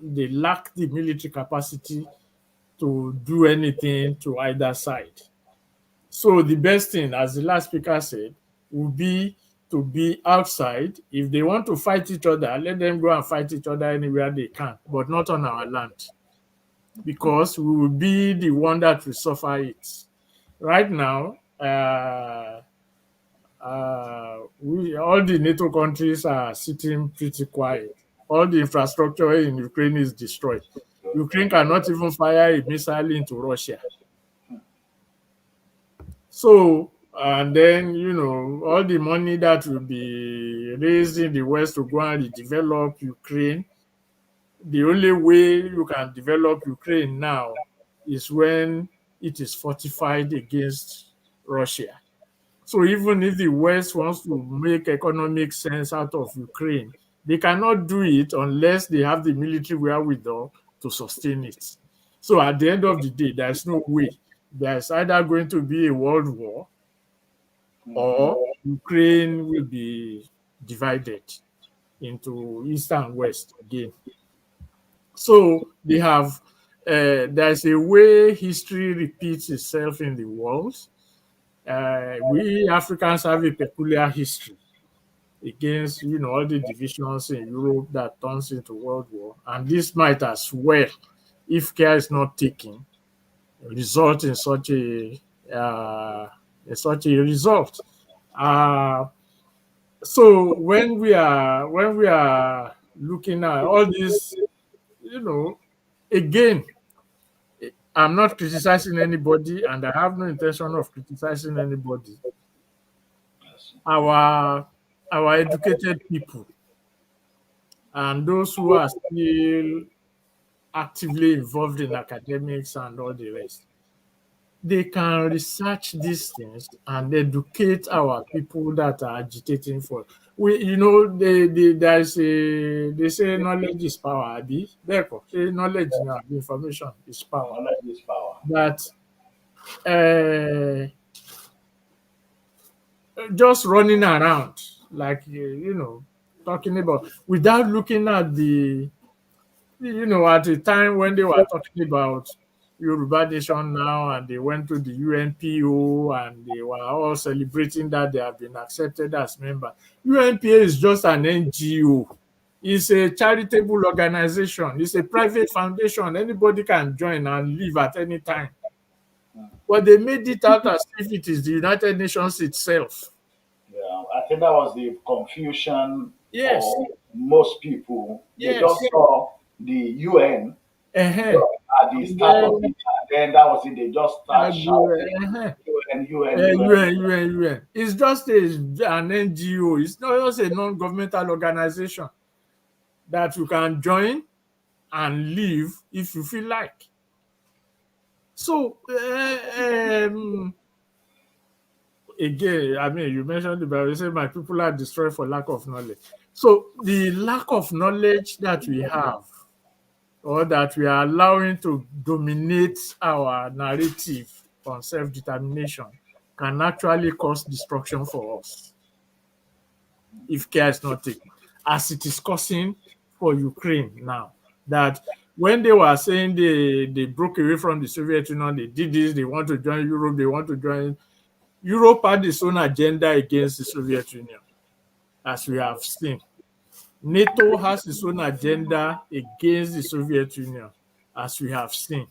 Speaker 4: they lack the military capacity to do anything to either side. So the best thing, as the last speaker said, would be to be outside. If they want to fight each other, let them go and fight each other anywhere they can, but not on our land, because we will be the one that will suffer it. Right now, all the NATO countries are sitting pretty quiet. All the infrastructure in Ukraine is destroyed. Ukraine cannot even fire a missile into Russia. So, and then, all the money that will be raised in the West to go and redevelop Ukraine, the only way you can develop Ukraine now is when it is fortified against Russia. So even if the West wants to make economic sense out of Ukraine, they cannot do it unless they have the military wherewithal to sustain it. So at the end of the day, there's no way. There's either going to be a world war or Ukraine will be divided into East and West again. So they have, there's a way history repeats itself in the world. We Africans have a peculiar history against, all the divisions in Europe that turns into world war. And this might as well, if care is not taken, result in such a result. So when we are looking at all this, again, I'm not criticizing anybody, and I have no intention of criticizing anybody. Our educated people and those who are still actively involved in academics and all the rest, they can research these things and educate our people that are agitating for. They say knowledge is power. Therefore, knowledge now, information is power.
Speaker 3: Knowledge is power.
Speaker 4: That just running around like talking about without looking at the at the time when they were talking about Yoruba Nation now, and they went to the UNPO and they were all celebrating that they have been accepted as members. UNPO is just an NGO. It's a charitable organization. It's a private foundation. Anybody can join and leave at any time. But they made it out as if it is the United Nations itself.
Speaker 3: Yeah, I think that was the confusion
Speaker 4: Yes.
Speaker 3: for most people. They
Speaker 4: Yes.
Speaker 3: just saw the UN at the start of it, and then that was it. They just start shouting UN.
Speaker 4: It's just an NGO. It's not just a non-governmental organization that you can join and leave if you feel like. So, again, I mean, you mentioned the Bible, you say my people are destroyed for lack of knowledge. So the lack of knowledge that we have, or that we are allowing to dominate our narrative on self-determination, can actually cause destruction for us if care is not taken, as it is causing for Ukraine now. That when they were saying they broke away from the Soviet Union, they did this, they want to join Europe, they want to join. Europe had its own agenda against the Soviet Union, as we have seen. NATO has its own agenda against the Soviet Union, as we have seen.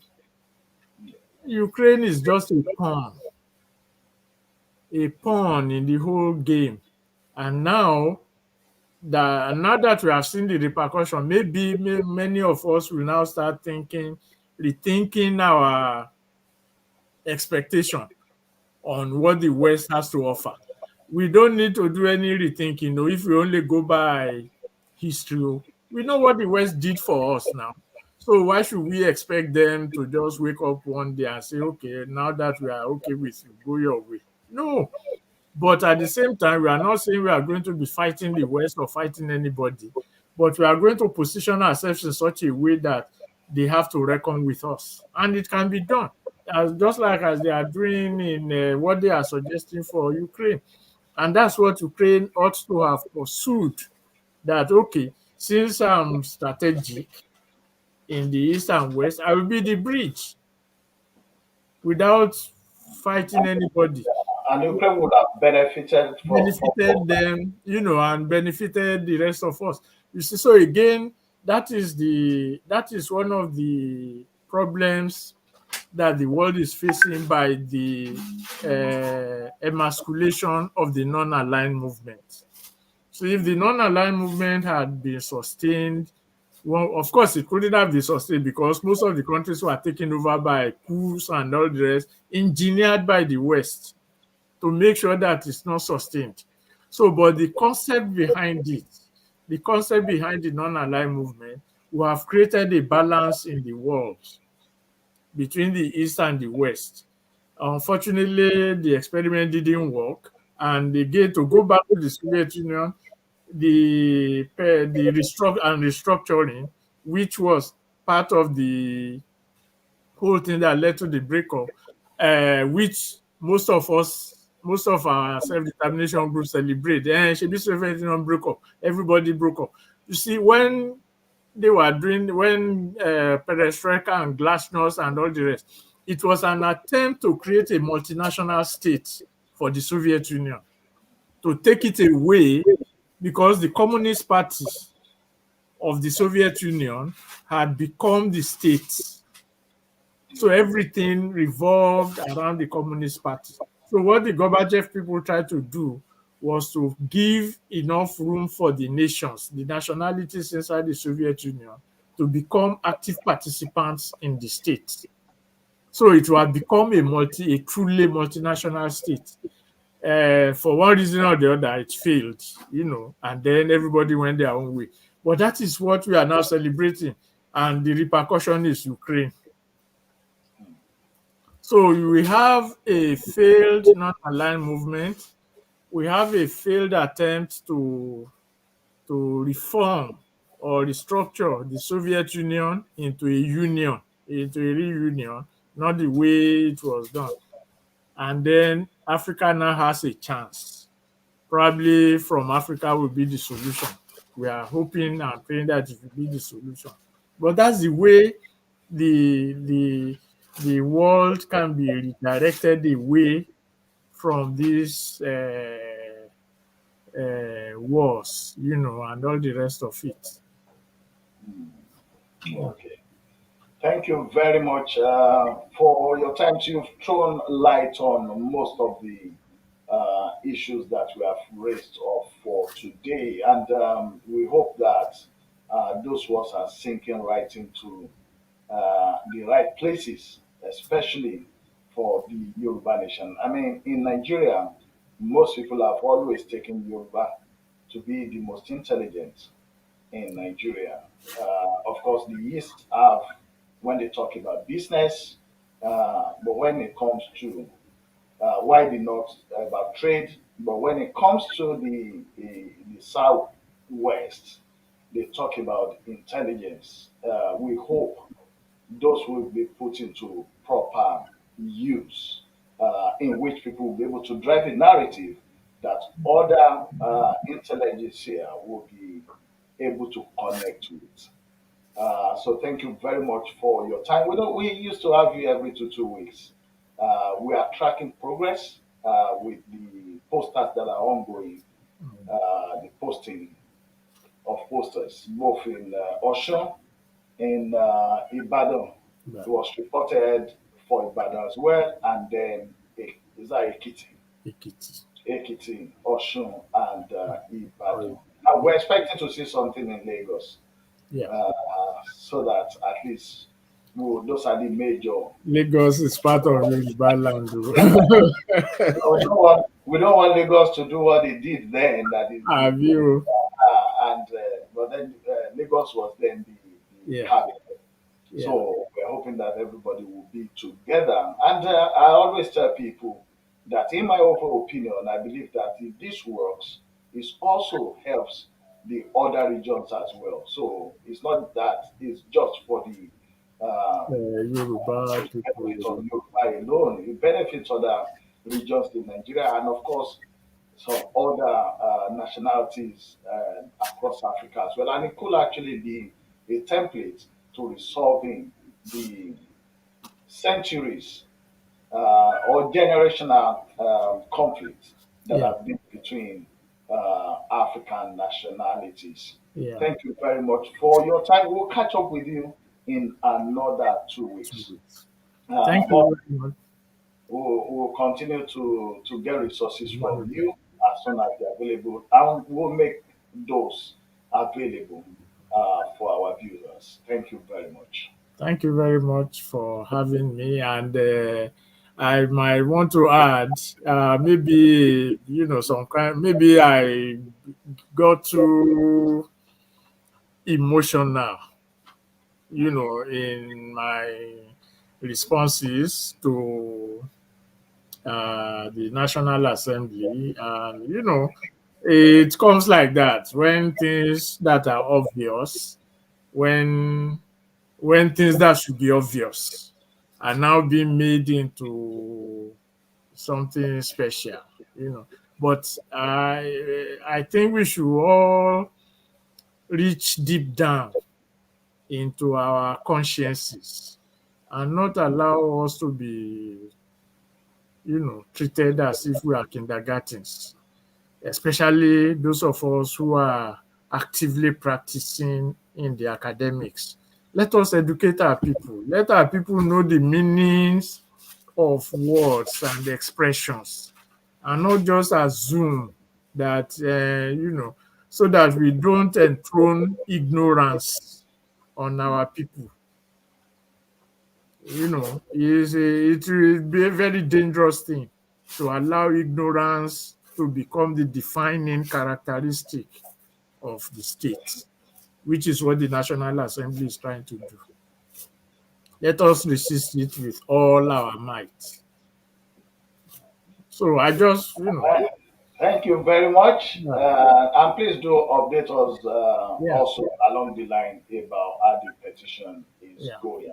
Speaker 4: Ukraine is just a pawn in the whole game. And now that we have seen the repercussion, maybe many of us will now start rethinking our expectation on what the West has to offer. We don't need to do any rethinking. No, if we only go by history, we know what the West did for us now. So why should we expect them to just wake up one day and say, okay, now that we are okay with you, go your way? No. But at the same time, we are not saying we are going to be fighting the West or fighting anybody, but we are going to position ourselves in such a way that they have to reckon with us. And it can be done, just like as they are doing in what they are suggesting for Ukraine. And that's what Ukraine ought to have pursued, that, okay, since I'm strategic in the East and West, I will be the bridge without fighting anybody.
Speaker 3: And Ukraine would have benefited
Speaker 4: Benefited them, and benefited the rest of us. You see, so again, that is one of the problems that the world is facing by the emasculation of the non-aligned movement. So if the non-aligned movement had been sustained, well, of course, it couldn't have been sustained because most of the countries were taken over by coups and all the rest, engineered by the West to make sure that it's not sustained. So, but the concept behind the non-aligned movement, we have created a balance in the world between the East and the West. Unfortunately, the experiment didn't work. And again, to go back to the Soviet Union, the restructuring, which was part of the whole thing that led to the breakup, which most of our self-determination groups celebrate. Shebi Soviet Union broke up, everybody broke up. You see, when perestroika and glasnost and all the rest, it was an attempt to create a multinational state for the Soviet Union, to take it away, because the Communist Party of the Soviet Union had become the state. So everything revolved around the Communist Party. So what the Gorbachev people tried to do was to give enough room for the nations, the nationalities inside the Soviet Union, to become active participants in the state. So it will have become a truly multinational state. For one reason or the other, it failed, and then everybody went their own way. But that is what we are now celebrating, and the repercussion is Ukraine. So we have a failed non-aligned movement. We have a failed attempt to reform or restructure the Soviet Union into a reunion, not the way it was done. And then Africa now has a chance. Probably from Africa will be the solution. We are hoping and praying that it will be the solution. But that's the way the world can be redirected away from these wars, and all the rest of it.
Speaker 3: Okay. Thank you very much for your time. You've thrown light on most of the issues that we have raised off for today, and we hope that those words are sinking right into the right places, especially for the Yoruba nation. I mean, in Nigeria, most people have always taken Yoruba to be the most intelligent in Nigeria. Of course, the East have when they talk about business, but when it comes to why the North about trade, but when it comes to the Southwest, they talk about intelligence. We hope those will be put into proper use, in which people will be able to drive a narrative that other intelligence here will be able to connect with. So thank you very much for your time. We used to have you every 2 weeks. We are tracking progress with the posters that are ongoing, the posting of posters, both in Osun, in Ibadan. It was reported for Ibadan as well, and then is that Ekiti?
Speaker 4: Ekiti.
Speaker 3: Ekiti, Osun, and
Speaker 4: Oh,
Speaker 3: Ibadan. Now, we're expecting to see something in Lagos,
Speaker 4: yeah.
Speaker 3: so that at least those are the major.
Speaker 4: Lagos is part of Yoruba land. Oh.
Speaker 3: We don't want Lagos to do what they did then. That is the
Speaker 4: Have you?
Speaker 3: and but then Lagos was then the
Speaker 4: Yeah,
Speaker 3: capital.
Speaker 4: yeah.
Speaker 3: So we're hoping that everybody will be together. And I always tell people that, in my overall opinion, I believe that if this works, it also helps the other regions as well. So it's not that it's just for the
Speaker 4: Yoruba
Speaker 3: benefits
Speaker 4: people.
Speaker 3: of Yoruba alone. It benefits other regions in Nigeria and, of course, some other nationalities across Africa as well. And it could actually be a template to resolving the centuries or generational conflicts that
Speaker 4: Yeah,
Speaker 3: have been between African nationalities.
Speaker 4: yeah.
Speaker 3: Thank you very much for your time. We'll catch up with you in another 2 weeks.
Speaker 4: Thank
Speaker 3: But
Speaker 4: you very much.
Speaker 3: we'll continue to get resources from you as soon as they're available, and we'll make those available for our viewers. Thank you very much.
Speaker 4: Thank you very much for having me. And I might want to add, maybe some kind. Maybe I got too emotional, in my responses to the National Assembly, and it comes like that when things that are obvious, when things that should be obvious are now being made into something special, you know. But I think we should all reach deep down into our consciences and not allow us to be, treated as if we are kindergartens, especially those of us who are actively practicing in the academics. Let us educate our people. Let our people know the meanings of words and expressions, and not just assume that, so that we don't enthrone ignorance on our people. It will be a very dangerous thing to allow ignorance to become the defining characteristic of the state, which is what the National Assembly is trying to do. Let us resist it with all our might. So I just,
Speaker 3: Thank you very much.
Speaker 4: yeah,
Speaker 3: And please do update us
Speaker 4: yeah,
Speaker 3: also along the line about how the petition is
Speaker 4: yeah,
Speaker 3: going.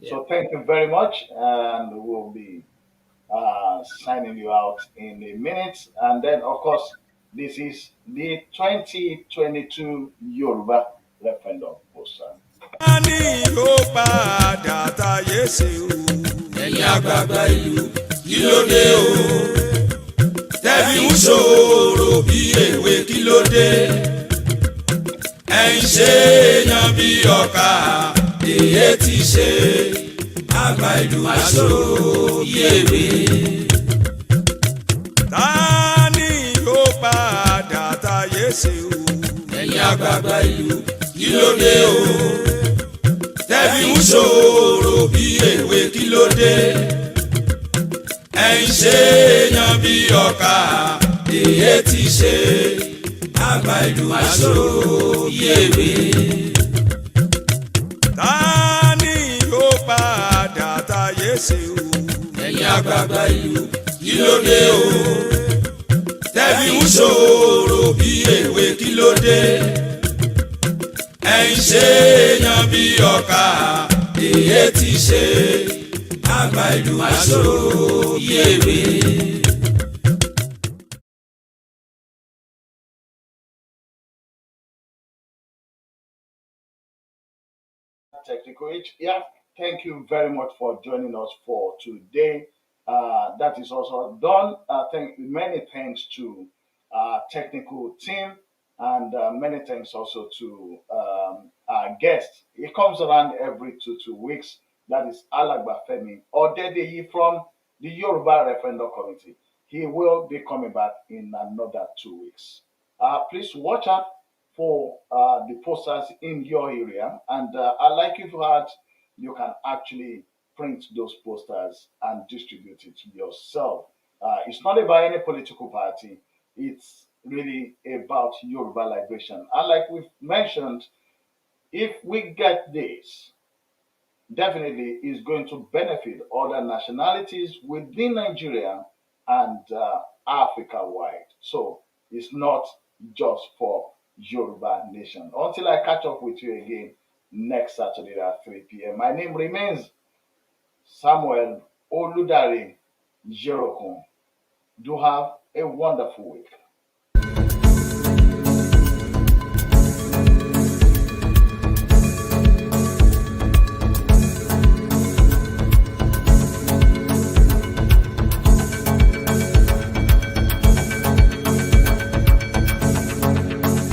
Speaker 4: yeah.
Speaker 3: So thank you very much, and we'll be signing you out in a minute. And then, of course, this is the 2022 Yoruba Referendum poster.
Speaker 2: a ní ó padà táyé ṣe o. ẹ̀yin àgbààgbà ìlú kí ló dé o. tẹ̀bí ń ṣòro bí èwe kí ló dé. ẹ̀yin ṣe èèyàn bí ọkà èyí ti ṣe. àgbà ìlú aṣòro bí èwe. ta ni ó padà táyé ṣe o. ẹ̀yin àgbààgbà ìlú kí ló dé o. tẹ̀bí ń ṣòro bí èwe kí ló dé. ẹ̀yin ṣe èèyàn bí ọkà èyí ti ṣe. àgbà ìlú aṣòro bí èwe. ta ni ó padà táyé ṣe o. ẹ̀yin àgbààgbà ìlú kí ló dé o. tẹ̀bí ń ṣòro bí èwe kí ló dé. ẹ̀yin ṣe èèyàn bí ọkà èyí ti ṣe. àgbà ìlú aṣòro bí èwe.
Speaker 3: Technical Age. Yeah, thank you very much for joining us for today. That is also done. Thank many thanks to technical team, and many thanks also to our guest. He comes around every 2 weeks. That is Alagba Femi Odedeyi from the Yoruba Referendum Committee. he will be coming back in another 2 weeks. Please watch out for the posters in your area, and I like if you can actually print those posters and distribute it yourself. It's not about any political party. It's really about Yoruba liberation. And like we've mentioned, if we get this, definitely is going to benefit other nationalities within Nigeria and Africa wide. So it's not just for Yoruba nation. Until I catch up with you again next Saturday at 3 p.m. My name remains Samuel Oludare Jerokun. Do have a wonderful week.